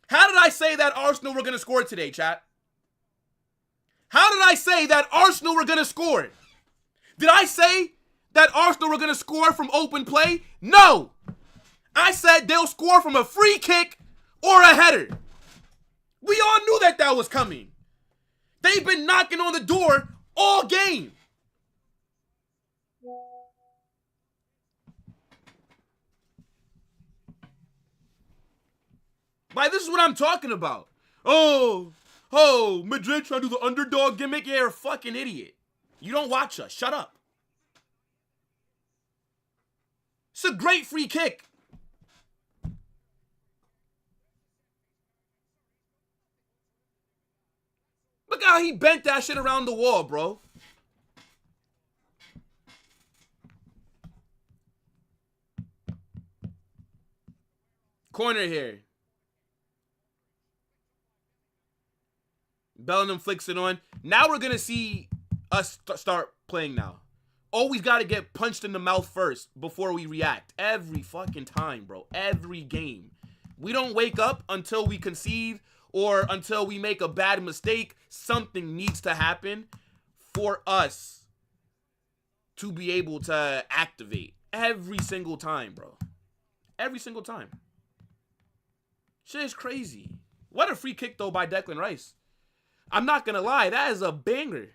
How did I say that Arsenal were going to score today, chat? How did I say that Arsenal were going to score? Did I say that Arsenal were going to score from open play? No. I said they'll score from a free kick or a header. We all knew that that was coming. They've been knocking on the door all game. Like, this is what I'm talking about. Oh, Madrid trying to do the underdog gimmick? Yeah, you're a fucking idiot. You don't watch us. Shut up. It's a great free kick. Look how he bent that shit around the wall, bro. Corner here. Bellingham flicks it on. Now we're going to see us start playing now. Always got to get punched in the mouth first before we react. Every fucking time, bro. Every game. We don't wake up until we concede or until we make a bad mistake. Something needs to happen for us to be able to activate. Every single time, bro. Every single time. Shit is crazy. What a free kick, though, by Declan Rice. I'm not going to lie. That is a banger.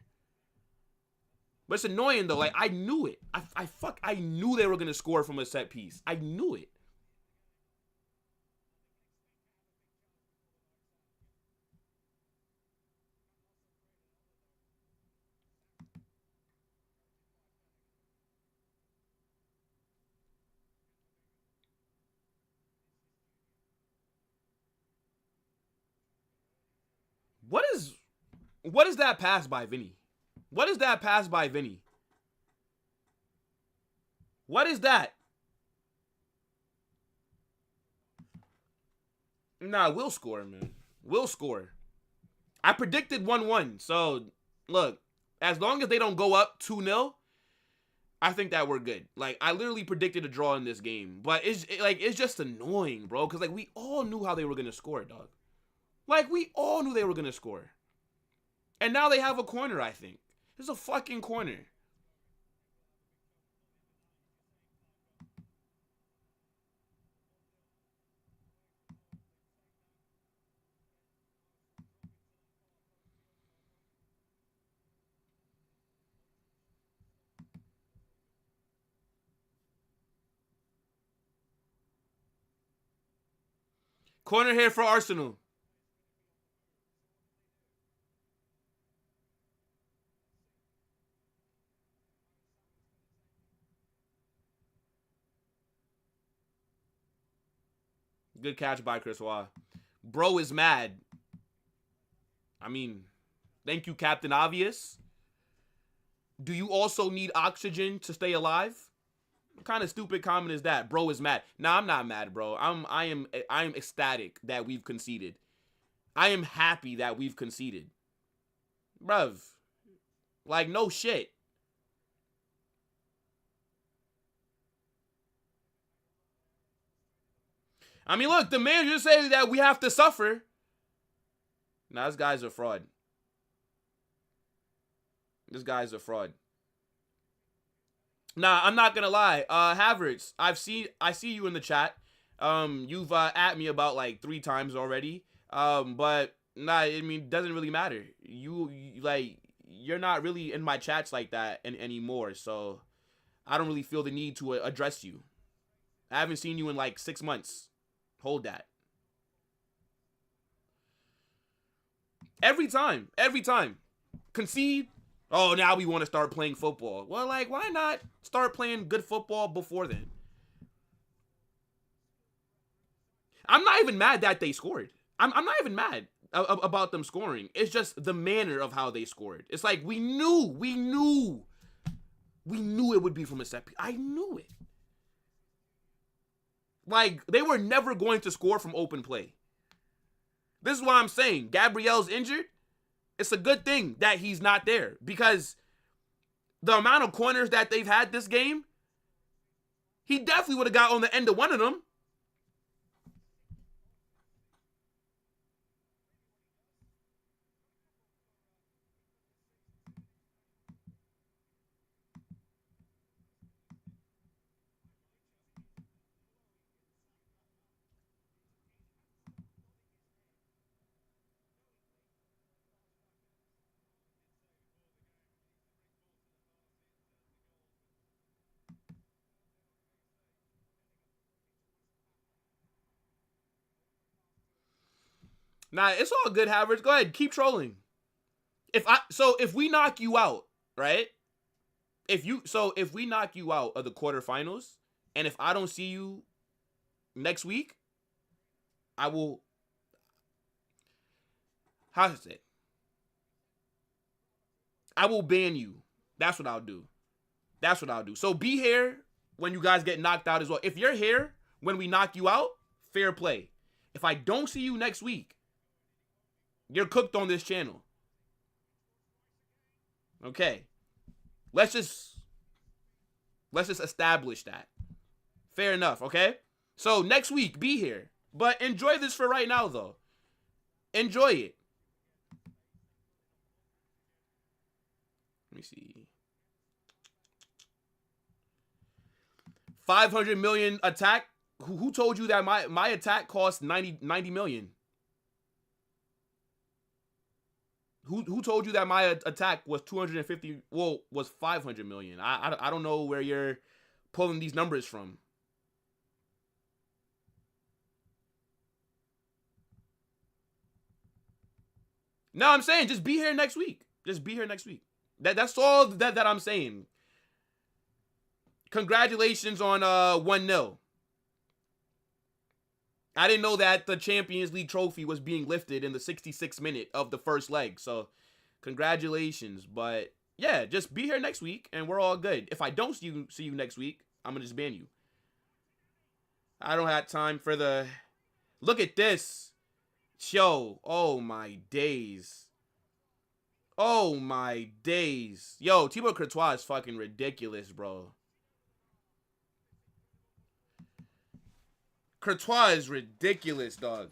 But it's annoying, though. Like, I knew it. I knew they were going to score from a set piece. I knew it. What is that pass by Vinny? What is that pass by Vinny? What is that? Nah, we'll score, man. We'll score. I predicted 1-1. So, look, as long as they don't go up 2-0, I think that we're good. Like, I literally predicted a draw in this game. But it's just annoying, bro. Because, like, we all knew how they were going to score, dog. Like, we all knew they were going to score. And now they have a corner, I think. There's a fucking corner. Corner here for Arsenal. Good catch by Chris Waugh. Bro is mad. I mean, thank you, Captain Obvious. Do you also need oxygen to stay alive? What kind of stupid comment is that? Bro is mad. Nah, I'm not mad, bro. I am ecstatic that we've conceded. I am happy that we've conceded. Bruv. Like, no shit. I mean, look, the manager says that we have to suffer. Nah, this guy's a fraud. This guy's a fraud. Nah, I'm not gonna lie. Havertz, I see you in the chat. You've at me about like 3 times already. But nah, I mean, it doesn't really matter. You're not really in my chats like that anymore. So I don't really feel the need to address you. I haven't seen you in like 6 months. Hold that. Every time. Concede. Oh, now we want to start playing football. Well, like, why not start playing good football before then? I'm not even mad that they scored. I'm not even mad. about them scoring. It's just the manner of how they scored. It's like we knew it would be from a set piece. I knew it. Like, they were never going to score from open play. This is what I'm saying. Gabriel's injured. It's a good thing that he's not there, because the amount of corners that they've had this game, he definitely would have got on the end of one of them. Nah, it's all good, Havertz. Go ahead, keep trolling. If we knock you out, right? If we knock you out of the quarterfinals, and if I don't see you next week, I will. How is it? I will ban you. That's what I'll do. That's what I'll do. So be here when you guys get knocked out as well. If you're here when we knock you out, fair play. If I don't see you next week, you're cooked on this channel. Okay. Let's just establish that. Fair enough, okay? So next week, be here. But enjoy this for right now, though. Enjoy it. Let me see. 500 million attack. Who told you that my attack cost 90 million? Who told you that my attack was 250? Well, was 500 million. I don't know where you're pulling these numbers from. No, I'm saying just be here next week. Just be here next week. That's all that I'm saying. Congratulations on 1-0. I didn't know that the Champions League trophy was being lifted in the 66th minute of the first leg. So, congratulations. But, yeah, just be here next week, and we're all good. If I don't see you next week, I'm going to just ban you. I don't have time for the... Look at this. Yo, oh my days. Oh my days. Yo, Thibaut Courtois is fucking ridiculous, bro. Courtois is ridiculous, dog.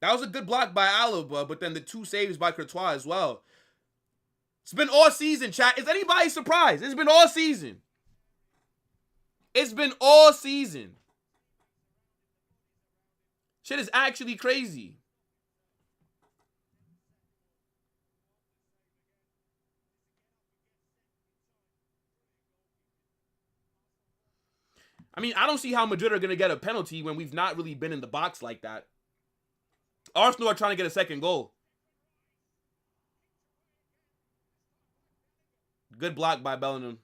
That was a good block by Alaba, but then the 2 saves by Courtois as well. It's been all season, chat. Is anybody surprised? It's been all season. It's been all season. Shit is actually crazy. I mean, I don't see how Madrid are going to get a penalty when we've not really been in the box like that. Arsenal are trying to get a second goal. Good block by Bellingham.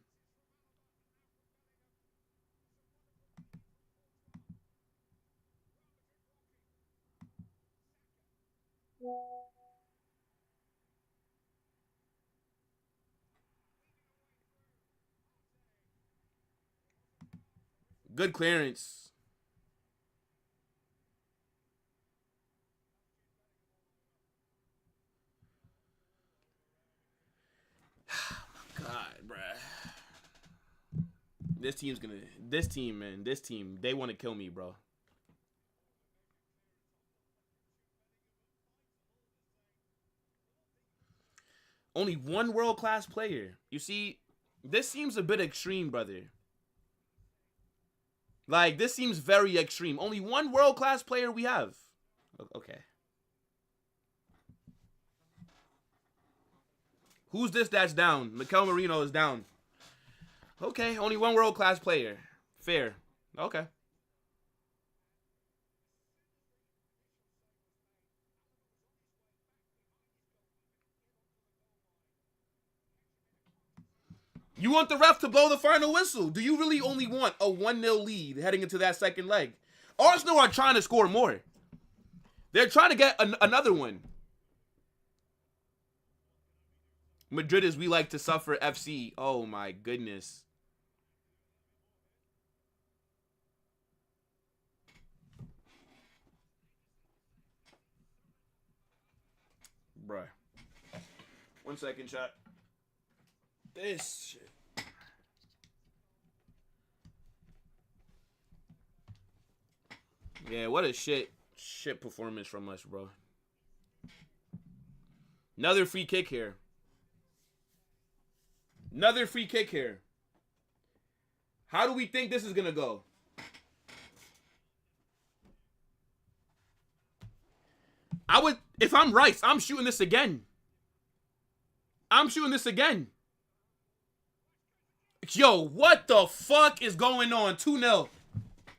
Good clearance. Oh my God, bruh. This team, they want to kill me, bro. Only one world-class player. You see, this seems a bit extreme, brother. Like, this seems very extreme. Only one world-class player we have. Okay. Who's this that's down? Mikel Merino is down. Okay, only one world-class player. Fair. Okay. You want the ref to blow the final whistle. Do you really only want a 1-0 lead heading into that second leg? Arsenal are trying to score more. They're trying to get another one. Madrid is we like to suffer FC. Oh my goodness. Bruh. 1 second, chat. This shit. Yeah, what a shit performance from us, bro. Another free kick here. Another free kick here. How do we think this is gonna go? If I'm Rice, I'm shooting this again. I'm shooting this again. Yo, what the fuck is going on? 2-0.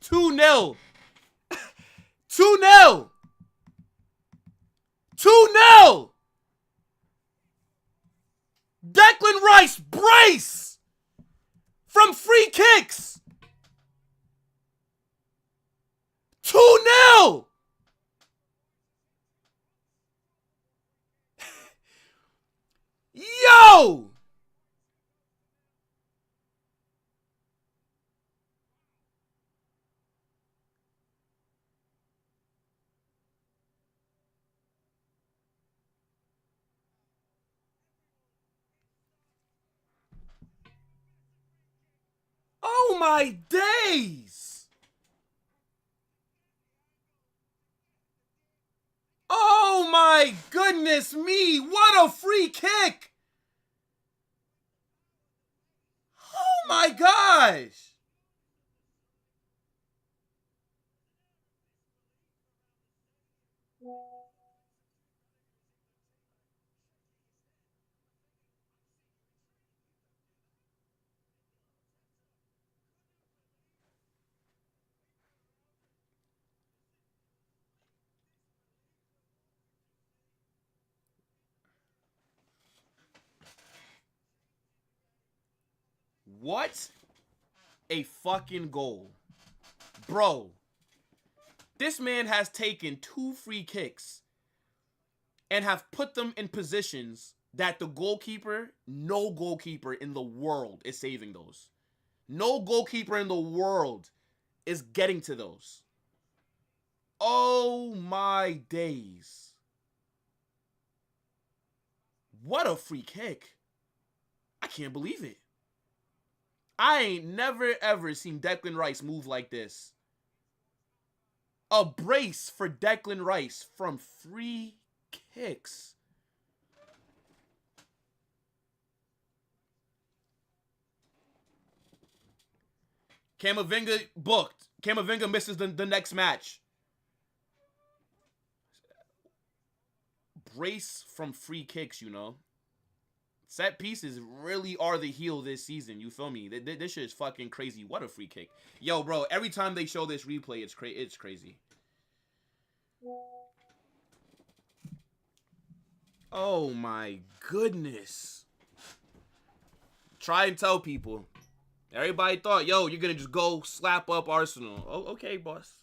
2-0. 2-0. 2-0. Declan Rice, brace from free kicks. 2-0. Yo. Oh my days! Oh my goodness me! What a free kick! Oh my gosh! What a fucking goal. Bro, this man has taken 2 free kicks and have put them in positions that the goalkeeper, no goalkeeper in the world is saving those. No goalkeeper in the world is getting to those. Oh my days. What a free kick. I can't believe it. I ain't never ever seen Declan Rice move like this. A brace for Declan Rice from free kicks. Camavinga booked. Camavinga misses the next match. Brace from free kicks, you know. Set pieces really are the heel this season. You feel me? This shit is fucking crazy. What a free kick. Yo, bro, every time they show this replay, it's crazy. Oh my goodness. Try and tell people. Everybody thought, yo, you're going to just go slap up Arsenal. Oh, okay, boss.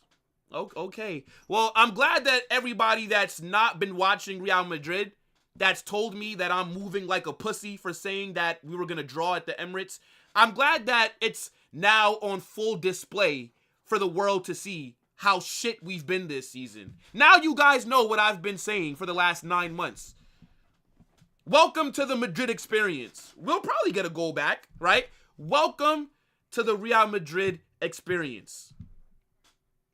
Okay. Well, I'm glad that everybody that's not been watching Real Madrid that's told me that I'm moving like a pussy for saying that we were going to draw at the Emirates. I'm glad that it's now on full display for the world to see how shit we've been this season. Now you guys know what I've been saying for the last 9 months. Welcome to the Madrid experience. We'll probably get a goal back, right? Welcome to the Real Madrid experience.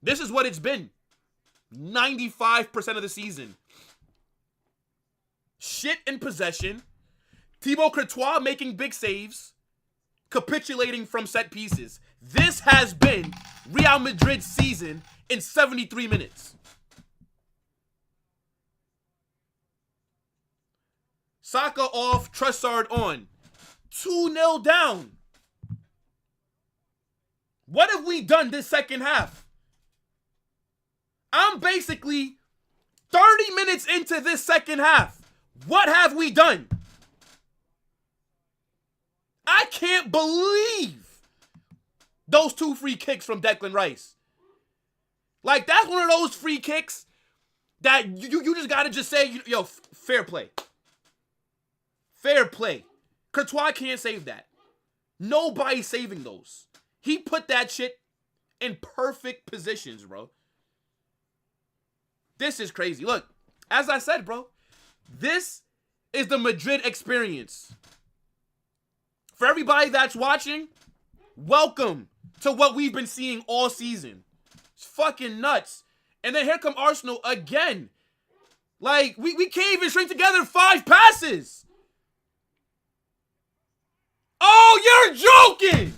This is what it's been. 95% of the season. Shit in possession. Thibaut Courtois making big saves. Capitulating from set pieces. This has been Real Madrid's season in 73 minutes. Saka off, Trossard on. 2-0 down. What have we done this second half? I'm basically 30 minutes into this second half. What have we done? I can't believe those 2 free kicks from Declan Rice. Like, that's one of those free kicks that you just gotta just say, yo, fair play. Fair play. Courtois can't save that. Nobody's saving those. He put that shit in perfect positions, bro. This is crazy. Look, as I said, bro, this is the Madrid experience. For everybody that's watching, welcome to what we've been seeing all season. It's fucking nuts. And then here come Arsenal again. Like, we can't even string together 5 passes. Oh, you're joking!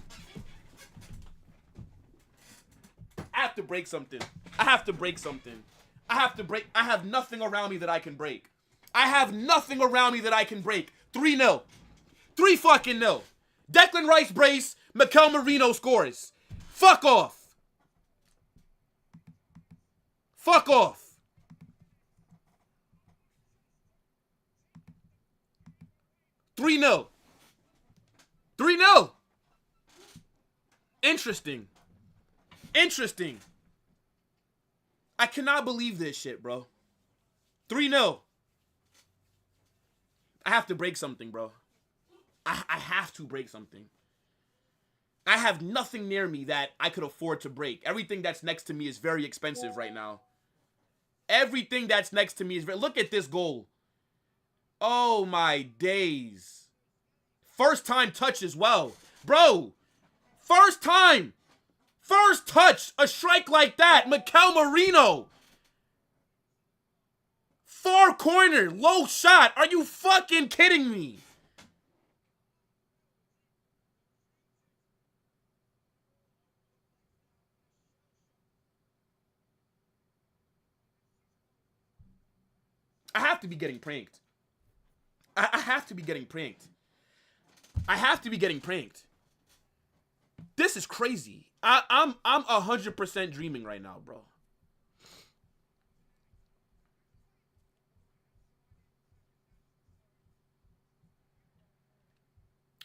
I have to break something. I have nothing around me that I can break. 3-0. 3-0. Declan Rice brace. Mikel Merino scores. Fuck off. 3-0. 3-0. Interesting. I cannot believe this shit, bro. 3-0. I have to break something, bro. I have to break something. I have nothing near me that I could afford to break. Everything that's next to me is very expensive right now. Look at this goal. Oh, my days. First time touch as well. Bro, first time. First touch, a strike like that. Mikel Merino. Far corner, low shot. Are you fucking kidding me? I have to be getting pranked. I have to be getting pranked. This is crazy. I'm 100% dreaming right now, bro.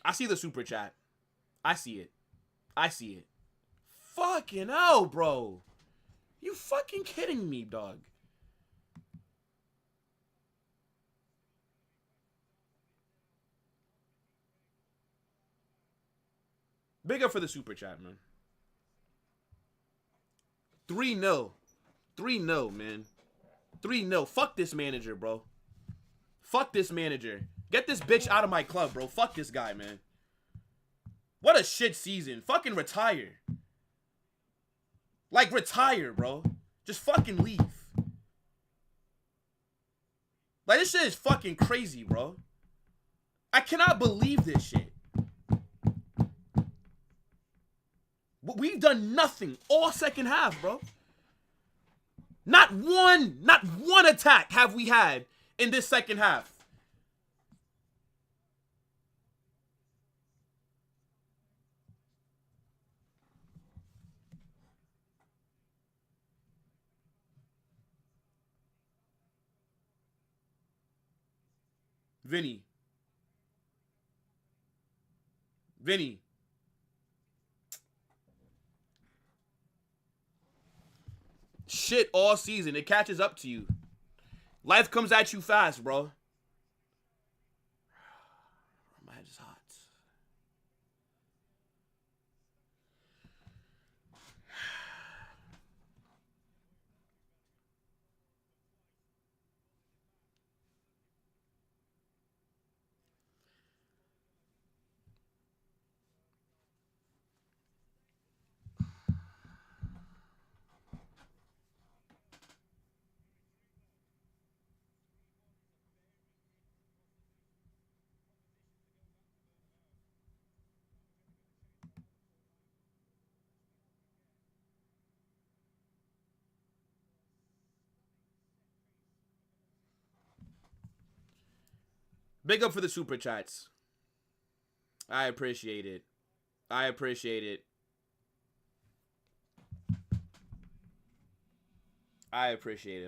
I see the super chat. I see it. Fucking hell, bro. You fucking kidding me, dog. Big up for the super chat, man. 3-0. 3-0, man. 3-0. Fuck this manager, bro. Get this bitch out of my club, bro. Fuck this guy, man. What a shit season. Fucking retire. Like, retire, bro. Just fucking leave. Like, this shit is fucking crazy, bro. I cannot believe this shit. We've done nothing all second half, bro. Not one attack have we had in this second half. Vinny. Shit all season. It catches up to you. Life comes at you fast, bro. My head is hot. Big up for the super chats. I appreciate it. I appreciate it,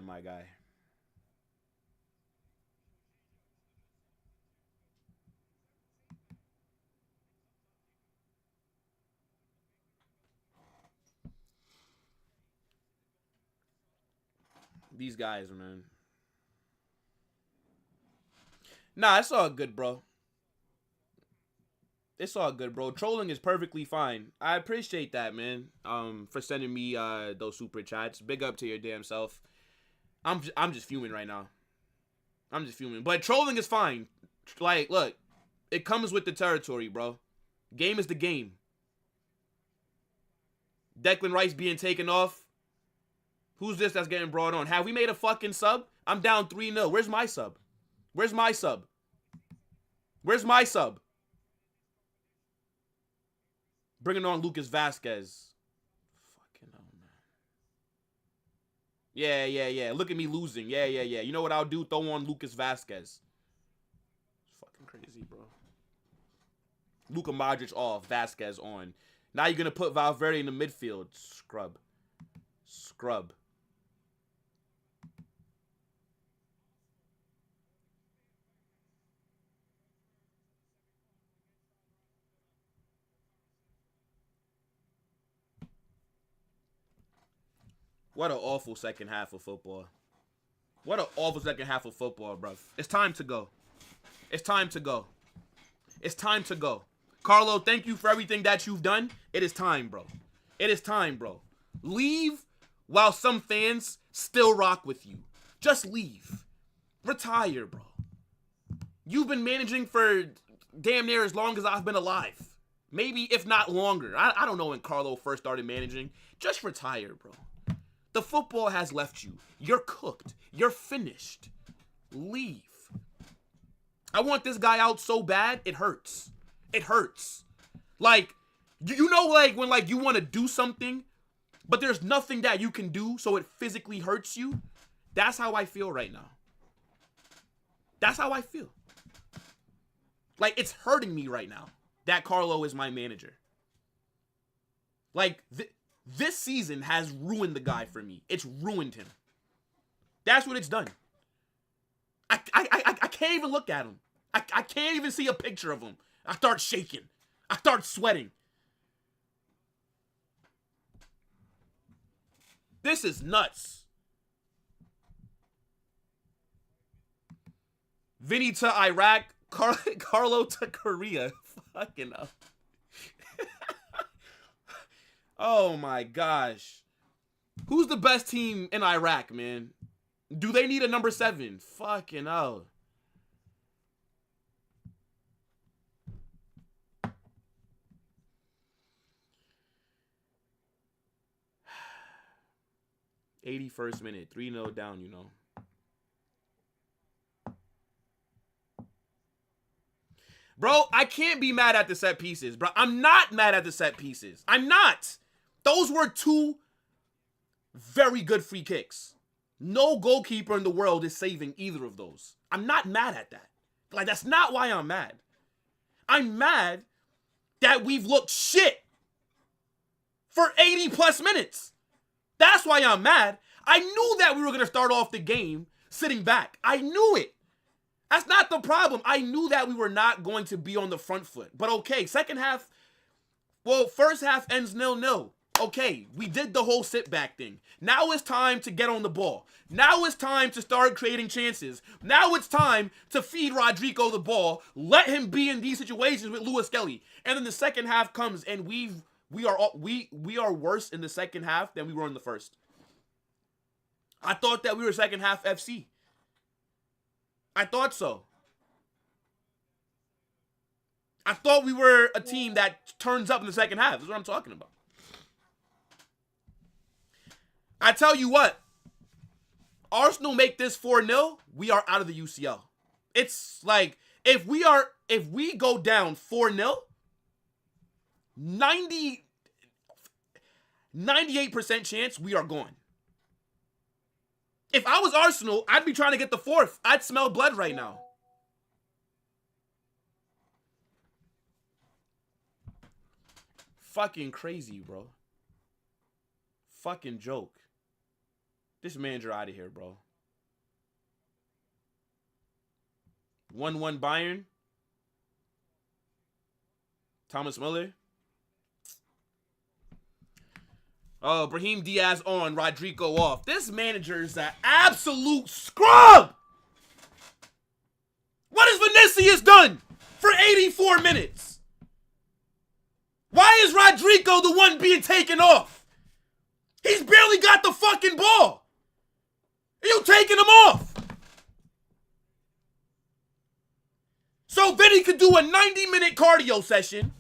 my guy. These guys, man. Nah, it's all good, bro. It's all good, bro. Trolling is perfectly fine. I appreciate that, man. For sending me those super chats. Big up to your damn self. I'm just fuming right now. I'm just fuming. But trolling is fine. Like, look, it comes with the territory, bro. Game is the game. Declan Rice being taken off. Who's this that's getting brought on? Have we made a fucking sub? I'm down 3-0. Where's my sub? Where's my sub? Where's my sub? Bringing on Lucas Vasquez. Fucking hell, man. Yeah. Look at me losing. Yeah. You know what I'll do? Throw on Lucas Vasquez. It's fucking crazy, bro. Luka Modric off. Vasquez on. Now you're going to put Valverde in the midfield. Scrub. What an awful second half of football. What an awful second half of football, bro. It's time to go. It's time to go. It's time to go. Carlo, thank you for everything that you've done. It is time, bro. It is time, bro. Leave while some fans still rock with you. Just leave. Retire, bro. You've been managing for damn near as long as I've been alive. Maybe, if not longer. I don't know when Carlo first started managing. Just retire, bro. The football has left you. You're cooked. You're finished. Leave. I want this guy out so bad, it hurts. It hurts. Like, you know, like, when, like, you want to do something, but there's nothing that you can do, so it physically hurts you? That's how I feel right now. That's how I feel. Like, it's hurting me right now that Carlo is my manager. Like, this season has ruined the guy for me. It's ruined him. That's what it's done. I can't even look at him. I can't even see a picture of him. I start shaking. I start sweating. This is nuts. Vinny to Iraq. Carlo to Korea. Fucking up. Oh my gosh. Who's the best team in Iraq, man? Do they need a number 7? Fucking hell. '81st minute. 3-0 down, you know. Bro, I can't be mad at the set pieces, bro. I'm not mad at the set pieces. I'm not. Those were 2 very good free kicks. No goalkeeper in the world is saving either of those. I'm not mad at that. Like, that's not why I'm mad. I'm mad that we've looked shit for 80 plus minutes. That's why I'm mad. I knew that we were going to start off the game sitting back. I knew it. That's not the problem. I knew that we were not going to be on the front foot. But okay, second half, well, first half ends 0-0. Okay, we did the whole sit back thing. Now it's time to get on the ball. Now it's time to start creating chances. Now it's time to feed Rodrigo the ball. Let him be in these situations with Lewis Kelly. And then the second half comes and we are worse in the second half than we were in the first. I thought that we were second half FC. I thought so. I thought we were a team that turns up in the second half. That's what I'm talking about. I tell you what, Arsenal make this 4-0, we are out of the UCL. It's like, if we go down 4-0, 98% chance we are gone. If I was Arsenal, I'd be trying to get the 4th. I'd smell blood right now. Fucking crazy, bro. Fucking joke. This manager out of here, bro. 1-1 Bayern. Thomas Müller. Oh, Brahim Diaz on, Rodrigo off. This manager is an absolute scrub. What has Vinicius done for 84 minutes? Why is Rodrigo the one being taken off? He's barely got the fucking ball. You taking him off. So Vinny could do a 90-minute cardio session,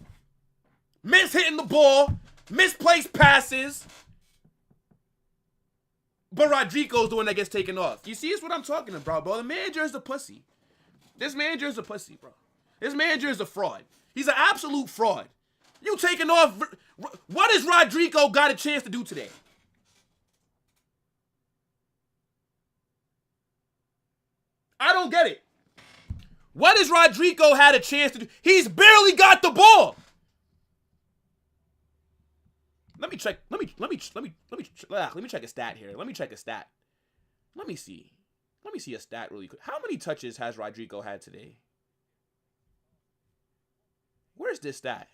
miss hitting the ball, misplaced passes, but Rodrigo's the one that gets taken off. You see, it's what I'm talking about, bro. The manager is a pussy. This manager is a pussy, bro. This manager is a fraud. He's an absolute fraud. You taking off. What has Rodrigo got a chance to do today? I don't get it. What has Rodrigo had a chance to do? He's barely got the ball. Let me check. Let me check a stat here. Let me check a stat. Let me see. Let me see a stat really quick. How many touches has Rodrigo had today? Where's this stat?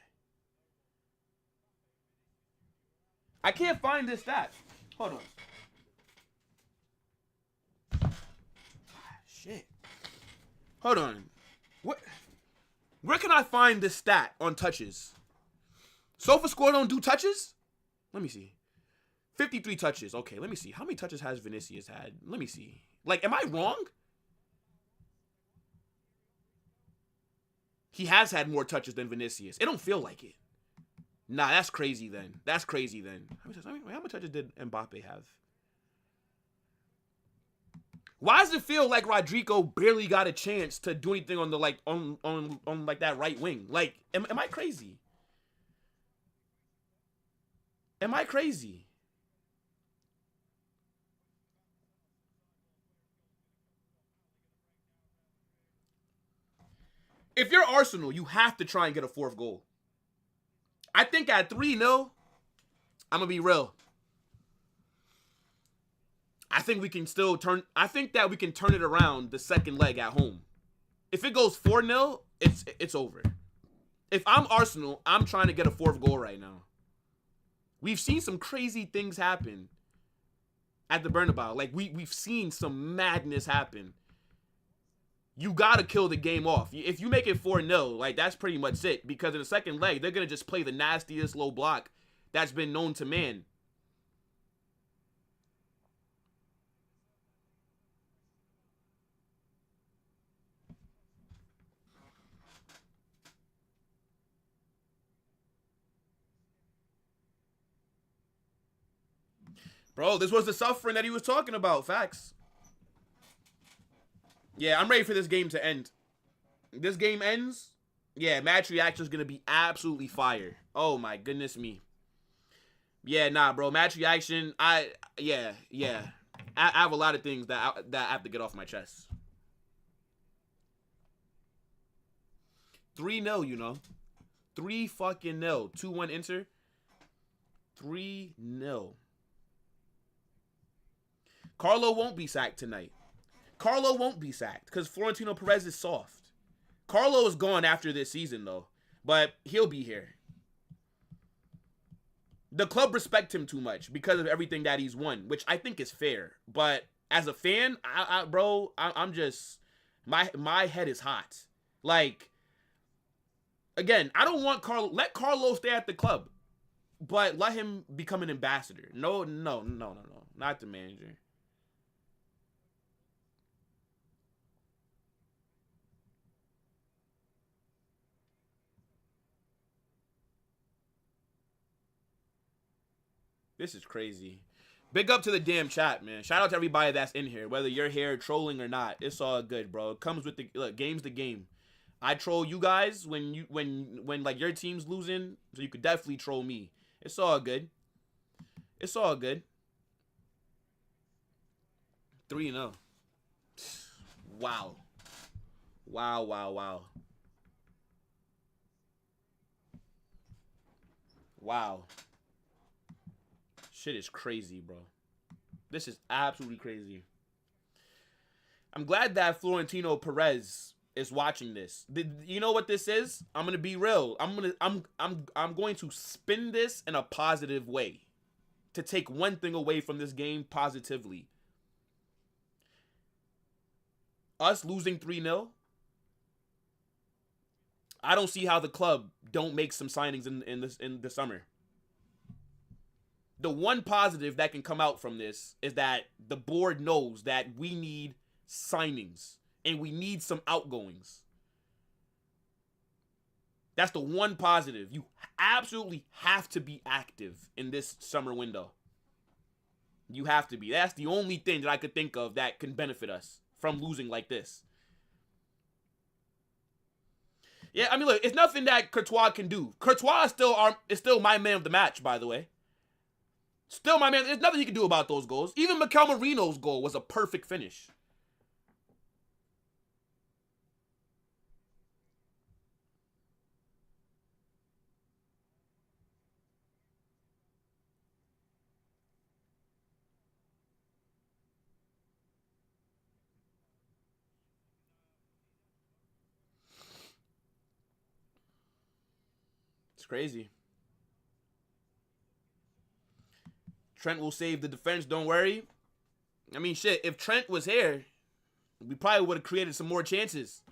I can't find this stat. Hold on. Shit. Hold on. What? Where can I find this stat on touches? SofaScore don't do touches? Let me see. 53 touches. Okay, let me see. How many touches has Vinicius had? Let me see. Like, am I wrong? He has had more touches than Vinicius. It don't feel like it. Nah, that's crazy then. That's crazy then. How many touches did Mbappe have? Why does it feel like Rodrigo barely got a chance to do anything on the on like that right wing? Like, am I crazy? Am I crazy? If you're Arsenal, you have to try and get a fourth goal. I think at 3-0, I'm going to be real. I think we can still turn. I think that we can turn it around the second leg at home. If it goes 4-0, it's over. If I'm Arsenal, I'm trying to get a fourth goal right now. We've seen some crazy things happen at the Bernabeu. Like, we've seen some madness happen. You got to kill the game off. If you make it 4-0, like, that's pretty much it. Because in the second leg, they're going to just play the nastiest low block that's been known to man. Bro, this was the suffering that he was talking about. Facts. Yeah, I'm ready for this game to end. This game ends. Yeah, match reaction is going to be absolutely fire. Oh, my goodness me. Yeah, nah, bro. Match reaction, yeah. I have a lot of things that I have to get off my chest. 3-0, you know. 3-0. 2-1 Inter. 3-0. Carlo won't be sacked tonight. Carlo won't be sacked because Florentino Perez is soft. Carlo is gone after this season, though. But he'll be here. The club respect him too much because of everything that he's won, which I think is fair. But as a fan, I'm just... My head is hot. Like, again, I don't want Carlo... Let Carlo stay at the club. But let him become an ambassador. No. Not the manager. This is crazy. Big up to the damn chat, man. Shout out to everybody that's in here, whether you're here trolling or not. It's all good, bro. It comes with the look, game's the game. I troll you guys when like your team's losing, so you could definitely troll me. It's all good. It's all good. 3-0. Wow. Wow. Shit is crazy, bro. This is absolutely crazy. I'm glad that Florentino Perez is watching this. You know what this is? I'm gonna be real. I'm going to spin this in a positive way. to take one thing away from this game positively. Us losing 3-0, I don't see how the club don't make some signings in the summer. The one positive that can come out from this is that the board knows that we need signings and we need some outgoings. That's the one positive. You absolutely have to be active in this summer window. You have to be. That's the only thing that I could think of that can benefit us from losing like this. Yeah, I mean, look, it's nothing that Courtois can do. Courtois is still my man of the match, by the way. Still my man. There's nothing he can do about those goals. Even Mikel Merino's goal was a perfect finish. It's crazy. Trent will save the defense, don't worry. I mean, shit, if Trent was here, we probably would have created some more chances.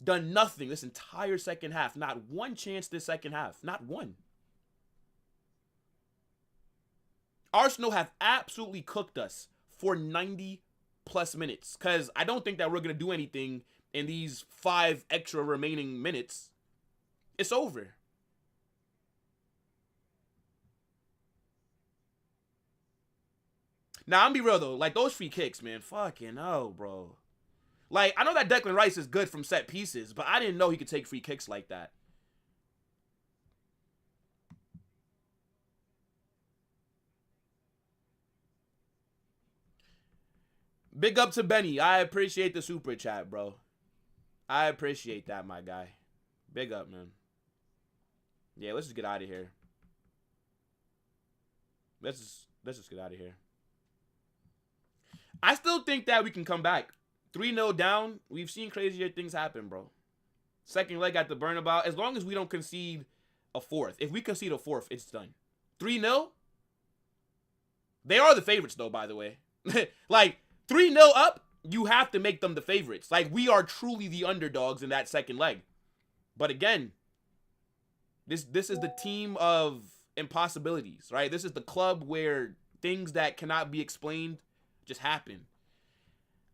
Done nothing this entire second half. Not one chance this second half. Not one. Arsenal have absolutely cooked us for 90 plus minutes. Because I don't think that we're going to do anything in these 5 extra remaining minutes. It's over. Now, I'm be real, though. Like, those free kicks, man. Fucking hell, bro. Like, I know that Declan Rice is good from set pieces, but I didn't know he could take free kicks like that. Big up to Benny. I appreciate the super chat, bro. I appreciate that, my guy. Big up, man. Yeah, let's just get out of here. Let's just get out of here. I still think that we can come back. 3-0 down. We've seen crazier things happen, bro. Second leg at the Bernabeu. As long as we don't concede a fourth. If we concede a fourth, it's done. 3-0. They are the favorites, though, by the way. Like, 3-0 up, you have to make them the favorites. Like, we are truly the underdogs in that second leg. But again, this is the team of impossibilities, right? This is the club where things that cannot be explained just happen.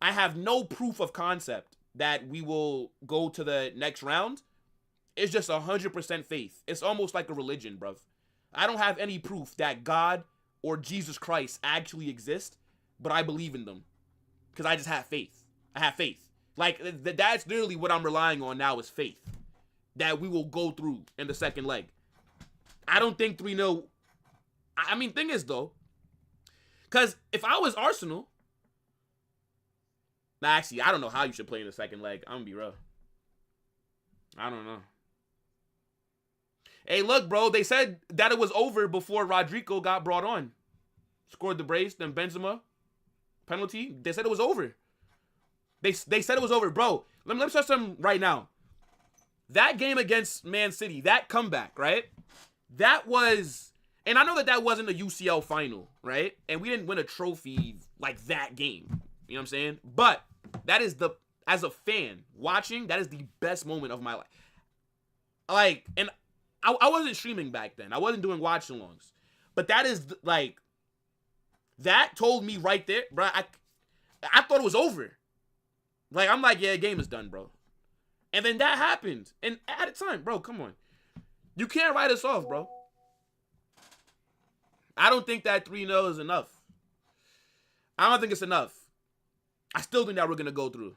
I have no proof of concept that we will go to the next round. It's just 100% faith. It's almost like a religion, bruv. I don't have any proof that God or Jesus Christ actually exist, but I believe in them because I just have faith. I have faith. Like, that's literally what I'm relying on now is faith that we will go through in the second leg. I don't think 3-0. I mean, thing is, though, because if I was Arsenal, actually, I don't know how you should play in the second leg. I'm going to be real. I don't know. Hey, look, bro. They said that it was over before Rodrigo got brought on. Scored the brace, then Benzema. Penalty. They said it was over. They said it was over. Bro, let me show something right now. That game against Man City, that comeback, right? That was... And I know that wasn't a UCL final, right? And we didn't win a trophy like that game. You know what I'm saying? But that is as a fan watching, that is the best moment of my life. Like, and I wasn't streaming back then. I wasn't doing watch-alongs. But that is, like, that told me right there, bro, I thought it was over. Like, I'm like, yeah, game is done, bro. And then that happened. And at a time, bro, come on. You can't write us off, bro. I don't think that 3-0 is enough. I don't think it's enough. I still think that we're going to go through.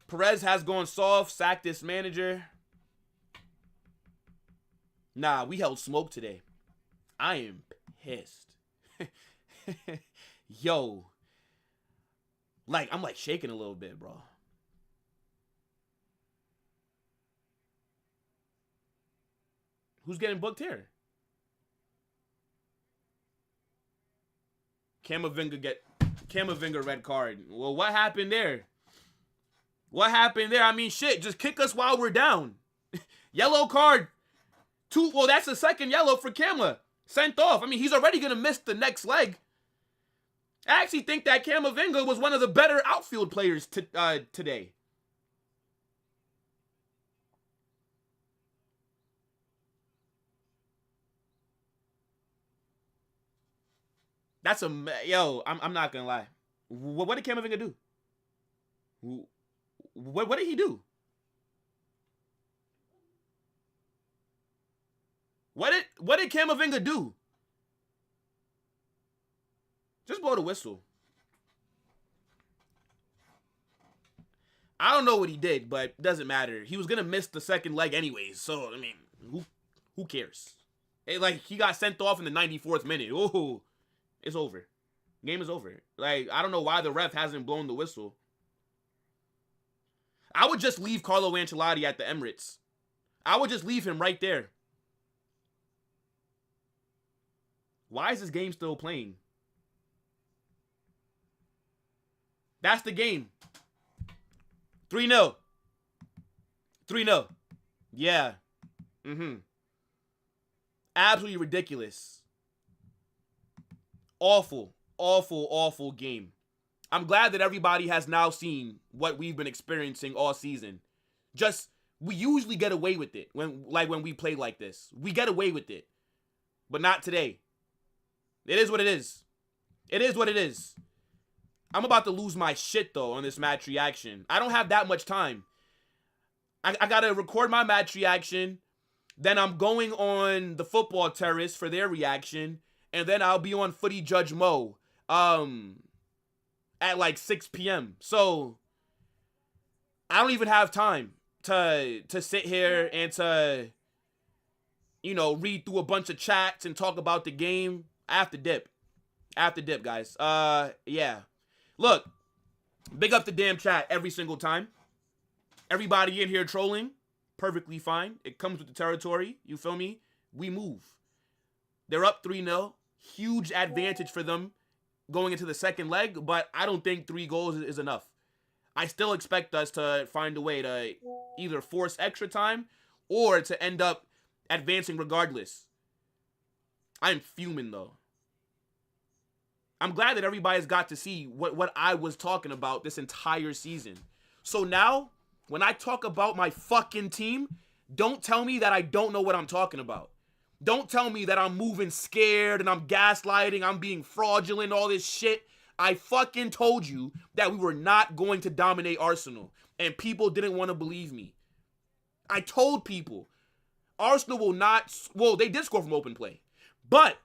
Perez has gone soft, sacked this manager. Nah, we held smoke today. I am pissed. Yo. Like, I'm like shaking a little bit, bro. Who's getting booked here? Camavinga Camavinga red card. Well, what happened there? What happened there? I mean, shit, just kick us while we're down. Yellow card. Well, that's the second yellow for Kama. Sent off. I mean, he's already going to miss the next leg. I actually think that Camavinga was one of the better outfield players today. That's I'm not gonna lie. What did Camavinga do? What did he do? What did Camavinga do? Just blow the whistle. I don't know what he did, but it doesn't matter. He was gonna miss the second leg anyways, so I mean, who cares? He got sent off in the 94th minute. Oh. It's over. Game is over. Like, I don't know why the ref hasn't blown the whistle. I would just leave Carlo Ancelotti at the Emirates. I would just leave him right there. Why is this game still playing? That's the game. 3-0. 3-0. Yeah. Absolutely ridiculous. Awful game. I'm glad that everybody has now seen what we've been experiencing all season. We usually get away with it when we play like this. We get away with it. But not today. It is what it is. It is what it is. I'm about to lose my shit, though, on this match reaction. I don't have that much time. I gotta record my match reaction. Then I'm going on the Football Terrace for their reaction. And then I'll be on Footy Judge Mo at like 6 p.m. So I don't even have time to sit here and to, read through a bunch of chats and talk about the game. I have to dip. Guys. Yeah. Look, big up the damn chat every single time. Everybody in here trolling, perfectly fine. It comes with the territory. You feel me? We move. They're up 3-0. Huge advantage for them going into the second leg, but I don't think 3 goals is enough. I still expect us to find a way to either force extra time or to end up advancing regardless. I'm fuming, though. I'm glad that everybody's got to see what I was talking about this entire season. So now, when I talk about my fucking team, don't tell me that I don't know what I'm talking about. Don't tell me that I'm moving scared and I'm gaslighting, I'm being fraudulent, all this shit. I fucking told you that we were not going to dominate Arsenal, and people didn't want to believe me. I told people Arsenal will not. Well, they did score from open play, but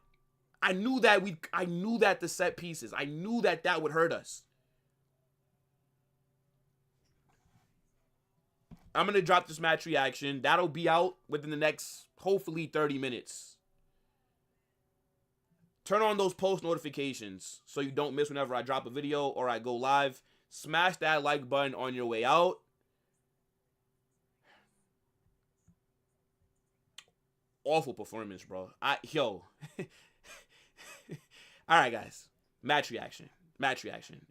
I knew that the set pieces. I knew that would hurt us. I'm gonna drop this match reaction. That'll be out within the next, hopefully, 30 minutes. Turn on those post notifications so you don't miss whenever I drop a video or I go live. Smash that like button on your way out. Awful performance, bro. All right, guys. Match reaction.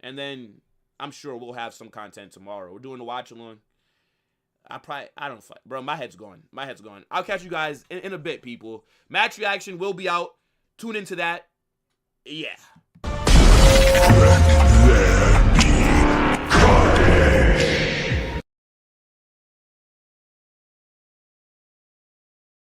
And then I'm sure we'll have some content tomorrow. We're doing the watch along. I don't fight. Bro, my head's gone. I'll catch you guys in a bit, people. Match reaction will be out. Tune into that. Yeah.